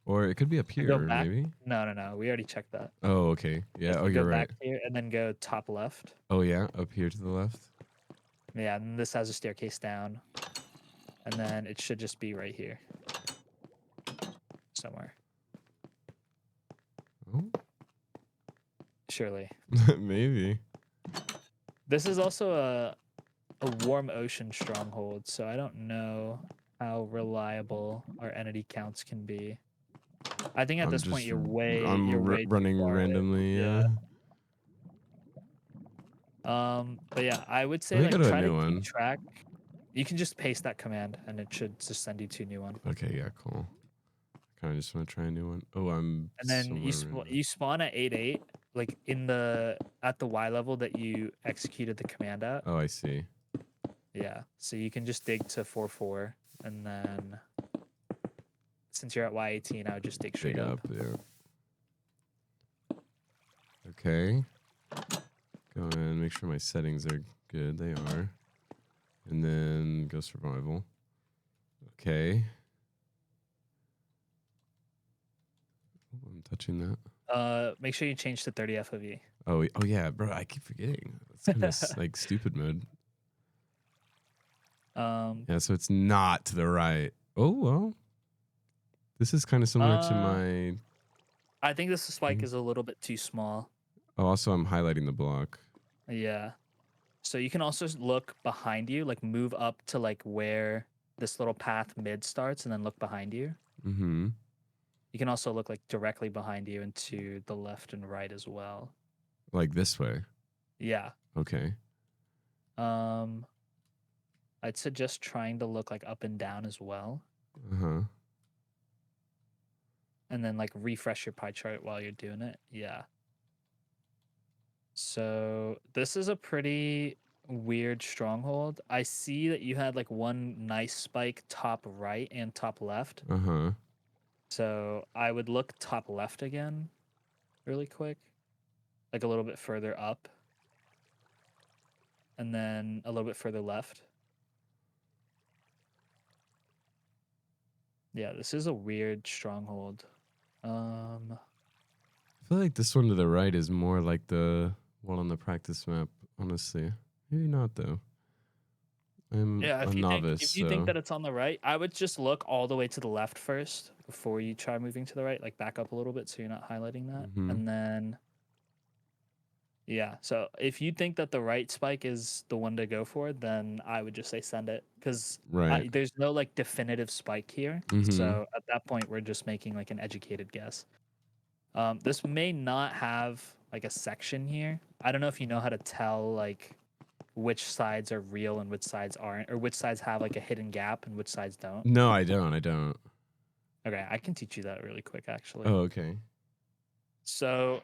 Or it could be up So go here, back. maybe. No. We already checked that. Oh, okay. Yeah, Yeah. Oh, so go you're right. back here and then go top left. Oh, yeah. Up here to the left. Yeah, and this has a staircase down. And then it should just be right here. Somewhere. Oh. Surely. Maybe. This is also a warm ocean stronghold, so I don't know how reliable our entity counts can be. I think at I'm this point just you're I'm way too running far in. randomly. Yeah. Yeah. But yeah, I would Let say me go like to a try to new keep one. track. You can just paste that command and it should just send you to a new one. Okay. Yeah. Cool. Kind of just want to try a new one. Oh, I'm And then somewhere random. you spawn at 8-8, like at the Y level that you executed the command at. Oh, I see. Yeah. So you can just dig to 4-4, and then since you're at Y18, I would just dig straight Dig up. up. Yeah. Okay. Go and make sure my settings are Good, they are. And then go survival. Okay. Oh, I'm touching that. Make sure you change to 30 FOV. Oh yeah, bro. I keep forgetting. It's kind of like stupid mode. um, Yeah, so it's not to the right. Oh well. This is kind of similar to uh, my I think this spike thing. is a little bit too small. Oh, also I'm highlighting the block. Yeah. So you can also look behind you, like move up to like where this little path mid starts, and then look behind you. Mm-hmm. You can also look like directly behind you and to the left and right as well. Like this way. Yeah. Okay. Um, I'd suggest trying to look like up and down as well, Uh-huh. and then like refresh your pie chart while you're doing it. Yeah. So this is a pretty weird stronghold. I see that you had like one nice spike top right and top left. Uh-huh. So I would look top left again really quick, like a little bit further up, and then a little bit further left. Yeah, this is a weird stronghold. I feel like this one to the right is more like the one on the practice map, honestly. Maybe not though. I'm Yeah, a if novice, you think so that it's on the right, I would just look all the way to the left first before you try moving to the right, like back up a little bit so you're not highlighting that. mm-hmm. And then yeah, so if you think that the right spike is the one to go for, then I would just say send it because Right. there's no like definitive spike here. Mm-hmm. So at that point, we're just making like an educated guess. This may not have like a section here. I don't know if you know how to tell like which sides are real and which sides aren't, or which sides have like a hidden gap and which sides don't. No, I don't. Okay, I can teach you that really quick actually. Oh, okay. So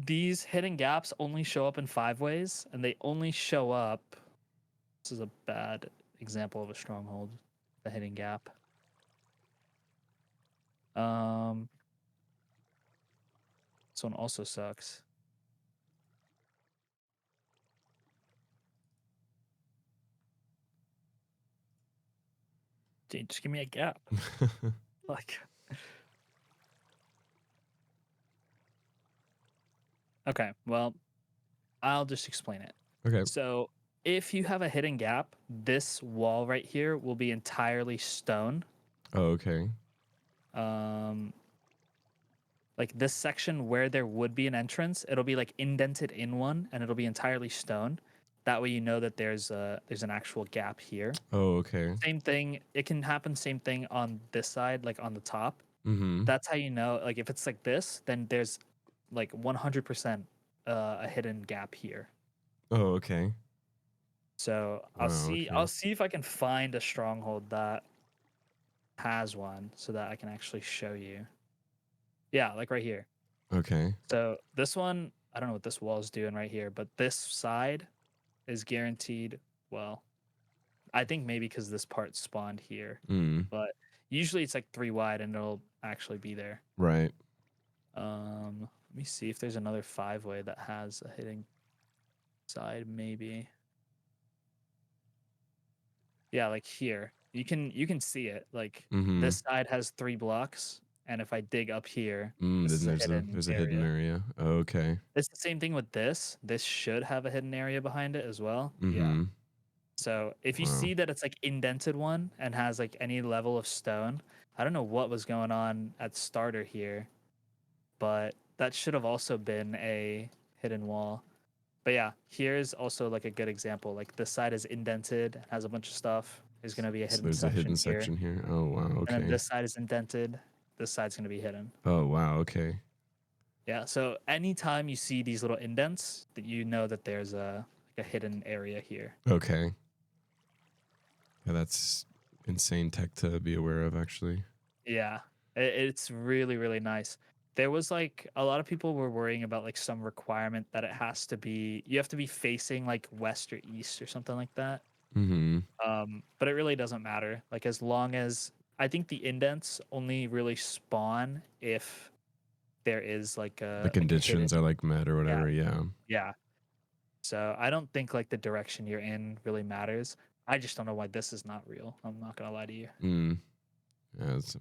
these hidden gaps only show up in 5 ways, and they only show up. This is a bad example of a stronghold, the hidden gap. Um, this one also sucks. Dude, just give me a gap. Like, okay, well, I'll just explain it. Okay. So if you have a hidden gap, this wall right here will be entirely stone. Oh, okay. Um, like this section where there would be an entrance, it'll be like indented in one, and it'll be entirely stone. That way, you know that there's an actual gap here. Oh, okay. Same thing. It can happen. Same thing on this side, like on the top. Mm-hmm. That's how you know. Like if it's like this, then there's like 100% a hidden gap here. Oh, okay. So I'll Wow, see. okay. I'll see if I can find a stronghold that has one, so that I can actually show you. Yeah, like right here. Okay. So this one, I don't know what this wall is doing right here, but this side is guaranteed. Well, I think maybe because this part spawned here, Mm. but usually it's like 3 wide and it'll actually be there. Right. Let me see if there's another 5-way that has a hitting side, maybe. Yeah, like here. You can see it. Like Mm-hmm. this side has 3 blocks, and if I dig up here, Mm, this then is a hidden there's a hidden area. area. Oh, okay. It's the same thing with this. This should have a hidden area behind it as well. Yeah. Mm-hmm. So if you Wow. see that it's like indented one and has like any level of stone, I don't know what was going on at starter here, but that should have also been a hidden wall. But yeah, here's also like a good example. Like this side is indented, has a bunch of stuff. There's gonna be a So hidden there's a section hidden here. section here. Oh, wow. And then Okay. this side is indented. This side's gonna be hidden. Oh, wow. Okay. Yeah. So anytime you see these little indents, that you know that there's a hidden area here. Okay. Yeah, that's insane tech to be aware of, actually. Yeah, it's really really nice. There was like a lot of people were worrying about like some requirement that it has to be you have to be facing like west or east or something like that. Mm-hmm. But it really doesn't matter. Like as long as I think the indents only really spawn if there is The like a conditions hidden are like met or yeah whatever. Yeah. yeah. So I don't think like the direction you're in really matters. I just don't know why this is not real. I'm not gonna lie to you. Mm. Yeah, it's a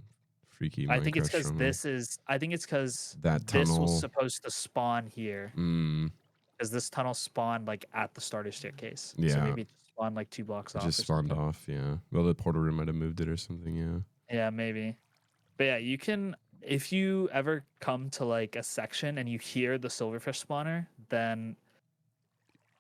freaky I think it's Minecraft because stronghold. That this was tunnel. supposed to spawn here. Mm. Because this tunnel spawned like at the starter staircase. So Yeah, maybe it just spawned like 2 blocks it off just or spawned something. off. Yeah. Well, the portal room might have moved it or something. Yeah. Yeah, maybe. But yeah, you can if you ever come to like a section and you hear the silverfish spawner, then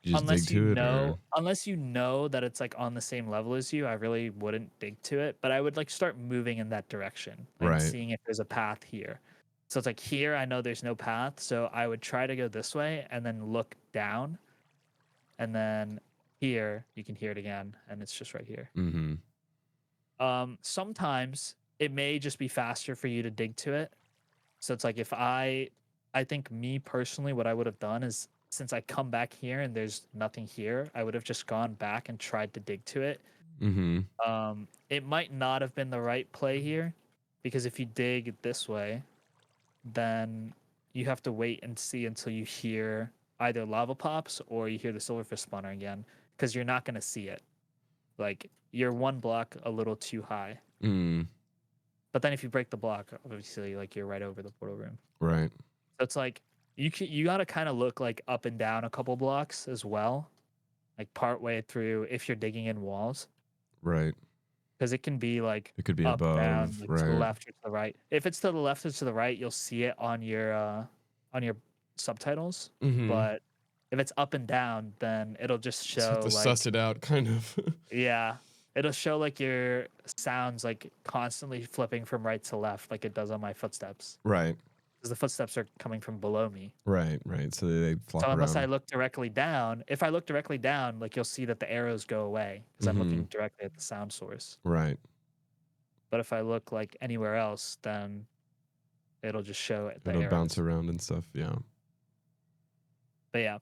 You just dig to it, or unless you know that it's like on the same level as you, I really wouldn't dig to it. But I would like start moving in that direction and right. seeing if there's a path here. So it's like here, I know there's no path, so I would try to go this way and then look down, and then here you can hear it again, and it's just right here. Mm-hmm. Sometimes it may just be faster for you to dig to it. So it's like if I think me personally, what I would have done is since I come back here and there's nothing here, I would have just gone back and tried to dig to it. Mm-hmm. It might not have been the right play here because if you dig this way, then you have to wait and see until you hear either lava pops or you hear the silverfish spawner again because you're not going to see it. Like you're 1 block a little too high. Mm. But then if you break the block, obviously like you're right over the portal room. Right. So it's like you got to kind of look like up and down a couple blocks as well, like part way through if you're digging in walls, Right. because it can be like It could be up, down, above. like to the Right. left or to the right. If it's to the left or to the right, you'll see it on your subtitles. Mm-hmm. But if it's up and down, then it'll just Just have show to suss like it out, kind of. yeah, it'll show like your sounds like constantly flipping from right to left, like it does on my footsteps, Right. because the footsteps are coming from below me. Right. Right. So they So flop unless I around. look directly down, if I look directly down, like you'll see that the arrows go away because I'm Mm-hmm. looking directly at the sound source. Right. But if I look like anywhere else, then it'll just show the It'll bounce arrows. around and stuff. Yeah. But yeah,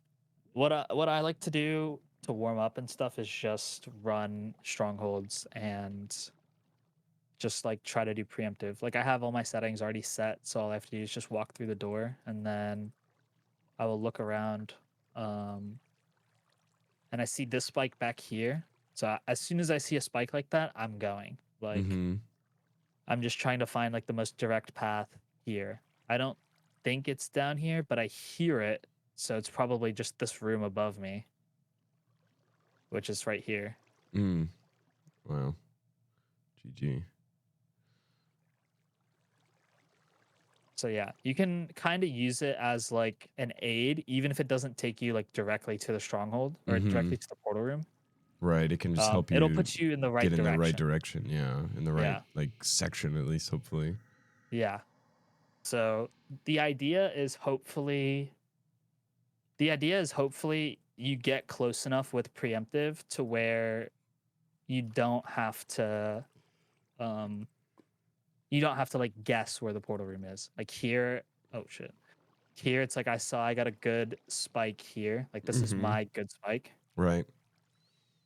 what I like to do to warm up and stuff is just run strongholds and just like try to do preemptive. Like I have all my settings already set, so all I have to do is just walk through the door and then I will look around. Um, and I see this spike back here. So as soon as I see a spike like that, I'm going. Like Mm-hmm. I'm just trying to find like the most direct path here. I don't think it's down here, but I hear it, so it's probably just this room above me, which is right here. Mm. Wow. GG. So yeah, you can kind of use it as like an aid, even if it doesn't take you like directly to the stronghold or Mm-hmm. directly to the portal room. Right. It can just help It'll you put you in the right get in the right direction. direction. Yeah. In the right Yeah, like section, at least, hopefully. yeah. So the idea is hopefully you get close enough with preemptive to where you don't have to um like guess where the portal room is. Like here, oh shit. Here it's like I got a good spike here. Like this is Mm-hmm. my good spike. Right.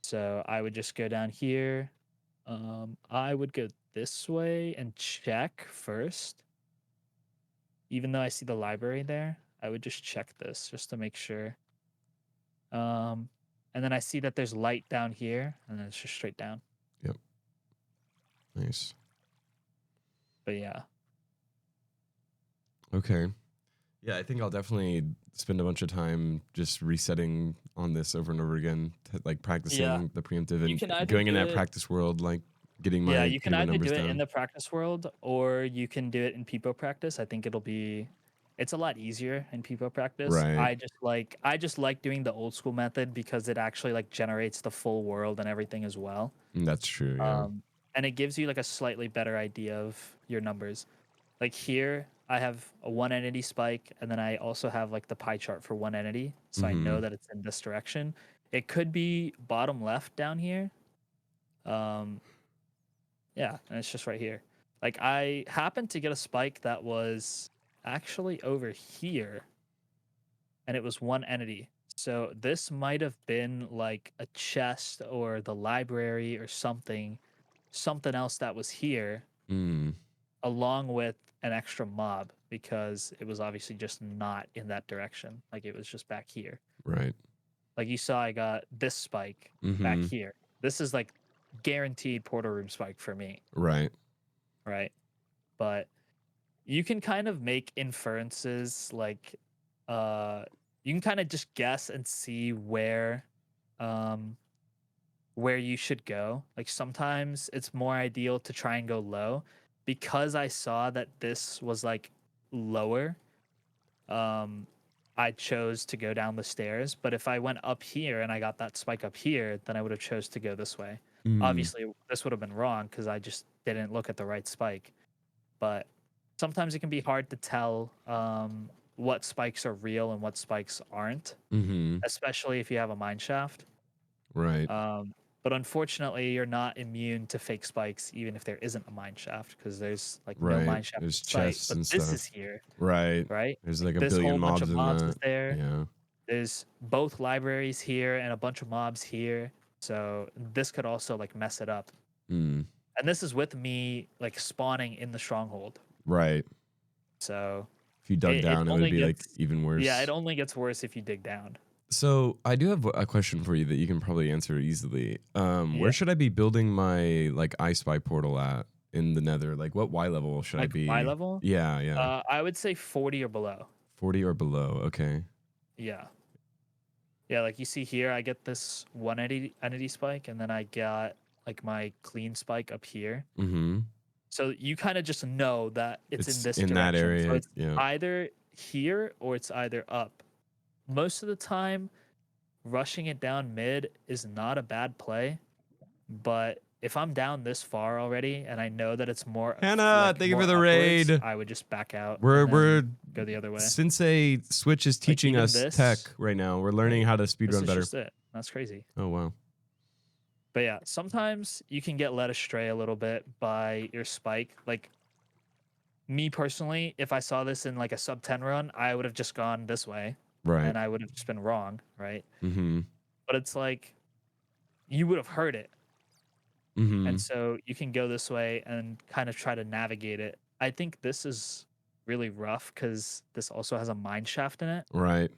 So I would just go down here. I would go this way and check first. Even though I see the library there, I would just check this just to make sure. And then I see that there's light down here, and then it's just straight down. Yep. Nice. But yeah, Okay. Yeah, I think I'll definitely spend a bunch of time just resetting on this over and over again, like yeah, practicing the preemptive you and can either going in do that it. practice world, like Yeah, you can getting my either do numbers it in down. the practice world or you can do it in Peepo practice. I think it's a lot easier in Peepo practice. Right. I just like doing the old school method because it actually like generates the full world and everything as well. That's true. Yeah. Um, and it gives you like a slightly better idea of your numbers. Like here, I have a one entity spike, and then I also have like the pie chart for one entity, so I Mm-hmm. know that it's in this direction. It could be bottom left down here. Um, yeah, and it's just right here. Like I happened to get a spike that was actually over here, and it was one entity. So this might have been like a chest or the library or something else that was here, Mm. along with an extra mob because it was obviously just not in that direction. Like it was just back here. Right. Like you saw, I got this spike back Mm-hmm. here. This is like guaranteed portal room spike for me, Right. right? But you can kind of make inferences like uh you can kind of just guess and see um where you should go. Like sometimes it's more ideal to try and go low because I saw that this was like lower. Um I chose to go down the stairs, but if I went up here and I got that spike up here, then I would have chose to go this way. Mm. Obviously, this would have been wrong because I just didn't look at the right spike. But sometimes it can be hard to tell what spikes are real and what spikes aren't, Mm-hmm. especially if you have a mine shaft. Right. But unfortunately, you're not immune to fake spikes, even if there isn't a mine shaft, because there's like no Right. mine shaft There's in sight. chests But and this is stuff. here, Right. right? There's Like like a this whole billion bunch of mobs in mobs is that. there. Yeah. There's both libraries here and a bunch of mobs here. So this could also like mess it up. Mm. And this is with me like spawning in the stronghold. Right. So If you dug it down, it would only be like gets even yeah, it worse. only gets worse if you dig down. So I do have a question for you that you can probably answer easily. Where Yeah. should I be building my like I Spy portal at in the Nether? Like what Y level should I Like Y be? level, Yeah, yeah. I would say 40 or below. 40 or below. Okay. Yeah. Yeah, like you see here, I get this one entity spike, and then I got like my clean spike up here. Mm-hmm. So you kind of just know that it's in It's this in that direction. So area. it's Yeah. either here or it's either up. Most of the time, rushing it down mid is not a bad play, but if I'm down this far already and I know that it's Hannah, thank you for more the upwards, raid. I would just back out and We're then go the other way. Sensei Switch is Like teaching even us tech this, right now. We're learning right? how to This speedrun is better. just it. That's crazy. Oh wow. But yeah, sometimes you can get led astray a little bit by your spike. Like me personally, if I saw this in like a sub 10 run, I would have just gone this way Right. and I would have just been wrong, right? Mm-hmm. But it's like you would have heard it. Mm-hmm. And so you can go this way and kind of try to navigate it. I think this is really rough because this also has a mine shaft in it, Right.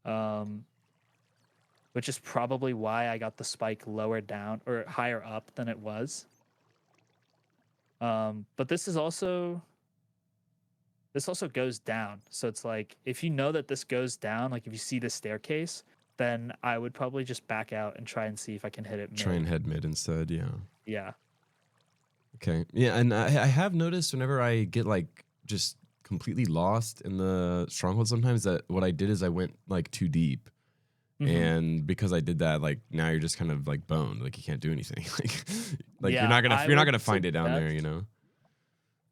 um, which is probably why I got the spike lower down or higher up than it was. But this also goes down. So it's like if you know that this goes down, like if you see the staircase, then I would probably just back out and try and see if I can hit it Try and mid. head mid instead. Yeah. Yeah. Okay. Yeah, and I have noticed whenever I get like just completely lost in the stronghold sometimes that what I did is I went like too deep. Hmm. And because I did that, like now you're just kind of like boned, like you can't do anything. like Yeah, you're not gonna find it down there, you know.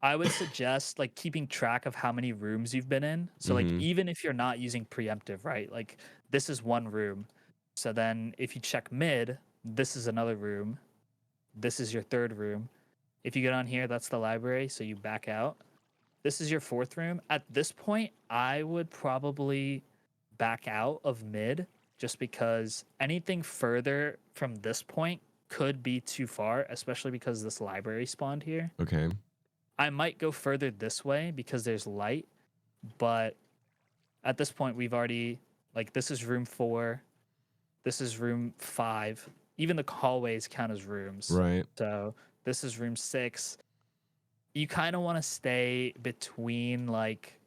I would suggest like keeping track of how many rooms you've been in. So like Mm-hmm. even if you're not using preemptive, right? Like this is one room. So then if you check mid, this is another room. This is your third room. If you get on here, that's the library, so you back out. This is your fourth room. At this point, I would probably back out of mid just because anything further from this point could be too far, especially because this library spawned here. Okay. I might go further this way because there's light, but at this point we've already like this is room 4, this is room 5. Even the hallways count as rooms. Right. So this is room 6. You kind of want to stay between like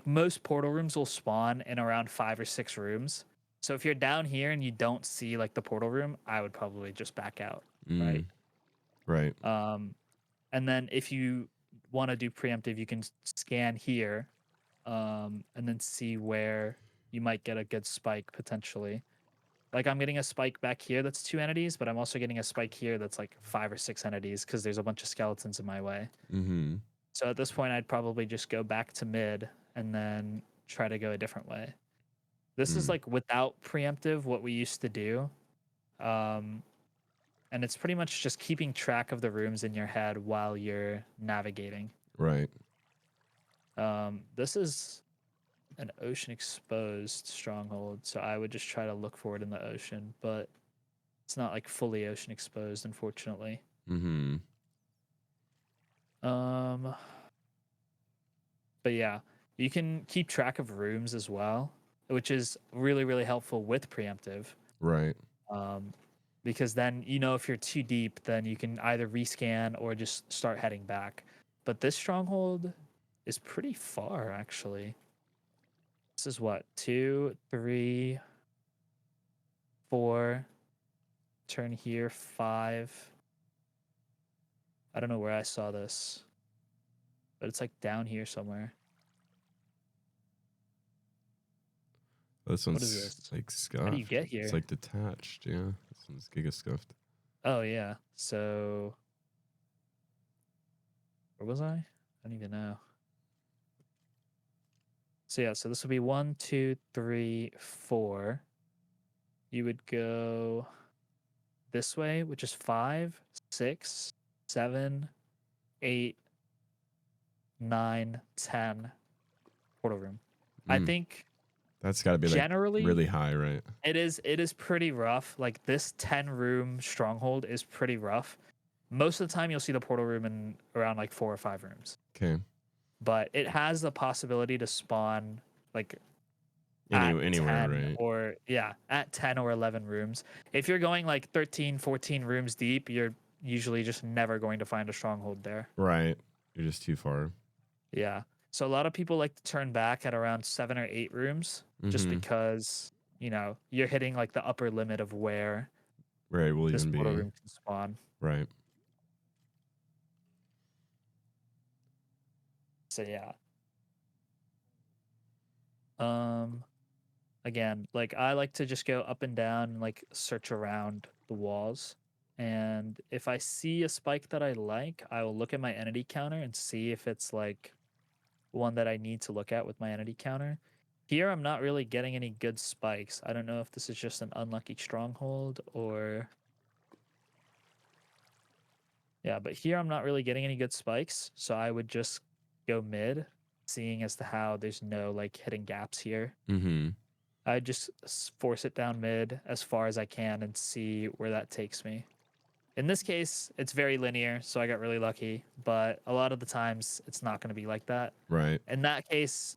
most portal rooms will spawn in around 5 or 6 rooms. So if you're down here and you don't see like the portal room, I would probably just back out, right? Mm. Right. And then if you want to do preemptive, you can scan here, and then see where you might get a good spike potentially. Like I'm getting a spike back here that's 2 entities, but I'm also getting a spike here that's like 5 or 6 entities because there's a bunch of skeletons in my way. Mm-hmm. So at this point, I'd probably just go back to mid and then try to go a different way. This is Mm. like without preemptive, what we used to do. Um, and it's pretty much just keeping track of the rooms in your head while you're navigating. Right. This is an ocean exposed stronghold, so I would just try to look for it in the ocean, but it's not like fully ocean exposed, unfortunately. Mm-hmm. But yeah, you can keep track of rooms as well. which is really, really helpful with preemptive. Right. Um, because then, if you're too deep, then you can either rescan or just start heading back. But this stronghold is pretty far, actually. This is what, 2, 3, 4, turn here, 5. I don't know where I saw this, but it's like down here somewhere. This What is one's this? like How do you scuffed. get It's here? like detached. Yeah. This one's giga scuffed. Oh, yeah. So, where was I? I don't even know. So, yeah, so this would be 1, 2, 3, 4. You would go this way, which is 5, 6, 7, 8, 9, 10 portal room. I Mm. think That's got to be like generally really high, right? it is pretty rough. Like this 10 room stronghold is pretty rough. Most of the time you'll see the portal room in around like 4 or 5 rooms. Okay. But it has the possibility to spawn like at Anywhere, 10 right? or at 10 or 11 rooms. If you're going like 13, 14 rooms deep, you're usually just never going to find a stronghold there. Right. You're just too far. Yeah. So a lot of people like to turn back at around 7 or 8 rooms just Mm-hmm. because, you're hitting like the upper limit of where Right. Will this even portal be room can spawn. right. So yeah. Um Again, like I like to just go up and down and like search around the walls. And if I see a spike that I like, I will look at my entity counter and see if it's like one that I need to look at with my entity counter. Here, I'm not really getting any good spikes. I don't know if this is just an unlucky stronghold or. Yeah, but here I'm not really getting any good spikes. So I would just go mid, seeing as to how there's no like hidden gaps here. Mm-hmm. I just force it down mid as far as I can and see where that takes me. In this case, it's very linear, so I got really lucky. But a lot of the times, it's not going to be like that. Right. In that case,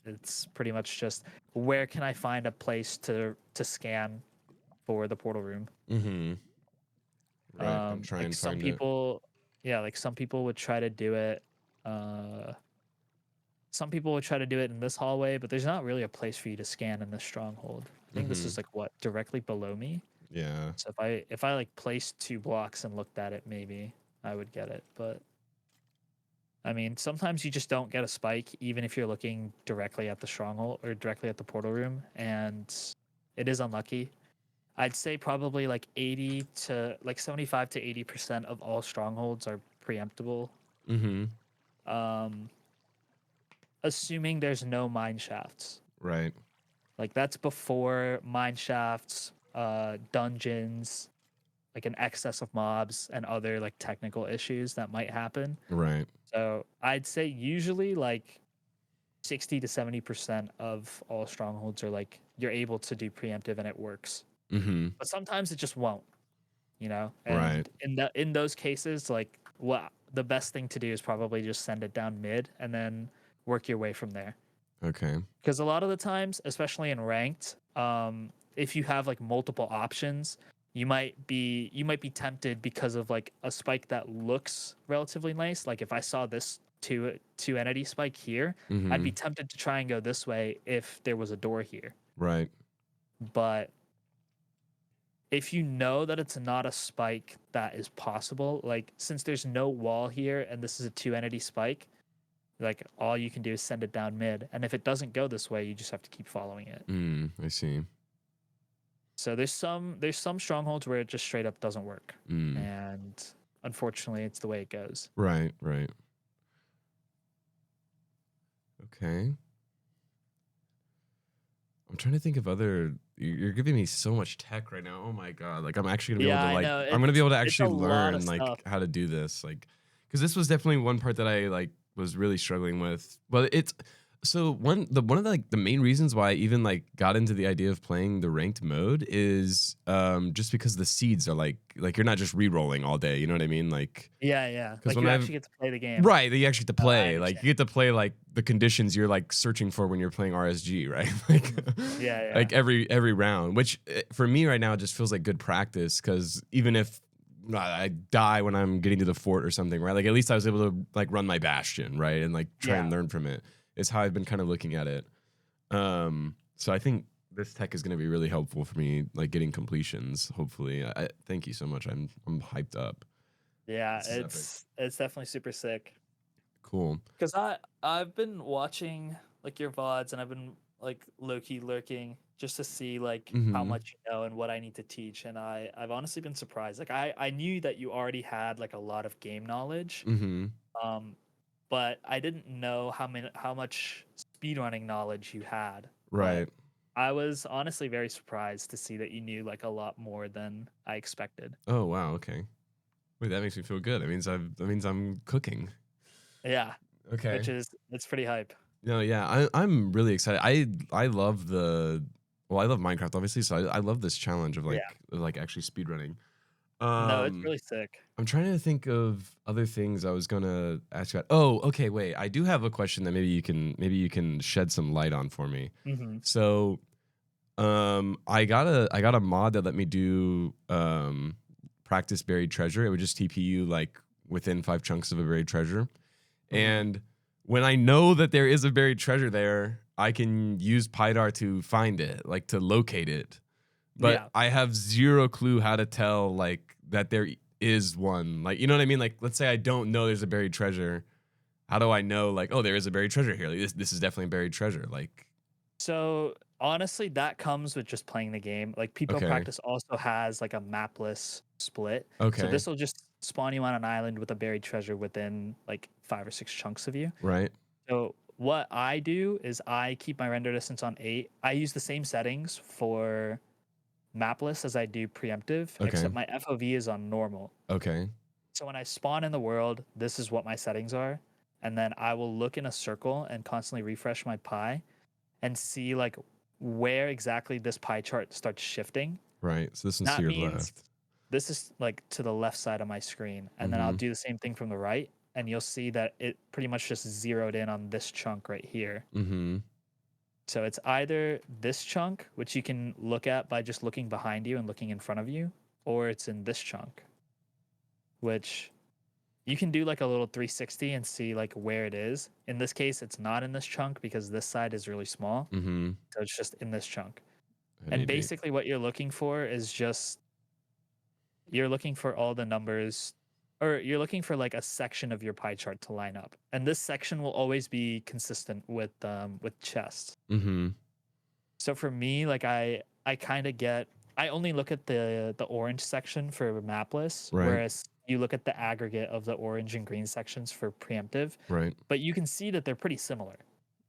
it's pretty much just where can I find a place to scan for the portal room. Mm-hmm. Right. Don't try Like and some find it. people, yeah, like some people would try to do it. Uh, some people would try to do it in this hallway, but there's not really a place for you to scan in this stronghold. I think this Mm-hmm. is like what directly below me. Yeah. So if I like placed 2 blocks and looked at it, maybe I would get it. But I mean, sometimes you just don't get a spike, even if you're looking directly at the stronghold or directly at the portal room, and it is unlucky. I'd say probably like 80 to like 75 to 80% of all strongholds are preemptible. Mm-hmm. Um, assuming there's no mine shafts. Right. Like that's before mine shafts, dungeons, like an excess of mobs and other like technical issues that might happen. Right. So I'd say usually like 60 to 70% of all strongholds are like you're able to do preemptive and it works. Mm-hmm. But sometimes it just won't, Right. And in those cases, like what the best thing to do is probably just send it down mid and then work your way from there. Okay. Because a lot of the times, especially in ranked, if you have like multiple options, you might be tempted because of like a spike that looks relatively nice. Like if I saw this two entity spike here, I'd Mm-hmm. be tempted to try and go this way if there was a door here. Right. But if you know that it's not a spike that is possible, like since there's no wall here and this is a 2 entity spike, like all you can do is send it down mid, and if it doesn't go this way, you just have to keep following it. I see. So there's some strongholds where it just straight up doesn't work, Mm. and unfortunately, it's the way it goes. Right. Right. Okay. I'm trying to think of other. You're giving me so much tech right now. Oh my god! Like I'm actually gonna be Yeah, able to I like. know I'm gonna be able to it's a actually lot of learn like stuff. how to do this. Like, because this was definitely one part that I like was really struggling with. But it's So one of the, like, the main reasons why I even like got into the idea of playing the ranked mode is just because the seeds are like you're not just re-rolling all day, you know what I mean? Like Yeah, yeah. because Like when you I've actually get to play the game. right, that you actually get to No, I play. Like understand. you get to play like the conditions you're like searching for when you're playing RSG, right? Like Mhm. Yeah, yeah. like every round, which for me right now just feels like good practice because even if I die when I'm getting to the fort or something, right? Like at least I was able to like run my bastion, right? And like try and Yeah. learn from it. Is how I've been kind of looking at it. So I think this tech is going to be really helpful for me, like getting completions. Hopefully, I thank you so much. I'm hyped up. Yeah, This is epic. it's definitely super sick. Cool. Cause I've been watching like your VODs and I've been like low key lurking just to see like how Mm-hmm. much you know and what I need to teach. And I've honestly been surprised. Like I knew that you already had like a lot of game knowledge. Mm-hmm. Um, but I didn't know how much speedrunning knowledge you had. But Right. I was honestly very surprised to see that you knew like a lot more than I expected. Oh wow. Okay. Wait, that makes me feel good. That means I'm cooking. Yeah, Okay. which is it's pretty hype. No, yeah, I'm really excited. I love I love Minecraft obviously, so I love this challenge Yeah. of like actually speedrunning. No, it's Um really sick. I'm trying to think of other things I was gonna ask you about. Oh, okay, wait. I do have a question that maybe you can shed some light on for me. Hmm. So I got a mod that let me do practice buried treasure. It would just TP you like within 5 chunks of a buried treasure. Hmm. And when I know that there is a buried treasure there, I can use PyDar to find it, like to locate it. But Yeah. I have zero clue how to tell like that there is one. Like, you know what I mean? Like, let's say I don't know there's a buried treasure. How do I know like, oh, there is a buried treasure here? Like, this is definitely a buried treasure. Like, So honestly, that comes with just playing the game. Like People okay, Practice also has like a mapless split. So okay, this will just spawn you on an island with a buried treasure within like 5 or 6 chunks of you. right, So what I do is I keep my render distance on 8. I use the same settings for mapless as I do preemptive, okay, except my FOV is on normal. okay, So when I spawn in the world, this is what my settings are. And then I will look in a circle and constantly refresh my pie and see like where exactly this pie chart starts shifting. right. So this one's to That your means left. this is like to the left side of my screen. And then I'll Mm-hmm. do the same thing from the right. And you'll see that it pretty much just zeroed in on this chunk right here. Mm-hmm. So it's either this chunk, which you can look at by just looking behind you and looking in front of you, or it's in this chunk, which you can do like a little 360 and see like where it is. In this case, it's not in this chunk because this side is really small. Mm-hmm. So it's just in this chunk. I And need to. basically what you're looking for is just you're looking for all the numbers or you're looking for like a section of your pie chart to line up. And this section will always be consistent with chest. Mm-hmm. So for me, like I kind of get I only look at the orange section for mapless, Right. whereas you look at the aggregate of the orange and green sections for preemptive, Right. but you can see that they're pretty similar,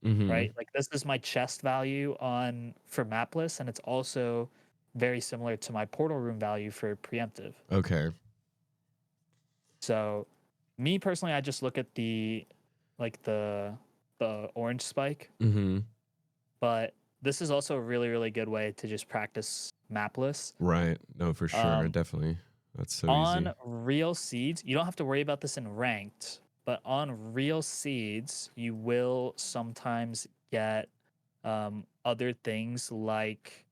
Mm-hmm. right? Like this is my chest value on for mapless, and it's also very similar to my portal room value for preemptive. Okay. So me personally, I just look at like the orange spike, Mm-hmm. but this is also a really really good way to just practice mapless. Right. No, for sure. Um, Definitely. That's so easy. on real seeds, you don't have to worry about this in ranked, but on real seeds, you will sometimes get other things like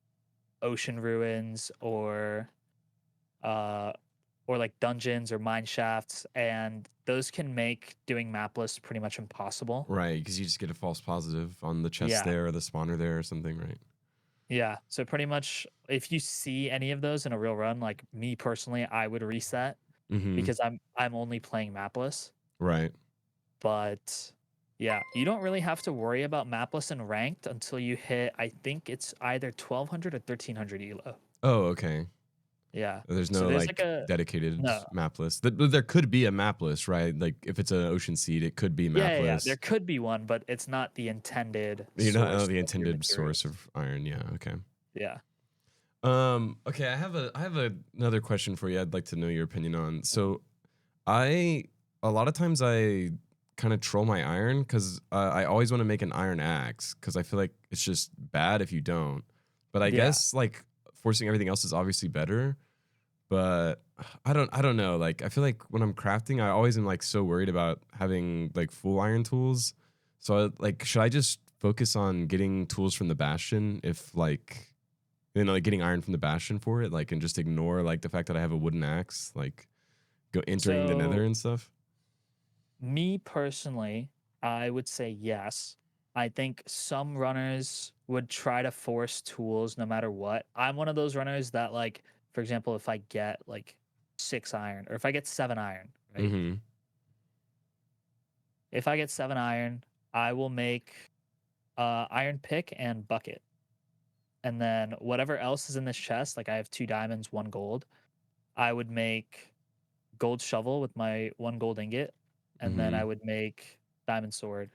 ocean ruins uh, or like dungeons or mine shafts, and those can make doing mapless pretty much impossible. Right. Because you just get a false positive on the chest Yeah, there or the spawner there or something, right? yeah. So pretty much, if you see any of those in a real run, like me personally, I would reset Mm-hmm. because I'm only playing mapless. Right. But yeah, you don't really have to worry about mapless and ranked until you hit. I think it's either 1200 or 1300 elo. Oh, okay. Yeah. There's So no there's like like a dedicated no. map list. There could be a map list, right? Like if it's an ocean seed, it could be Yeah, map yeah, yeah. There list. could be one, but it's not the intended You don't know source the of your intended source materials. of iron. Yeah. Okay. Yeah. Okay. I have another question for you. I'd like to know your opinion on. Mhm. So I a lot of times I kind of troll my iron because I always want to make an iron axe because I feel like it's just bad if you don't. But I Yeah. guess like forcing everything else is obviously better. But I don't know. Like I feel like when I'm crafting, I always am like so worried about having like full iron tools. So like, should I just focus on getting tools from the Bastion if like like getting iron from the Bastion for it, like, and just ignore like the fact that I have a wooden axe, like go entering the Nether So and stuff. me personally, I would say yes. I think some runners would try to force tools no matter what. I'm one of those runners that, like, for example, if I get like 6 iron or if I get 7 iron, right? Mm-hmm. If I get 7 iron, I will make iron pick and bucket. And then whatever else is in this chest, like I have 2 diamonds, 1 gold, I would make gold shovel with my 1 gold ingot, and then Mm-hmm. I would make diamond sword,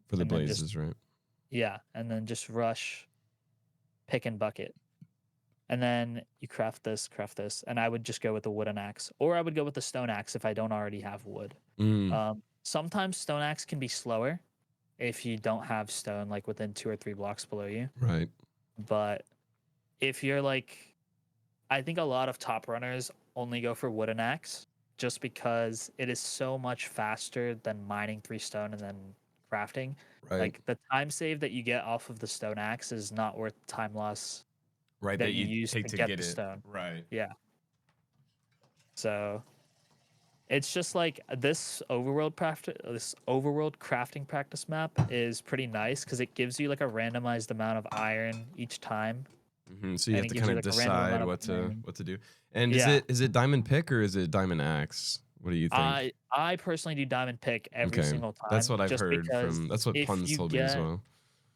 For the and then just blazes, right? yeah, and then just rush, pick and bucket. And then you craft this, and I would just go with the wooden axe, or I would go with the stone axe if I don't already have wood. Mm, Sometimes stone axe can be slower if you don't have stone like within 2 or 3 blocks below you. right. But if you're like, I think a lot of top runners only go for wooden axe just because it is so much faster than mining 3 stone and then crafting. Right. Like the time save that you get off of the stone axe is not worth the time loss Right. that That you you use take to to get get the it. stone. Right. Yeah. So it's just like this overworld crafting practice map is pretty nice because it gives you like a randomized amount of iron each time, So you and have it to gives kind you of like a random decide amount of iron. what to do. And Yeah. is it diamond pick or is it diamond axe? What do you think? I personally do diamond pick every Okay. single That's time what I've just heard because from that's what if Puns you told me as get well.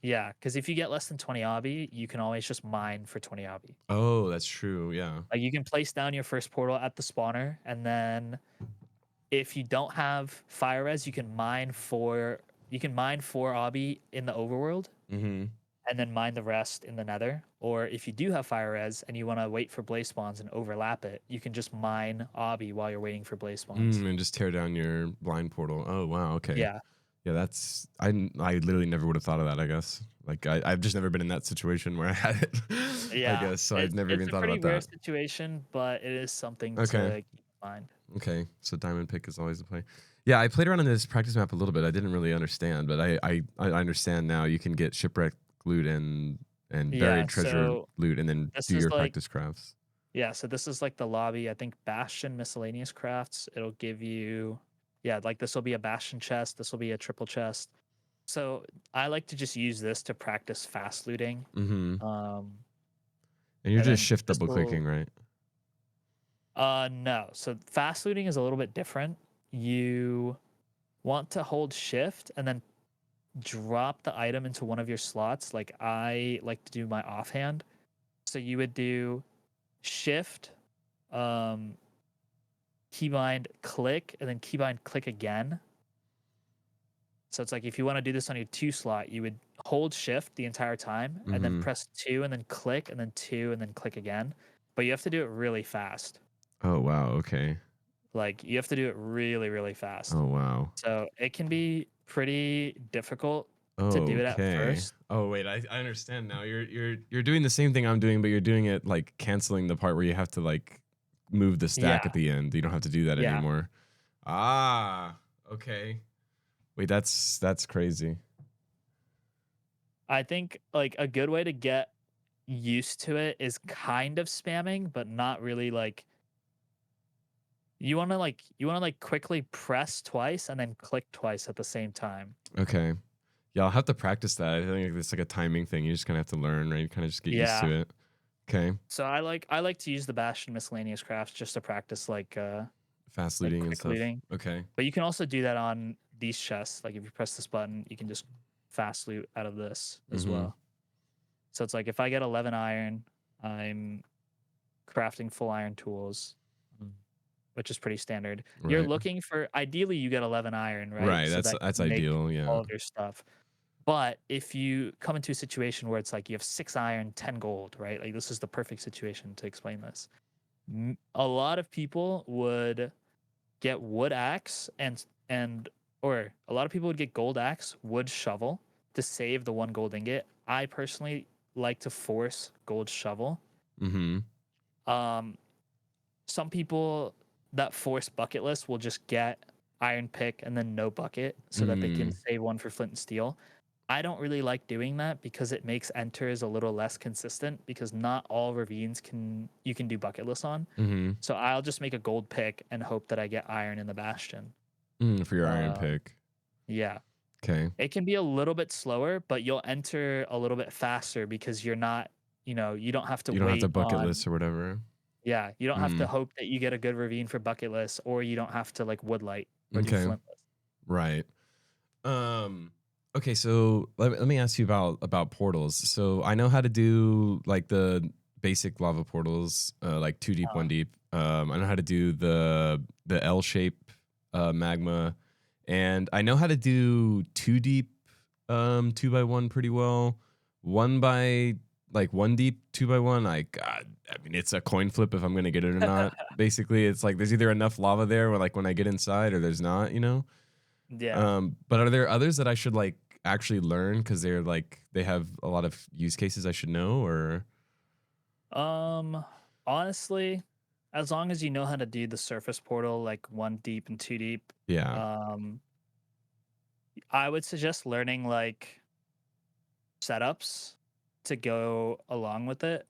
yeah, because if you get less than 20 obby, you can always just mine for 20 obby. Oh, that's true. Yeah. Like you can place down your first portal at the spawner, and then if you don't have fire res, you can mine 4 obby in the overworld Mm-hmm. and then mine the rest in the nether. Or if you do have fire res and you want to wait for blaze spawns and overlap it, you can just mine obby while you're waiting for blaze spawns. And just tear down your blind portal. Oh wow, okay. Yeah. Yeah, that's I literally never would have thought of that, I guess. Like I've just never been in that situation where I had it. I Yeah. guess. So I'd never It's even a thought pretty about rare that. situation, but it is something Okay. to keep in mind. Okay. So diamond pick is always the play. Yeah, I played around in this practice map a little bit. I didn't really understand, but I understand now. You can get shipwreck loot and Yeah, buried treasure so loot and then this do is your like practice crafts. yeah, so this is like the lobby. I think Bastion miscellaneous crafts. It'll give you yeah, like this will be a Bastion chest, this will be a triple chest. So I like to just use this to practice fast looting. Mm-hmm. Um And you're and just then shift this double will clicking, right? no. So fast looting is a little bit different. You want to hold shift and then drop the item into one of your slots. Like I like to do my offhand. So you would do shift, um, keybind click, and then keybind click again. So it's like if you want to do this on your 2 slot, you would hold shift the entire time and then Mm-hmm. press 2 and then click and then 2 and then click again. But you have to do it really fast. Oh wow, okay. Like you have to do it really, really fast. Oh wow. So it can be pretty difficult to do it at Okay. first. Oh wait, I understand now. You're doing the same thing I'm doing, but you're doing it like canceling the part where you have to like move the stack Yeah. at the end. You don't have to do that Yeah. anymore. Ah, okay. Wait, that's crazy. I think like a good way to get used to it is kind of spamming, but not really like you want to like quickly press twice and then click twice at the same time. Okay. Yeah, I'll have to practice that. I think it's like a timing thing. You just kind of have to learn, right? You kind of just get used to Yeah. it. Okay. So I like to use the Bastion miscellaneous crafts just to practice Fast looting and quick stuff. looting. Okay. But you can also do that on these chests. Like if you press this button, you can just fast loot out of this as Mm-hmm. well. So it's like if I get 11 iron, I'm crafting full iron tools, which is pretty standard. You're Right. looking for ideally you get 11 iron, right? Right. So that That's you can make ideal. Yeah. all of your stuff. But if you come into a situation where it's like you have 6 iron, 10 gold, right? Like this is the perfect situation to explain this. A lot of people would get wood axe and or a lot of people would get gold axe, wood shovel to save the one gold ingot. I personally like to force gold shovel. Mm-hmm. Um, some people that force bucket list will just get iron pick and then no bucket so that they can Mm. save one for flint and steel. I don't really like doing that because it makes enters a little less consistent because not all ravines you can do bucket lists on. Mm-hmm. So I'll just make a gold pick and hope that I get iron in the bastion. For your iron Uh, pick. yeah. Okay. It can be a little bit slower, but you'll enter a little bit faster because you're not, you don't have to You don't have to wait bucket on, list or whatever. yeah, you don't have to Mm. hope that you get a good ravine for bucket list, or you don't have to like woodlight or do Okay. flintless. Right. Um. Okay. So let me ask you about portals. So I know how to do like the basic lava portals, like 2 deep, Uh, 1 deep. I know how to do the L shape magma, and I know how to do 2 deep 2x1 pretty well. 1 deep 2x1. I mean, it's a coin flip if I'm gonna get it or not. Basically, it's like there's either enough lava there where like when I get inside or there's not. yeah. But are there others that I should like actually learn because they're like they have a lot of use cases I should know or Um, honestly, as long as you know how to do the surface portal, like 1 deep and 2 deep, yeah. um, I would suggest learning like setups to go along with it,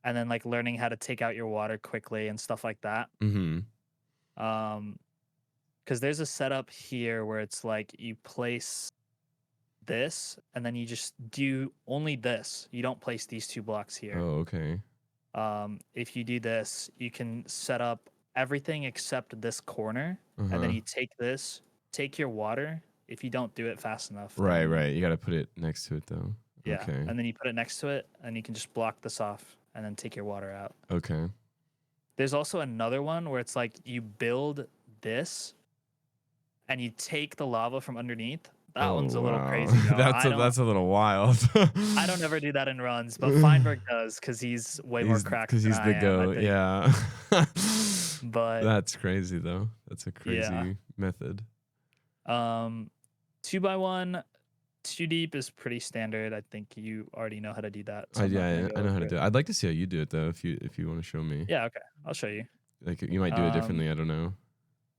and then like learning how to take out your water quickly and stuff like that. Mm-hmm. Um, because there's a setup here where it's like you place this and then you just do only this. You don't place these 2 blocks here. Oh, okay. If you do this, you can set up everything except this corner, and then Uh-huh. you take your water. If you don't do it fast enough, Right, then right. You gotta put it next to it though. yeah, Okay. and then you put it next to it, and you can just block this off and then take your water out. Okay. There's also another one where it's like you build this and you take the lava from underneath. That Oh one's a little wow. crazy though. That's a little wild. I don't ever do that in runs, but Feinberg does because he's way more He's cracked because than he's I the am, I goat, think. yeah. But That's crazy though. That's a yeah, crazy method. um, 2x1, 2 deep is pretty standard. I think you already know how to do that, so I'm not gonna I go know how over to it. do it. I'd like to see how you do it though, if you want to show me. Yeah, okay, I'll show you. Like you might do it Um, differently, I don't know.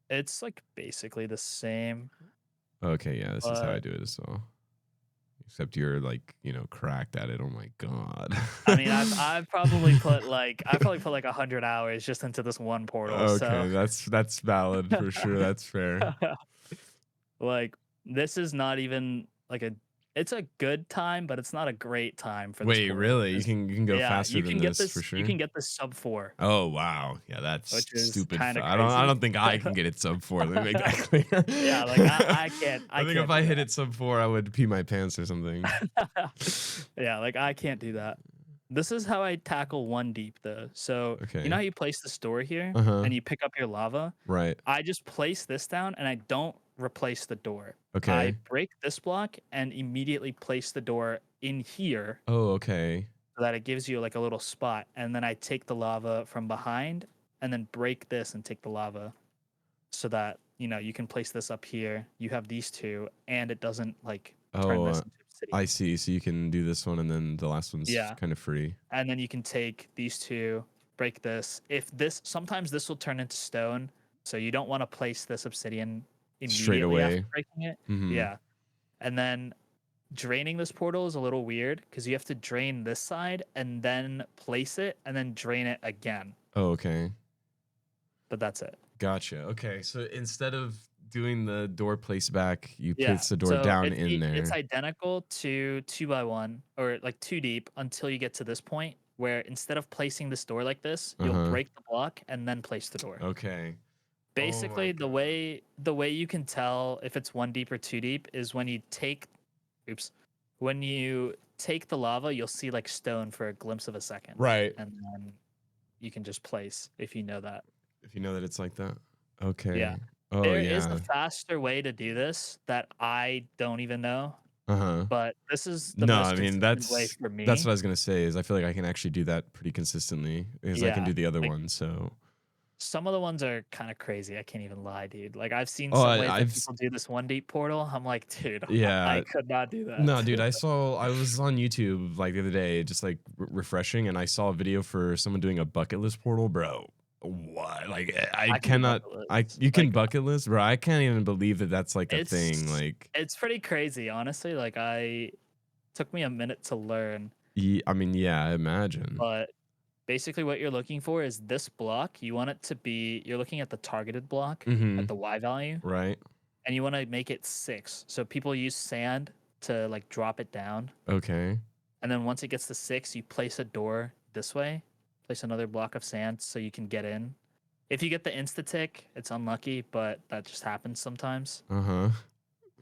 it's like basically the same, Okay, yeah, this is how I but do it as well. Except you're like, cracked at it. Oh my god. I mean, I've probably put like 100 hours just into this one portal. So Okay, that's valid for sure. That's fair. like this is not even like it's a good time, but it's not a great time for this Wait, portal really? You 'cause, can go yeah, faster than this for you sure. can get this sub 4, Oh wow, yeah, that's which is stupid. kind of I crazy. don't think I can get it sub 4. Let me make that clear. Yeah, like I I think if can't I do hit it sub 4, I would pee my pants or something. that. Yeah, like I can't do that. This is how I tackle 1 deep though. So you know Okay. how you place the store here Uh huh. and you pick up your lava? Right. I just place this down and I don't replace the door. I Okay. break this block and immediately place the door in here Oh, okay. so that it gives you like a little spot. And then I take the lava from behind and then break this and take the lava so that, you can place this up here. You have these two and it doesn't like turn Oh, this into obsidian. I see. So you can do this one, and then the last one's Yeah. kind of free. And then you can take these two, break this. Sometimes this will turn into stone. So you don't want to place this obsidian Straight immediately after away. breaking it. Mm-hmm. Yeah. And then draining this portal is a little weird because you have to drain this side and then place it and then drain it again. Oh, okay. But that's it. Gotcha. Okay. So instead of doing the door place back, you Yeah. place the door So down in it's there. identical to 2x1 or like 2 deep until you get to this point where instead of placing this door like this, Uh you'll huh. break the block and then place the door. Okay. Oh my Basically, god. the way you can tell if it's 1 deep or 2 deep is when you take the lava, you'll see like stone for a glimpse of a second, Right. and then you can just place if you know that. If you know that it's like that. Yeah, Okay. Oh there is a yeah. faster way to do this that I don't even know, Uh huh. but this is the No, most I mean consistent way that's for that's me. what I was gonna say. Is I feel like I can actually do that pretty consistently because I can Yeah, do the other like one. So some of the ones are kind of crazy. I can't even lie, dude. Like I've seen Oh, some ways that I've people do this one deep portal. I'm like, dude, I yeah. could not do No, that. dude, I was on YouTube like the other day, just like refreshing, and I saw a video for someone doing a bucket list portal, bro. What? Like I I can do cannot. bucket I lists. you can Like bucket list, bro. I can't even believe that that's like a thing. it's Like, it's pretty crazy, honestly. Like I took me a minute to learn, I mean, yeah, I imagine. but basically what you're looking for is this block. You want it to be you're looking at the targeted block Mm-hmm. at the Y value, Right. and you want to make it 6. So people use sand to like drop it down. Okay. And then once it gets to 6, you place a door this way, place another block of sand so you can get in. If you get the insta tick, it's unlucky, but that just happens sometimes. Uh-huh.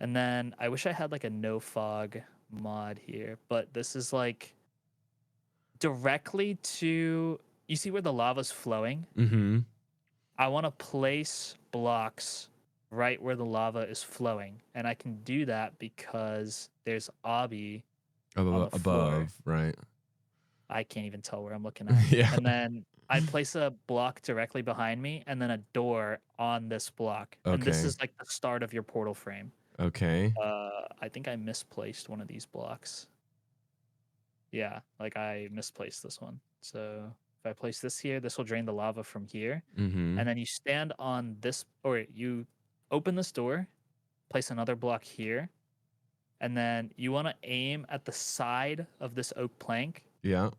And then I wish I had like a no fog mod here, but this is like directly to you see where the lava's flowing? Mm-hmm. I want to place blocks right where the lava is flowing. And I can do that because there's obby on the floor. Above, right? I can't even tell where I'm looking at. Yeah. And then I place a block directly behind me and then a door on this block. And this Okay. is like the start of your portal frame. Okay. I think I misplaced one of these blocks. Yeah, like I misplaced this one. So if I place this here, this will drain the lava from here. Mm-hmm. And then you stand on this, or you open this door, place another block here, and then you want to aim at the side of this oak plank Yeah.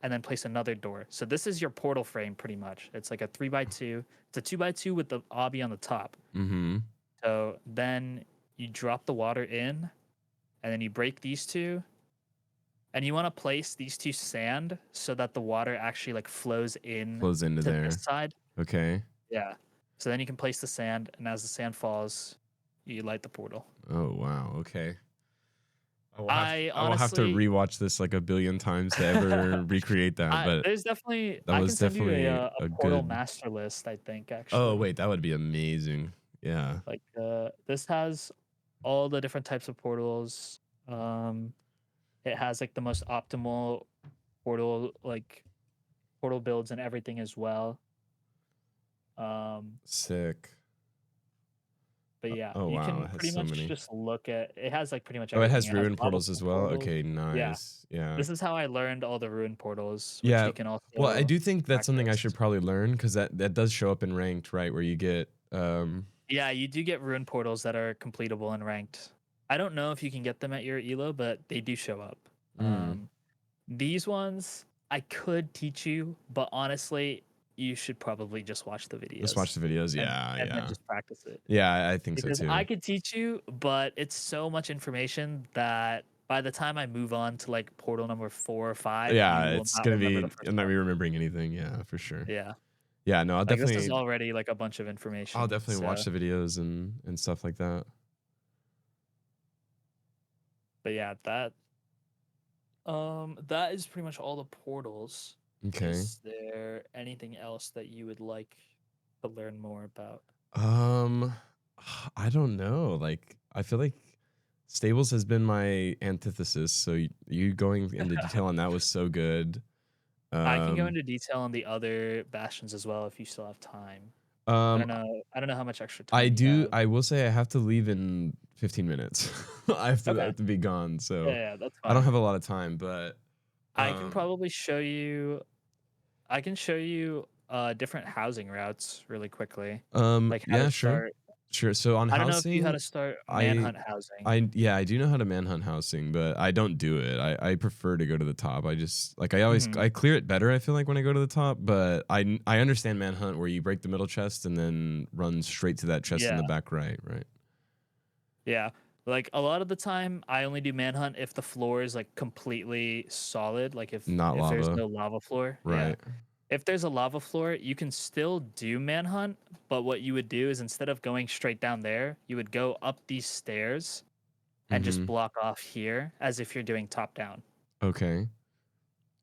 and then place another door. So this is your portal frame pretty much. It's like a 3x2. It's a 2x2 with the obby on the top. Mm-hmm. So then you drop the water in and then you break these two. And you want to place these two sand so that the water actually like flows in Flows into to there. this side. Okay. Yeah. So then you can place the sand, and as the sand falls, you light the portal. Oh wow. Okay. I I will have to honestly, rewatch this like a billion times to ever recreate that. But there's definitely that I was can send you definitely a a portal good. master list. I think Oh actually, wait, that would be amazing. Yeah. like this has all the different types of portals. It has like the most optimal portal portal builds and everything as well. Sick. But yeah, Oh you wow, can it has pretty so much many. just look at it has like pretty much Oh, it everything. has It has ruin lava portals as flow well. portals. Okay, Yeah. nice. Yeah. This is how I learned all the ruin portals, which Yeah. you can Well, I also do think that's something I practice. should probably learn because that does show up in ranked, right? Where you get Yeah, you do get ruin portals that are completable and ranked. I don't know if you can get them at your elo, but they do show up. mm, These ones I could teach you, but honestly, you should probably just watch the just videos watch the videos. and Yeah, and then yeah. just practice it. Yeah, I think so Because too. I could teach you, but it's so much information that by the time I move on to like portal number 4 or 5, Yeah, you will it's not gonna remember the be first I'm not one. be remembering anything. Yeah, for sure. Yeah. Yeah, no, Like this is already like a bunch of I'll information. definitely watch So, the videos and stuff like that. but yeah, that is pretty much all the portals. Okay. Is there anything else that you would like to learn more about? Um, I don't know. Like, I feel like stables has been my antithesis. So you going into detail on that was so good. I can go Um, into detail on the other bastions as well if you still have time. I um, don't know. I don't know how much extra I time you do. have. I will say I have to leave in 15 minutes. I Okay. have to be gone. Yeah, So yeah, that's I don't fine. have a lot of time. But I can um, probably show you I can show you different housing routes really quickly. Like how to yeah, sure, start. sure. So on I don't know if you how housing, to start I manhunt housing. yeah, I do know how to manhunt housing, but I don't do it. I prefer to go to the top. I just like Mhm. I clear it better. I feel like when I go to the top, but I understand manhunt where you break the middle chest and then run straight to that chest in Yeah. the back right, right? Yeah. Like a lot of the time I only do manhunt if the floor is like completely solid, like Not if there's lava, no lava floor. Yeah. right? If there's a lava floor, you can still do manhunt, but what you would do is instead of going straight down there, you would go up these stairs and just Mm-hmm. block off here as if you're doing top down. Okay.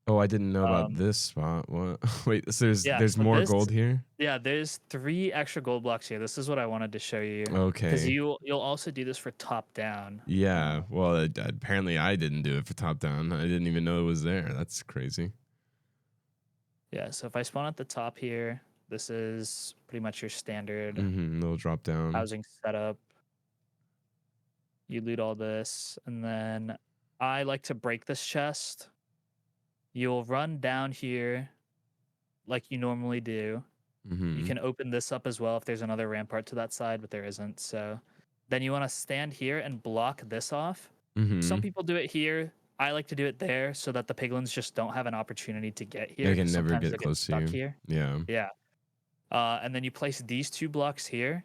Oh, I didn't know about Um this spot. What? Wait, so yeah, there's so more this gold here? yeah, there's 3 extra gold blocks here. This is what I wanted to show you because Okay. you'll also do this for top down. Yeah. Well, apparently I didn't do it for top down. I didn't even know it was there. That's crazy. Yeah, so if I spawn at the top here, This is pretty much your standard Little drop down. housing setup. You loot all this, and then I like to break this chest. You'll run down here like you normally do. You can open this up as well if there's another rampart to that side, but there isn't. So then you want to stand here and block this off. Some people do it here. I like to do it there so that the piglins just don't have an opportunity to get here. They can 'Cause never sometimes get they get close to stuck you. here. Yeah. Yeah. And then you place these 2 blocks here,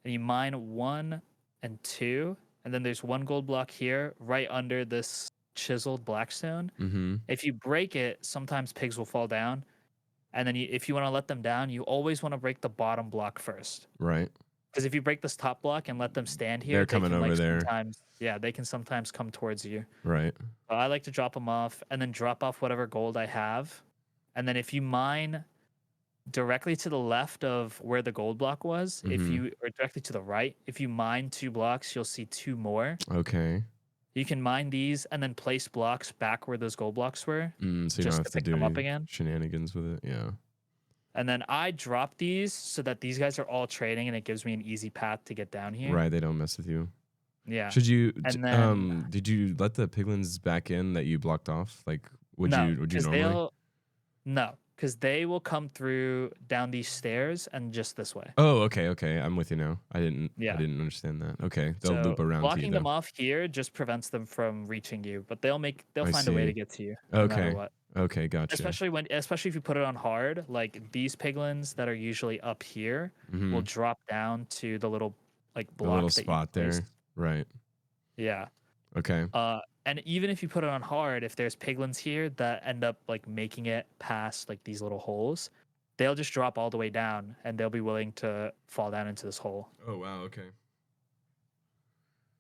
and you mine 1 and 2, and then there's 1 gold block here, right under this chiseled blackstone. If you break it, sometimes pigs will fall down, and then if you want to let them down, you always want to break the bottom block first. Right. Because if you break this top block and let them stand here, They're they coming can over like there. sometimes, yeah, they can sometimes come towards you. Right. I like to drop them off and then drop off whatever gold I have, and then if you mine directly to the left of where the gold block was, if you or directly to the right, if you mine 2 blocks, you'll see 2 more. Okay. You can mine these and then place blocks back where those gold blocks were, So you don't just have to to pick do them up any again. shenanigans with it. Yeah. And then I drop these so that these guys are all trading, and it gives me an easy path to get down here. Right. They don't mess with you. Yeah. Should you? And then Did you let the piglins back in that you blocked off? Like, would no, you normally? because they will come through down these stairs and just this way. Oh, okay, okay. I'm with you now. I didn't Yeah. understand that. Okay, they'll So loop around to you blocking them though. off here just prevents them from reaching you, but they'll I find a way to see. get to you no matter Okay. what. Okay, gotcha. Especially if you put it on hard, like these piglins that are usually up here will Mm-hmm. drop down to the little like The little block that you spot placed. there. Right. Yeah. Okay. And even if you put it on hard, if there's piglins here that end up like making it past like these little holes, they'll just drop all the way down and they'll be willing to fall down into this hole. Oh wow. Okay.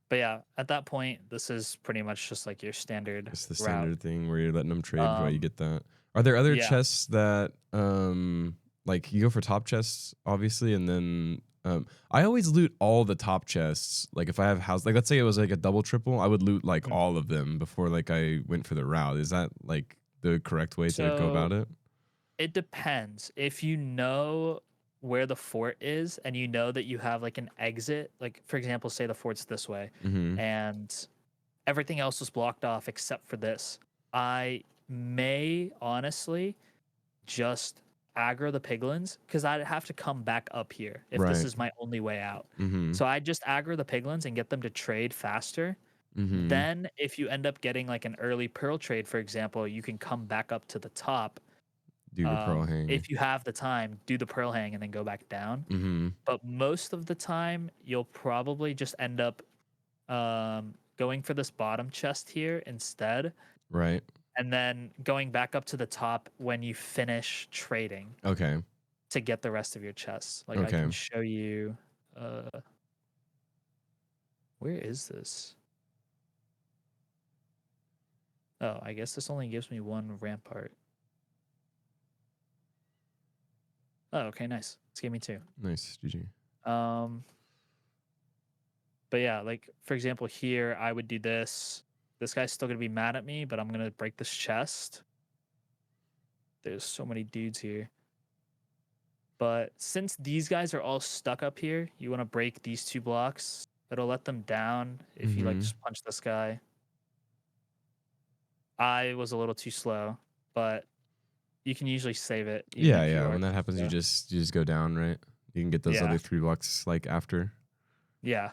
But yeah, at that point, this is pretty much just like your standard It's the route. standard thing where you're letting them trade while you Um, get that. Are there other yeah. chests that like you go for top chests obviously, and then I always loot all the top chests. Like if I have house, like let's say it was like a double triple, I would loot like Mm. all of them before like I went for the route. Is that like the correct way to go So about it? it depends. If you know where the fort is and you know that you have like an exit, like for example, say the fort's this way Mm-hmm. and everything else was blocked off except for this, I may honestly just aggro the piglins because I'd have to come back up here if this Right. is my only way out. Mm-hmm. So I just aggro the piglins and get them to trade faster. Mm-hmm. Then if you end up getting like an early pearl trade, for example, you can come back up to the top. Do your pearl hang. If you have the time, do the pearl hang and then go back down. Mm-hmm. But most of the time, you'll probably just end up going for this bottom chest here instead, Right. and then going back up to the top when you finish trading Okay. to get the rest of your chests. Like I Okay. can show you. Where is this? Oh, I guess this only gives me 1 rampart. Oh, okay, nice. This gave me 2. Nice. GG. But yeah, like for example, here I would do this. This guy's still gonna be mad at me, but I'm gonna break this chest. There's so many dudes here. But since these guys are all stuck up here, you want to break these 2 blocks. It'll let them down if you like Mhm. just punch this guy. I was a little too slow, but you can usually save it. Even Yeah, if you yeah. are When that too happens, slow. you just go down, right? You can get those Yeah. other 3 blocks like after. Yeah.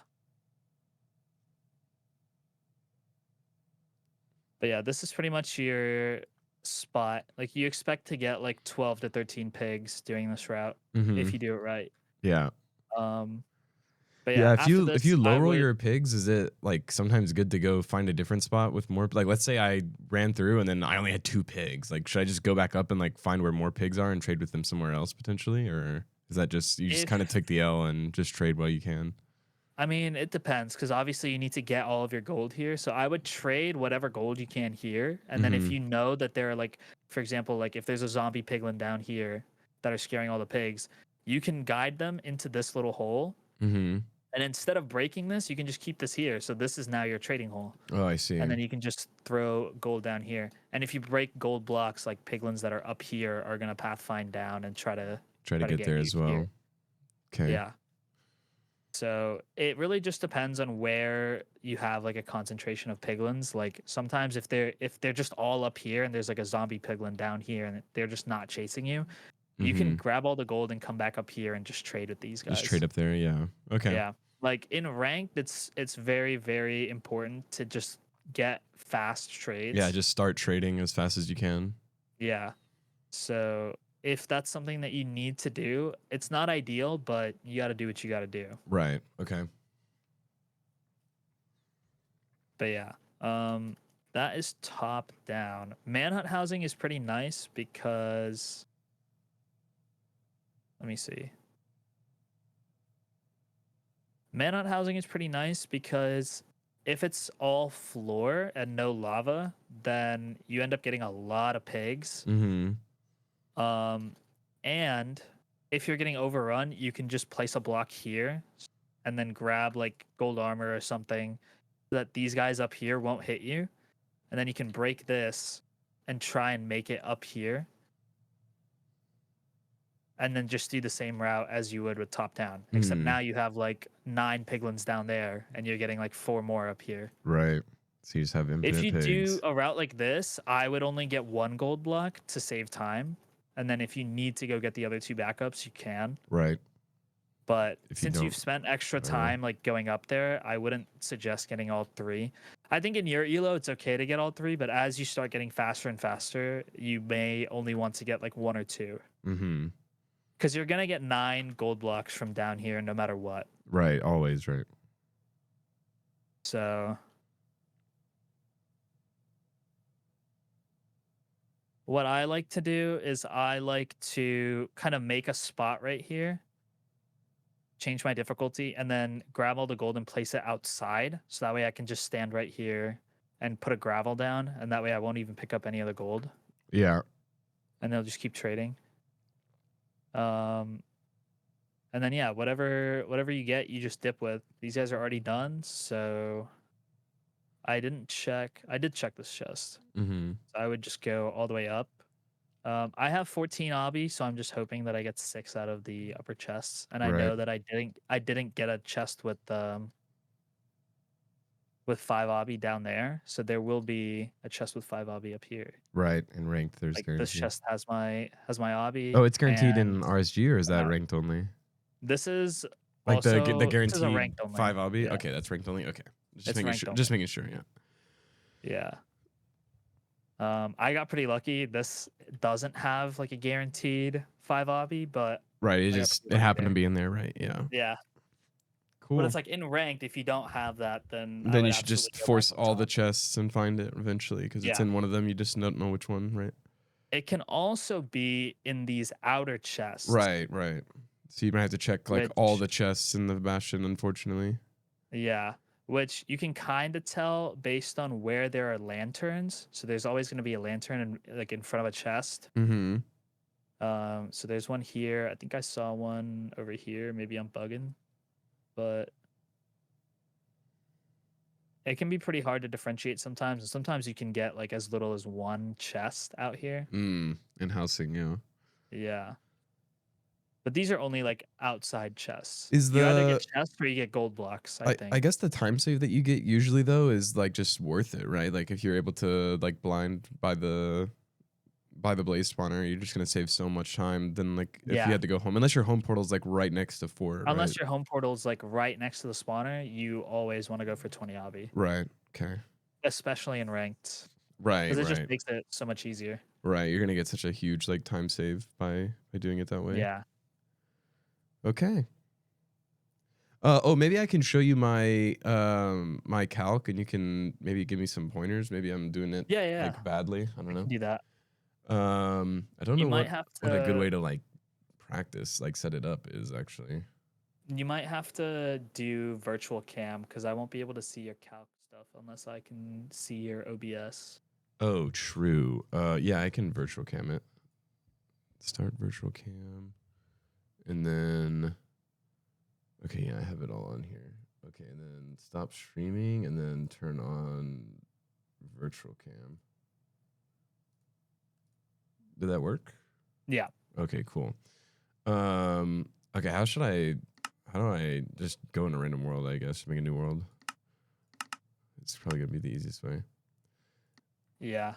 But yeah, this is pretty much your spot. Like you expect to get like 12 to 13 pigs doing this route Mm-hmm. if you do it right. Yeah. But Yeah, yeah, after if this, you low I roll would. your pigs, is it like sometimes good to go find a different spot with more? Like, let's say I ran through and then I only had 2 pigs. Like, should I just go back up and like find where more pigs are and trade with them somewhere else potentially, or is that just you just If kind of took the L and just trade while you can? I mean, it depends because obviously you need to get all of your gold here. So I would trade whatever gold you can here, and then if Mm-hmm. you know that there are like, for example, like if there's a zombie piglin down here that are scaring all the pigs, you can guide them into this little hole. Mm-hmm. And instead of breaking this, you can just keep this here. So this is now your trading hole. Oh, I see. And then you can just throw gold down here. And if you break gold blocks, like piglins that are up here are gonna pathfind down and try to Try to get there as you here. well. Okay. Yeah. So it really just depends on where you have like a concentration of piglins. Like sometimes if they're just all up here and there's like a zombie piglin down here and they're just not chasing you, you can Mm-hmm. grab all the gold and come back up here and just trade with these Just trade guys. up there. Yeah. Okay. Yeah. Like in ranked, it's very, very important to just get fast Yeah. trades. Just start trading as fast as you can. Yeah. So if that's something that you need to do, it's not ideal, but you got to do what you got to do. Right. Okay. But yeah, that is top down. Manhunt housing is pretty nice because let me see. Manhunt housing is pretty nice because if it's all floor and no lava, then you end up getting a lot of pigs. Mm-hmm. And if you're getting overrun, you can just place a block here and then grab like gold armor or something so that these guys up here won't hit you. And then you can break this and try and make it up here. And then just do the same route as you would with top down. Except now you have like 9 piglins down there and you're getting like 4 more up here. Right. So you just have If infinite you pigs. do a route like this, I would only get 1 gold block to save time. And then if you need to go get the other 2 backups, you can. Right. But If you since don't, you've spent extra whatever. time like going up there, I wouldn't suggest getting all 3. I think in your elo it's okay to get all 3, but as you start getting faster and faster, you may only want to get like 1 or 2. Mm-hmm. Because you're gonna get 9 gold blocks from down here no matter what. Right. Always right. So what I like to do is I like to kind of make a spot right here, change my difficulty, and then grab all the gold and place it outside. So that way I can just stand right here and put a gravel down, and that way I won't even pick up any of the gold. Yeah. And they'll just keep trading. And then yeah, whatever you get, you just dip with. These guys are already done, so I didn't check. I did check this chest. Mm-hmm. So I would just go all the way up. I have 14 obby, so I'm just hoping that I get 6 out of the upper chests. And I Right. know that I didn't get a chest with 5 obby down there, so there will be a chest with 5 obby up here. Right. And ranked, there's Like guaranteed. this chest has my obby. Oh, it's guaranteed in and RSG, or is that ranked only? This is Like also the this is a guaranteed ranked only. 5 obby? Yeah. Okay, that's ranked only. Okay. Just It's making ranked sure. only. Just making sure, yeah. Yeah. I got pretty lucky. This doesn't have like a guaranteed 5 obby, but Right. I got pretty It happened lucky to be in there, right? Yeah. yeah. Cool. But it's like in ranked, if you don't have that, then I Then would you should just absolutely go force back on all the top. chests and find it eventually, because it's Yeah. in one of them. You just don't know which one, right? It can also be in these outer chests. Right. So you might have to check like all Which- the chests in the Bastion, unfortunately. Yeah. Which you can kind of tell based on where there are lanterns. So there's always going to be a lantern in front of a chest. Mm-hmm. So there's one here. I think I saw one over here. Maybe I'm bugging, but it can be pretty hard to differentiate sometimes. And sometimes you can get like as little as 1 chest out here. In housing, yeah. Yeah. But these are only like outside chests. Is You either the get chests or you get gold blocks, I think. I guess the time save that you get usually though is like just worth it, right? Like if you're able to like blind by the blaze spawner, you're just gonna save so much time than like if Yeah. you had to go home. Unless your home portal's like right next to fort, Unless right? your home portal's like right next to the spawner, you always want to go for 20 obby. Right. Okay. Especially in ranked. Right. Because it Right. just makes it so much easier. Right. You're gonna get such a huge like time save by doing it that way. Yeah. Okay. Maybe I can show you my my calc, and you can maybe give me some pointers. Maybe I'm doing it Yeah. like badly. I don't know. Do that. I don't You know might what have what a good to- way to like practice, like set it up is actually. You might have to do virtual cam because I won't be able to see your calc stuff unless I can see your OBS. Oh, true. Yeah, I can virtual cam it. Start virtual cam, and then. Okay, yeah, I have it all on here. Okay, and then stop streaming, and then turn on virtual cam. Did that work? Yeah. Okay, cool. Okay, how do I just go in a random world, I guess, make a new world? It's probably gonna be the easiest way. Yeah.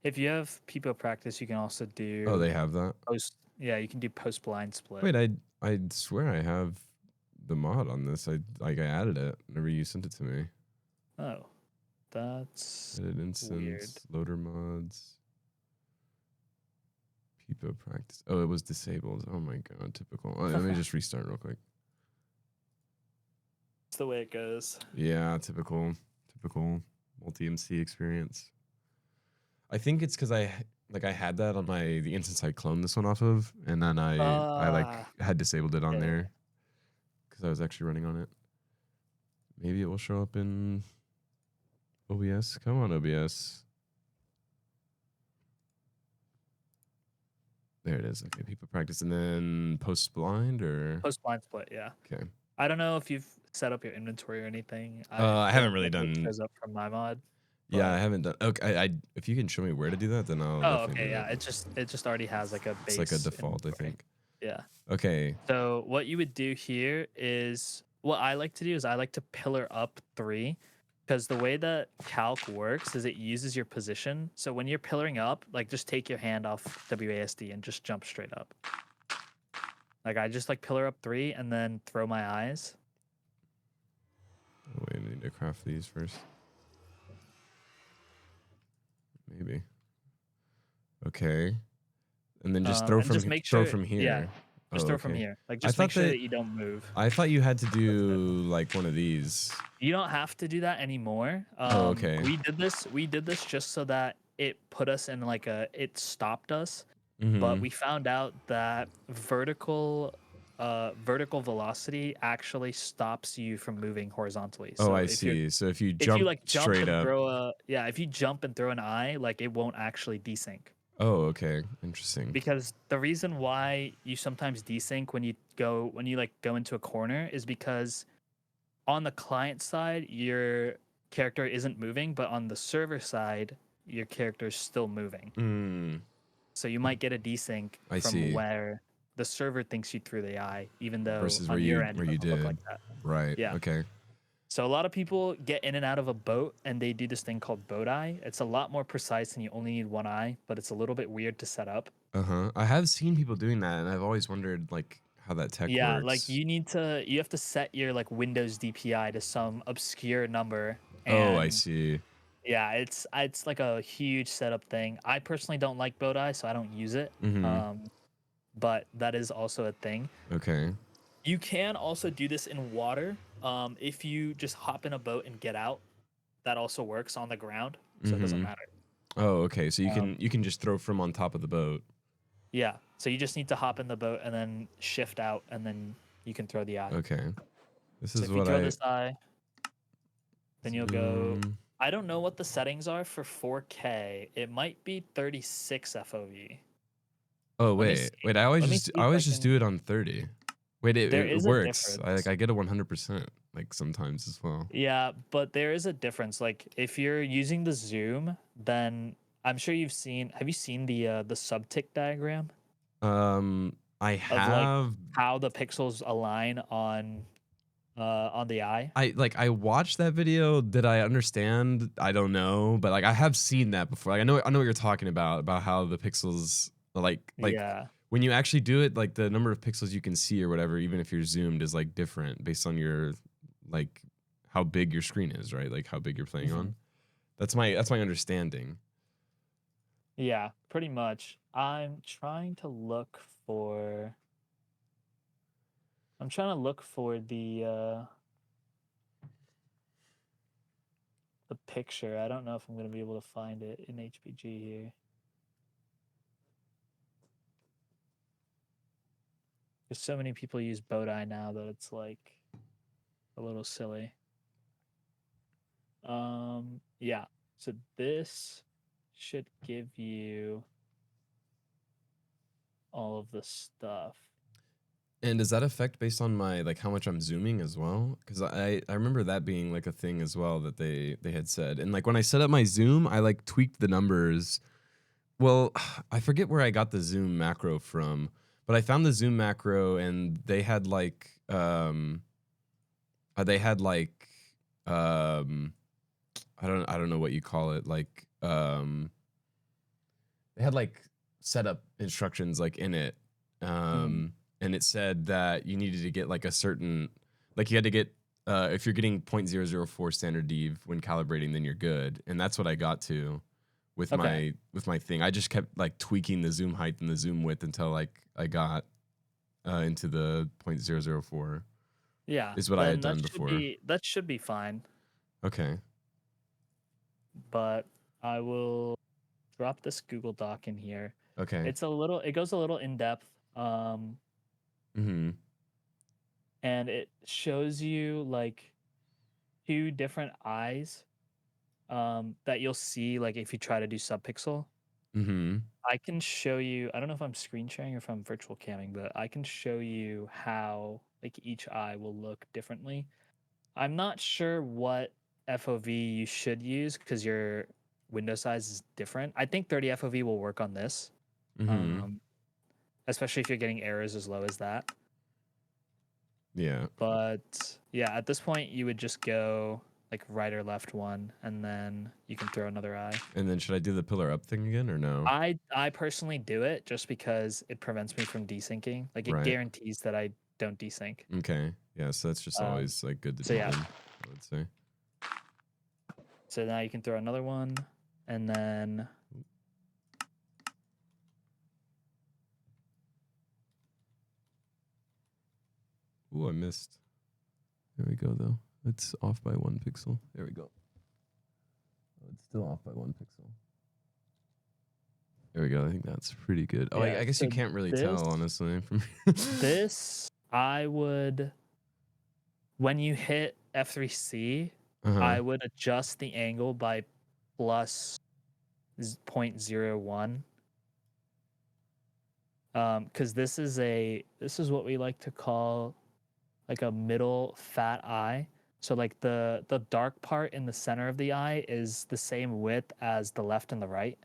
If you have people practice, you can also do Oh, they have that? post. Yeah, you can do post blind split. Wait, I swear I have the mod on this. I added it whenever you sent it to me. Oh, that's Edit weird. instance, loader mods, people practice. Oh, it was disabled. Oh my god, typical. Oh, let me just restart real quick. That's the way it goes. Yeah, typical multi MC experience. I think it's because I had that on the instance I cloned this one off of, and then I like had disabled it on yeah. there because I was actually running on it. Maybe it will show up in OBS. Come on, OBS. There it is. Okay, people practice, and then post blind or Post blind split. Yeah. okay. I don't know if you've set up your inventory or anything. I haven't don't really think it done. shows up from my mod. Yeah, but- I haven't done. Okay, I if you can show me where to do that, then I'll Oh, definitely okay. do Yeah. that. It just already has like a base. It's like a default, inventory. I think. Yeah. Okay. So what you would do here is what I like to do is I like to pillar up 3 because the way that calc works is it uses your position. So when you're pillaring up, like just take your hand off WASD and just jump straight up. Like I just like pillar up 3 and then throw my eyes. Oh, wait, I need to craft these first. Maybe. Okay. And then just throw and from just make sure, from here. Yeah, just Oh, throw okay. from here. Like I just make thought sure that- that you don't move. I thought you had to do like one of these. You don't have to do that anymore. Oh, okay. We did this just so that it put us in like it stopped us. Mhm. But we found out that vertical velocity actually stops you from moving horizontally. Oh, So I if you're see. So if you if you jump like jump straight and up. if you jump and throw an eye, like it won't actually desync. Oh, okay. Interesting. Because the reason why you sometimes desync when you go into a corner is because on the client side your character isn't moving, but on the server side your character is still moving. Mm, So you might get a desync I from see. where the server thinks you threw the eye, even though Versus on where your you end where it you doesn't look did. like that. Right. Yeah. Okay. So a lot of people get in and out of a boat and they do this thing called boat eye. It's a lot more precise and you only need one eye, but it's a little bit weird to set up. Uh-huh. I have seen people doing that, and I've always wondered like how that tech Yeah, works. like you have to set your like Windows DPI to some obscure number. Oh, I and see. Yeah, it's like a huge setup thing. I personally don't like boat eye, so I don't use it. Mhm. But that is also a thing. Okay. You can also do this in water. If you just hop in a boat and get out, that also works on the ground, so it doesn't Mhm. matter. Oh, okay. So you can just throw from on top of the boat. Yeah, so you just need to hop in the boat and then shift out, and then you can throw the eye. Okay. This So is if you what throw I this eye, then you'll go. zoom. I don't know what the settings are for 4K. It might be 36 FOV. Oh, Let me wait. see. Wait, I Let always me just see I if I always just can- do it on 30. Wait, There it is a works. difference. I get a 100% like sometimes as well. Yeah, but there is a difference. Like if you're using the zoom, then I'm sure you've seen. Have you seen the subtick diagram I of like have how the pixels align on the eye? I watched that video. Did I understand? I don't know, but like I have seen that before. Like I know what you're talking about how the pixels like Yeah. when you actually do it, like the number of pixels you can see or whatever, even if you're zoomed, is like different based on your like how big your screen is, right? Like how big you're playing on. That's my understanding. Yeah, pretty much. I'm trying to look for the picture. I don't know if I'm gonna be able to find it in HPG here. There's so many people use boat eye now that it's like a little silly. Yeah. So this should give you all of the stuff. And does that affect based on my like how much I'm zooming as well? Because I remember that being like a thing as well that they had said. And like when I set up my zoom, I like tweaked the numbers Well, I forget where I got the zoom macro from, but I found the zoom macro and they had like um I don't know what you call it, like they had like setup instructions like in it. Mm, And it said that you needed to get like a certain, like you had to get if you're getting 0.004 standard dev when calibrating, then you're good. And that's what I got to okay. with my thing. I just kept like tweaking the zoom height and the zoom width until like I got into the 0.004 Yeah, is what I had then done before. that should be fine. Okay. But I will drop this Google Doc in here. Okay. It goes a little in depth. Um, Mm-hmm. and it shows you like two different eyes that you'll see like if you try to do subpixel. Mm-hmm. I can show you, I don't know if I'm screen sharing or if I'm virtual camming, but I can show you how like each eye will look differently. I'm not sure what FOV you should use because your window size is different. I think 30 FOV will work on this, Mm-hmm. um, especially if you're getting errors as low as that. Yeah. But yeah, at this point, you would just go like right or left one, and then you can throw another eye. And then should I do the pillar up thing again or no? I personally do it just because it prevents me from desyncing. Like it Right. guarantees that I don't desync. Okay. Yeah, so that's just Um, always like good to so do yeah, then, I would say. so now you can throw another one, and then Ooh, I missed. There we go though. It's off by 1 pixel. There we go. Oh, it's still off by 1 pixel. There we go. I think that's pretty good. Oh, yeah. I guess you So can't really this tell, honestly. From this I would when you hit F3C, uh-huh. I would adjust the angle by plus 0.01. Because this is what we like to call like a middle fat eye. So like the dark part in the center of the eye is the same width as the left and the right.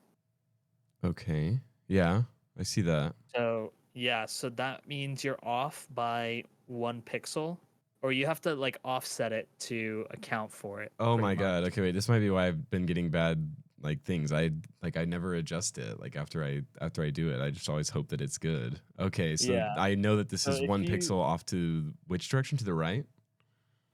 Okay. Yeah, I see that. So yeah, so that means you're off by 1 pixel, or you have to like offset it to account for it, Oh pretty my much. god. Okay, wait. This might be why I've been getting bad like things. I never adjust it like after I do it. I just always hope that it's good. Okay, so Yeah. I know that this So is if 1 pixel you off to which direction? To the right?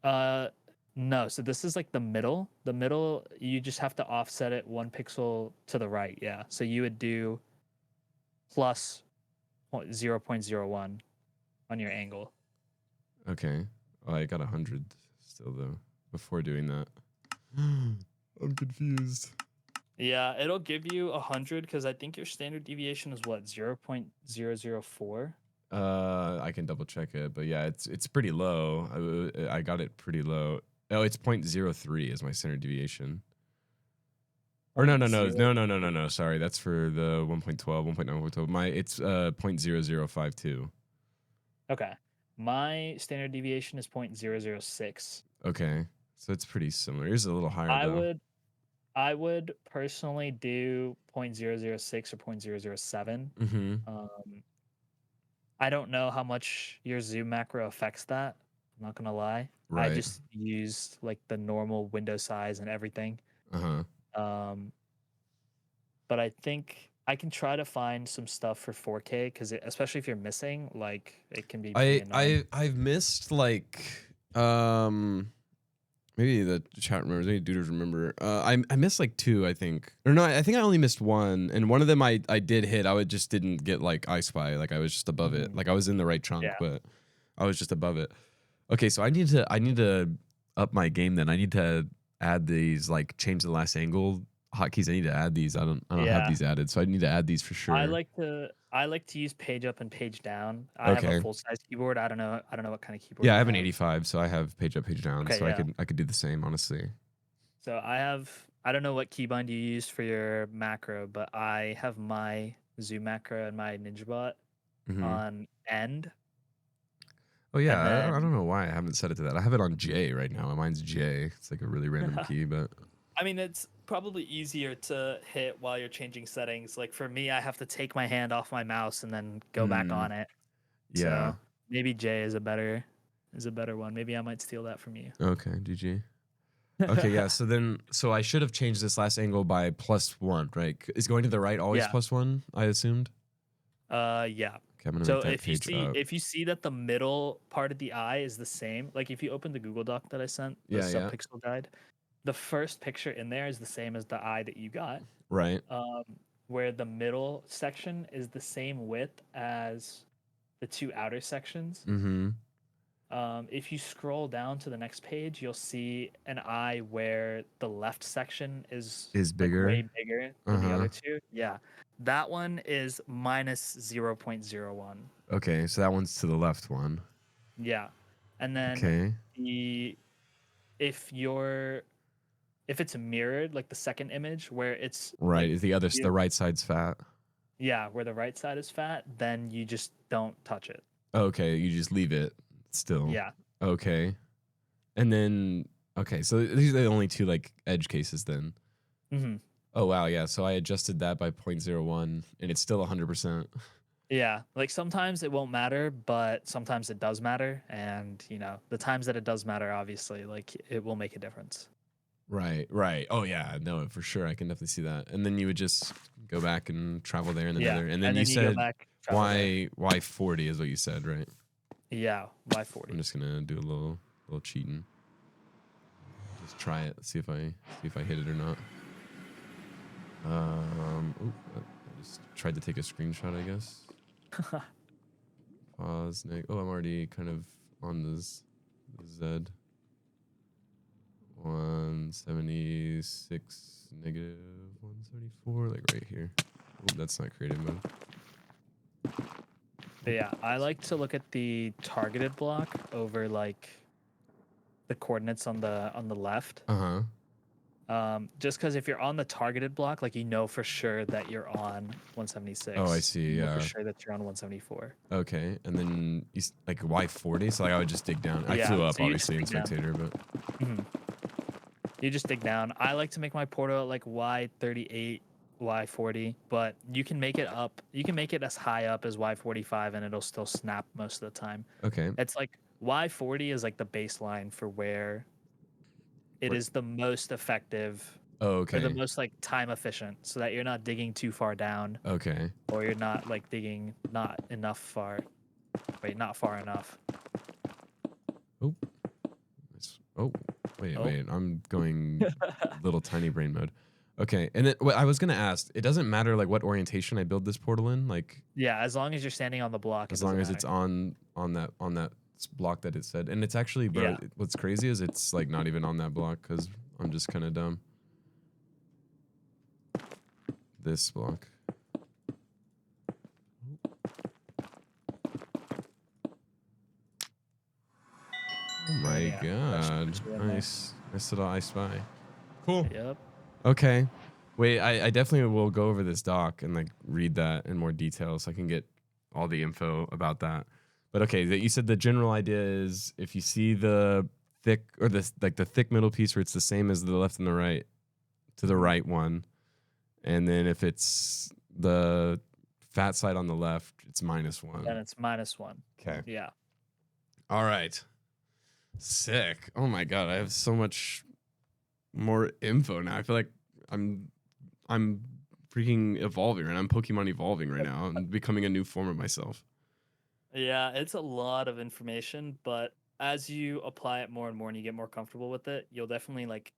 uh no, so this is like the middle. The middle, you just have to offset it 1 pixel to the right. Yeah. So you would do plus 0.01 on your angle. Okay. Oh, I got 100 still though before doing that. I'm confused. Yeah, it'll give you 100 because I think your standard deviation is what 0.004. I can double check it, but yeah, it's pretty low. I got it pretty low. Oh, it's 0.03 is my standard deviation. Or no, Point no, no, zero. no, no, no, no, no. Sorry, that's for the 1.12, 1.9, 1.12. My it's 0.0052. Okay, my standard deviation is 0.006. Okay, so it's pretty similar. Yours is a little higher I though. would I would personally do 0.006 or 0.007. Mm-hmm. Um, I don't know how much your zoom macro affects that. I'm not gonna lie. I Right. just used like the normal window size and everything. Uh-huh. Um, but I think I can try to find some stuff for 4K because especially if you're missing, like it can be pretty annoying. I've missed like um maybe the chat remembers, maybe duders remember. I missed like two, I think. Or no, I think I only missed one, and one of them I did hit. I would just didn't get like I Spy. Like I was just above it. Mhm. Like I was in the right chunk, Yeah. but I was just above it. Okay, so I need to up my game then. I need to add these like change the last angle hotkeys. I need to add these. I don't have Yeah. these added, so I need to add these for sure. I like to use page up and page down. I have a Okay. full size keyboard. I don't know what kind of keyboard Yeah, I you have an have. 85, so I have page up, page down, Okay, so yeah. I could do the same honestly. So I don't know what keybind you used for your macro, but I have my zoom macro and my NinjaBot Hmm. on end. Oh yeah, And I then don't know why I haven't set it to that. I have it on J right now. Mine's J. It's like a really random key, but I mean probably easier to hit while you're changing settings. Like for me, I have to take my hand off my mouse and then go back Hmm. on it. Yeah. So maybe J is a better one. Maybe I might steal that from you. Okay, GG. Okay, yeah. So I should have changed this last angle by +1, right? Is going to the right always Yeah. +1? I assumed. Yeah. Okay, I'm gonna So make that page up. if you see that the middle part of the eye is the same, like if you open the Google Doc that I sent, the Yeah, yeah. subpixel guide, the first picture in there is the same as the eye that you got. Right. Um, where the middle section is the same width as the two outer sections. Mm-hmm. If you scroll down to the next page, you'll see an eye where the left section is Is like way bigger. bigger than the Uh-huh. other two. Yeah. That one is minus 0.01. Okay, so that one's to the left one. Yeah. And then Okay. the if you're if it's mirrored, like the second image where it's Right. like Is the right side's fat? yeah, where the right side is fat, then you just don't touch it. Okay, you just leave it still. Yeah. Okay. And then okay, so these are the only two like edge cases then. hmm Oh wow, yeah. So I adjusted that by 0.01 and it's still 100%. Yeah, like sometimes it won't matter, but sometimes it does matter. And, the times that it does matter, obviously, like it will make a difference. Right, right. Oh yeah, no, for sure. I can definitely see that. And then you would just go back and travel there and then Yeah. other. And then And you then you go said back, travel there. why 40 is what you said, right? Yeah, I'm Y40. just gonna do a little cheating. Just try it. See if I hit it or not. I just tried to take a screenshot, I guess. Pause. Oh, I'm already kind of on the Z. 176 negative 174, like right here. Oh, that's not creative mode. But yeah, I like to look at the targeted block over like the coordinates on the left. Uh-huh. Just because if you're on the targeted block, like for sure that you're on 176. Oh, I see. You know for Yeah. sure that you're on 174. Okay. And then like Y40, so like I would just dig down. I Yeah, flew up so you just obviously in dig down. spectator, but Mhm. You just dig down. I like to make my portal at like Y38, Y40, but you can make it up. You can make it as high up as Y45 and it'll still snap most of the time. okay. It's like Y40 is like the baseline for where it Wait. is the most effective Oh, or the okay. most like time efficient so that you're not digging too far down Okay. or you're not like digging not far enough. Oh. Oh, wait. Oh. I'm going little tiny brain mode. Okay. And then I was gonna ask, it doesn't matter like what orientation I build this portal in, like Yeah, as long as you're standing on the block, it as long doesn't as it's matter. on that block that it said. And it's actually, bro, Yeah. what's crazy is it's like not even on that block because I'm just kind of dumb. This block. Oh my Yeah, that should god. put you in there. Nice. Nice little I spy. Cool. Yep. Okay. Wait, I definitely will go over this doc and like read that in more detail so I can get all the info about that. But okay, that you said the general idea is if you see the thick or the thick middle piece where it's the same as the left and the right, to the right one. And then if it's the fat side on the left, it's -1. Then it's -1. Okay. Yeah. All right. Sick. Oh my god, I have so much more info now. I feel like I'm freaking evolving right now. I'm Pokemon evolving right now. I'm becoming a new form of myself. Yeah, it's a lot of information, but as you apply it more and more and you get more comfortable with it, you'll definitely like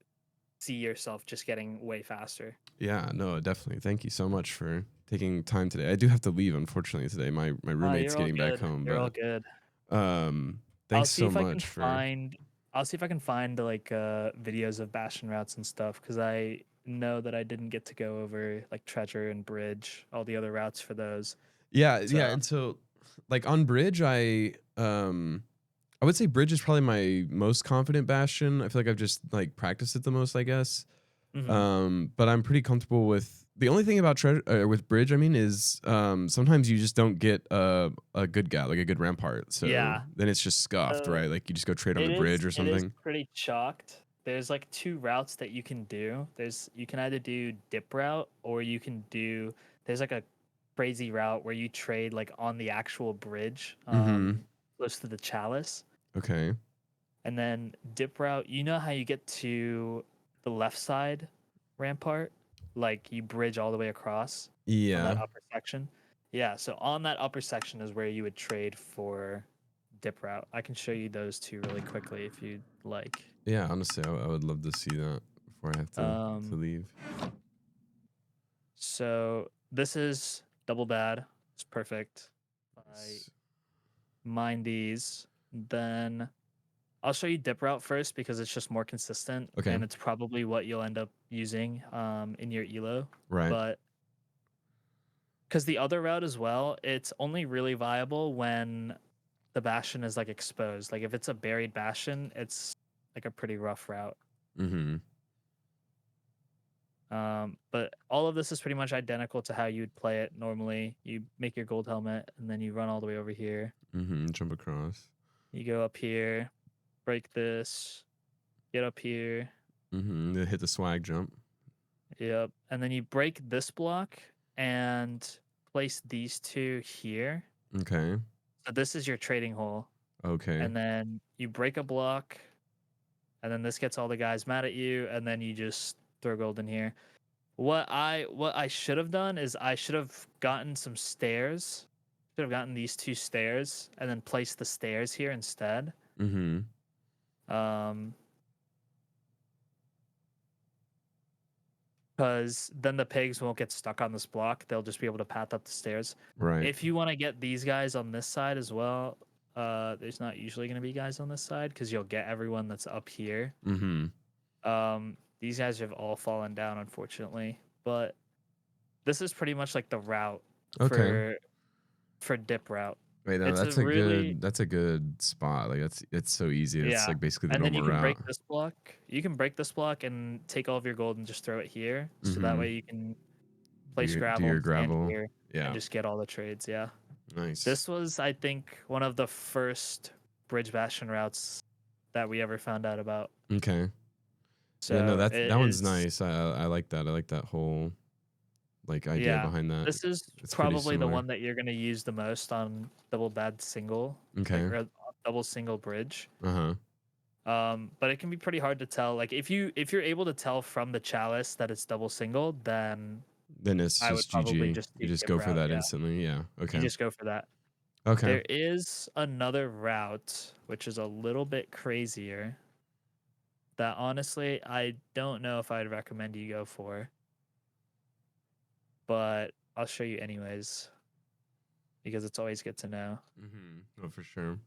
see yourself just getting way faster. Yeah, no, definitely. Thank you so much for taking time today. I do have to leave unfortunately today. My roommate's You're all getting back good. home, You're all but good. I'll thanks see so if I can much for find I'll see if I can find like videos of Bastion routes and stuff because I know that I didn't get to go over like Treasure and Bridge, all the other routes for those. Yeah, yeah, So and so like on Bridge, I would say Bridge is probably my most confident bastion. I feel like I've just like practiced it the most, I guess. mhm. But I'm pretty comfortable with the only thing about treasure with Bridge. I mean, is sometimes you just don't get a good guy, like a good rampart. So Yeah. then it's just scuffed, Uh, right? Like you just go trade on the bridge or it is something. pretty chalked. there's like two routes that you can do. You can either do dip route or you can do there's like a crazy route where you trade like on the actual bridge, Mm-hmm. close to the chalice. Okay. And then dip route, you know how you get to the left side rampart? Like you bridge all the way across on that Yeah. upper section. Yeah, so on that upper section is where you would trade for dip route. I can show you those two really quickly if you'd like. Yeah, honestly, I would love to see that before I have to Um, leave. so this is double bad. It's perfect. I S- mine these. Then I'll show you dip route first because it's just more consistent Okay. and it's probably what you'll end up using in your elo. Right. But because the other route as well, it's only really viable when the bastion is like exposed. Like if it's a buried bastion, it's like a pretty rough route. Mm-hmm. But all of this is pretty much identical to how you'd play it normally. You make your gold helmet and then you run all the way over here. Mm-hmm. Jump across. You go up here, break this, get up here. Mm-hmm. They hit the swag jump. Yep. And then you break this block and place these two here. Okay. So this is your trading hole. Okay. And then you break a block, and then this gets all the guys mad at you, and then you just throw gold in here. What I should have done is I should have gotten some stairs. Should have gotten these two stairs and then placed the stairs here instead. Mm-hmm. Um, because then the pigs won't get stuck on this block. They'll just be able to path up the stairs. Right. If you want to get these guys on this side as well, there's not usually going to be guys on this side because you'll get everyone that's up here. Mm-hmm. These guys have all fallen down, unfortunately. But this is pretty much like the route Okay. for dip route. Wait, no, It's a really that's a good spot. Like it's so easy. It's yeah. like basically the And then normal you can break route. this block. You can break this block and take all of your gold and just throw it here. So that Mm-hmm. way you can place Do gravel your and stand gravel. here and Yeah. just get all the trades. Yeah. Nice. This was, I think, one of the first bridge bastion routes that we ever found out about. Okay. Yeah, no, So it that one's is, nice. I like that. I like that whole like idea yeah. behind that. This is It's pretty probably the similar. one that you're gonna use the most on double bad single, like Okay. or double single bridge. Uh-huh. But it can be pretty hard to tell. Like if you're able to tell from the chalice that it's double single, then Then it's I would just probably GG. just You do just dip go for route. that Yeah, instantly. Yeah. you Okay. just go for that. Okay. There is another route which is a little bit crazier that honestly I don't know if I'd recommend you go for, but I'll show you anyways because it's always good to know. Mm-hmm. Oh, for sure.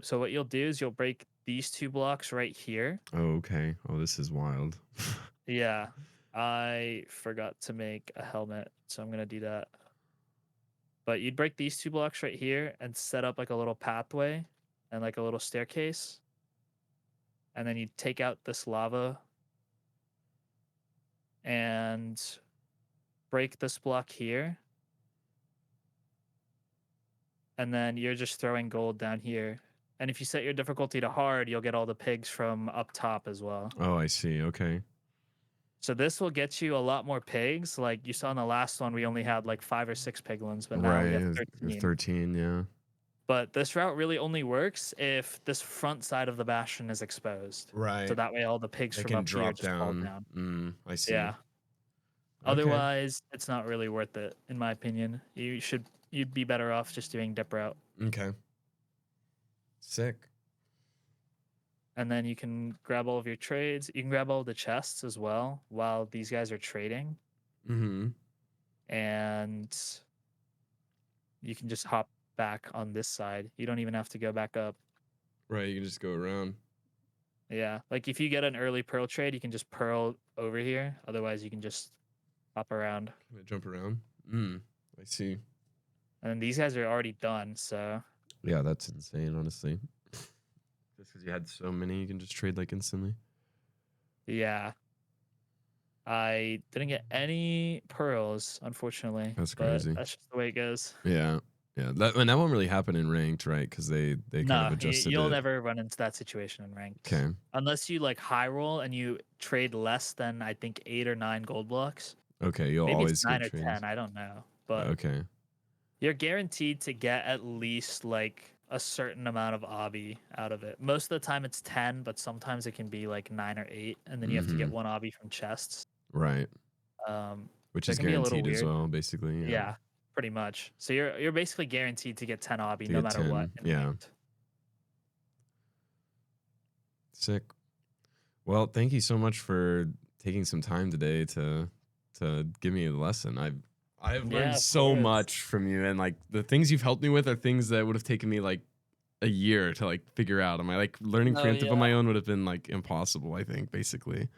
So what you'll do is you'll break these two blocks right here. Oh, okay. Oh, this is wild. Yeah, I forgot to make a helmet, so I'm gonna do that. But you'd break these two blocks right here and set up like a little pathway and like a little staircase. And then you take out this lava and break this block here. And then you're just throwing gold down here. And if you set your difficulty to hard, you'll get all the pigs from up top as well. Oh, I see. Okay. So this will get you a lot more pigs. Like you saw in the last one, we only had like 5 or 6 piglins, but now we Right. have It's 13. 13, yeah. But this route really only works if this front side of the bastion is exposed. So Right. that way all the pigs They from can up here drop just fall down. down. I see. Yeah. Okay. Otherwise, it's not really worth it, in my opinion. You'd be better off just doing dip route. Okay. Sick. And then you can grab all of your trades. You can grab all the chests as well while these guys are trading. Mm-hmm. And you can just hop back on this side. You don't even have to go back up. Right. You can just go around. Yeah. Like if you get an early pearl trade, you can just pearl over here. Otherwise, you can just hop around. Can I jump around? I see. And then these guys are already done. So Yeah, that's insane, honestly. Just because you had so many, you can just trade like instantly. yeah. I didn't get any pearls, unfortunately. That's But crazy. that's just the way it goes. Yeah. Yeah, that won't really happen in ranked, right? Because they kind of No, adjusted you'll it. never run into that situation in ranked. Okay. Unless you like high roll and you trade less than I think 8 or 9 gold blocks. Okay, you'll Maybe it's always get 9 or 10, trades. I don't know. But Okay. you're guaranteed to get at least like a certain amount of obby out of it. Most of the time it's 10, but sometimes it can be like 9 or 8, and then you have to get Mhm. one obby from chests. Right. Um, Which so it is can be a little guaranteed as weird. well, basically, yeah. Yeah, pretty much. So you're basically guaranteed to get 10 obby To no get matter what 10. in Yeah. ranked. Sick. Well, thank you so much for taking some time today to give me a lesson. I have learned Yeah, of so course. much from you, and like the things you've helped me with are things that would have taken me like a year to like figure out. Am I like learning No, preemptive on yeah. my own would have been like impossible, I think, basically.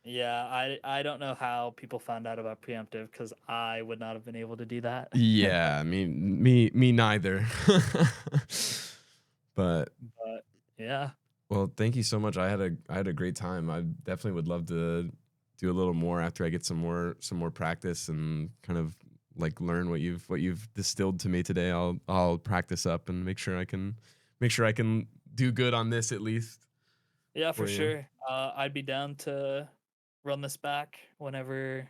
Yeah, I don't know how people found out about preemptive because I would not have been able to do that. Yeah, I mean me neither. But But yeah, well, thank you so much. I had a great time. I definitely would love to do a little more after I get some more practice and kind of like learn what you've distilled to me today. I'll practice up and make sure I can do good on this at least yeah, for for you. sure. I'd be down to run this back whenever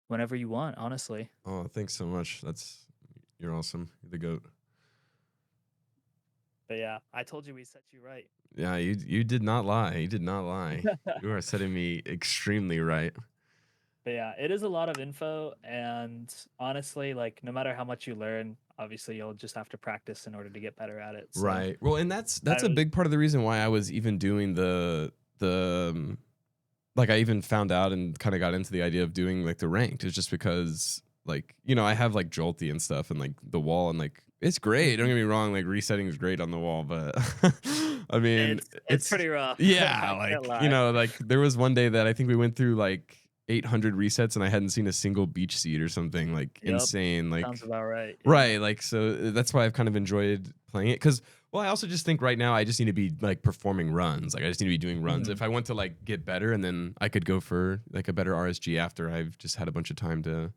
you want, honestly. Oh, thanks so much. You're awesome. You're the goat. But yeah, I told you we set you right. Yeah, you did not lie. You did not lie. You are setting me extremely right. But yeah, it is a lot of info, and honestly, like no matter how much you learn, obviously you'll just have to practice in order to get better at it. So Right. Well, and I that's a was, big part of the reason why I was even doing the like I even found out and kind of got into the idea of doing like the ranked is just because like I have like jolty and stuff and like the wall and like it's great. Don't Mhm. get me wrong, like resetting is great on the wall, but I mean It's it's pretty rough. yeah, I can't like lie. like there was one day that I think we went through like 800 resets and I hadn't seen a single beach seed or something like Yep, insane sounds like about right. Yeah. right, like, so that's why I've kind of enjoyed playing it. Cause well, I also just think right now I just need to be, like, performing runs, like, I just need to be doing runs. Mhm. If I want to, like, get better and then I could go for, like, a better RSG after I've just had a bunch of time to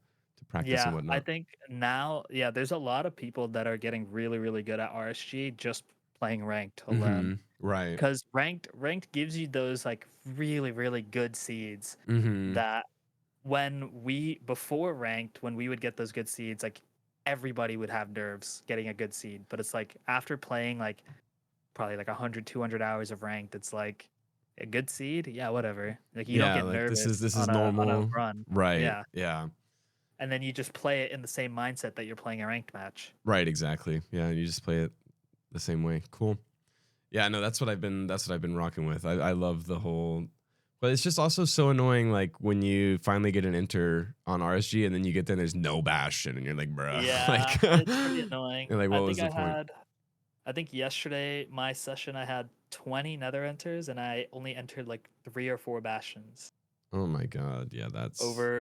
practice and Yeah, I whatnot. think now, yeah, there's a lot of people that are getting really, really good at RSG just playing ranked alone. Mhm. Right. Because ranked gives you those like really, really good seeds Mhm. that before ranked, when we would get those good seeds, like everybody would have nerves getting a good seed. But it's like after playing like probably like 100, 200 hours of ranked, it's like a good seed, yeah, whatever. Like you don't Yeah, get like, nervous this is on a normal. run. Right. Yeah. Yeah. And then you just play it in the same mindset that you're playing a ranked match. Right, exactly. Yeah, you just play it the same way. Cool. Yeah, no, that's what I've been rocking with. I love the whole but it's just also so annoying like when you finally get an enter on RSG and then you get there and there's no Bastion and you're like, bruh. Yeah, Like it's pretty annoying. you're like, I what was think the point? I think yesterday my session I had 20 nether enters and I only entered like 3 or 4 bastions Oh my god. Yeah, that's over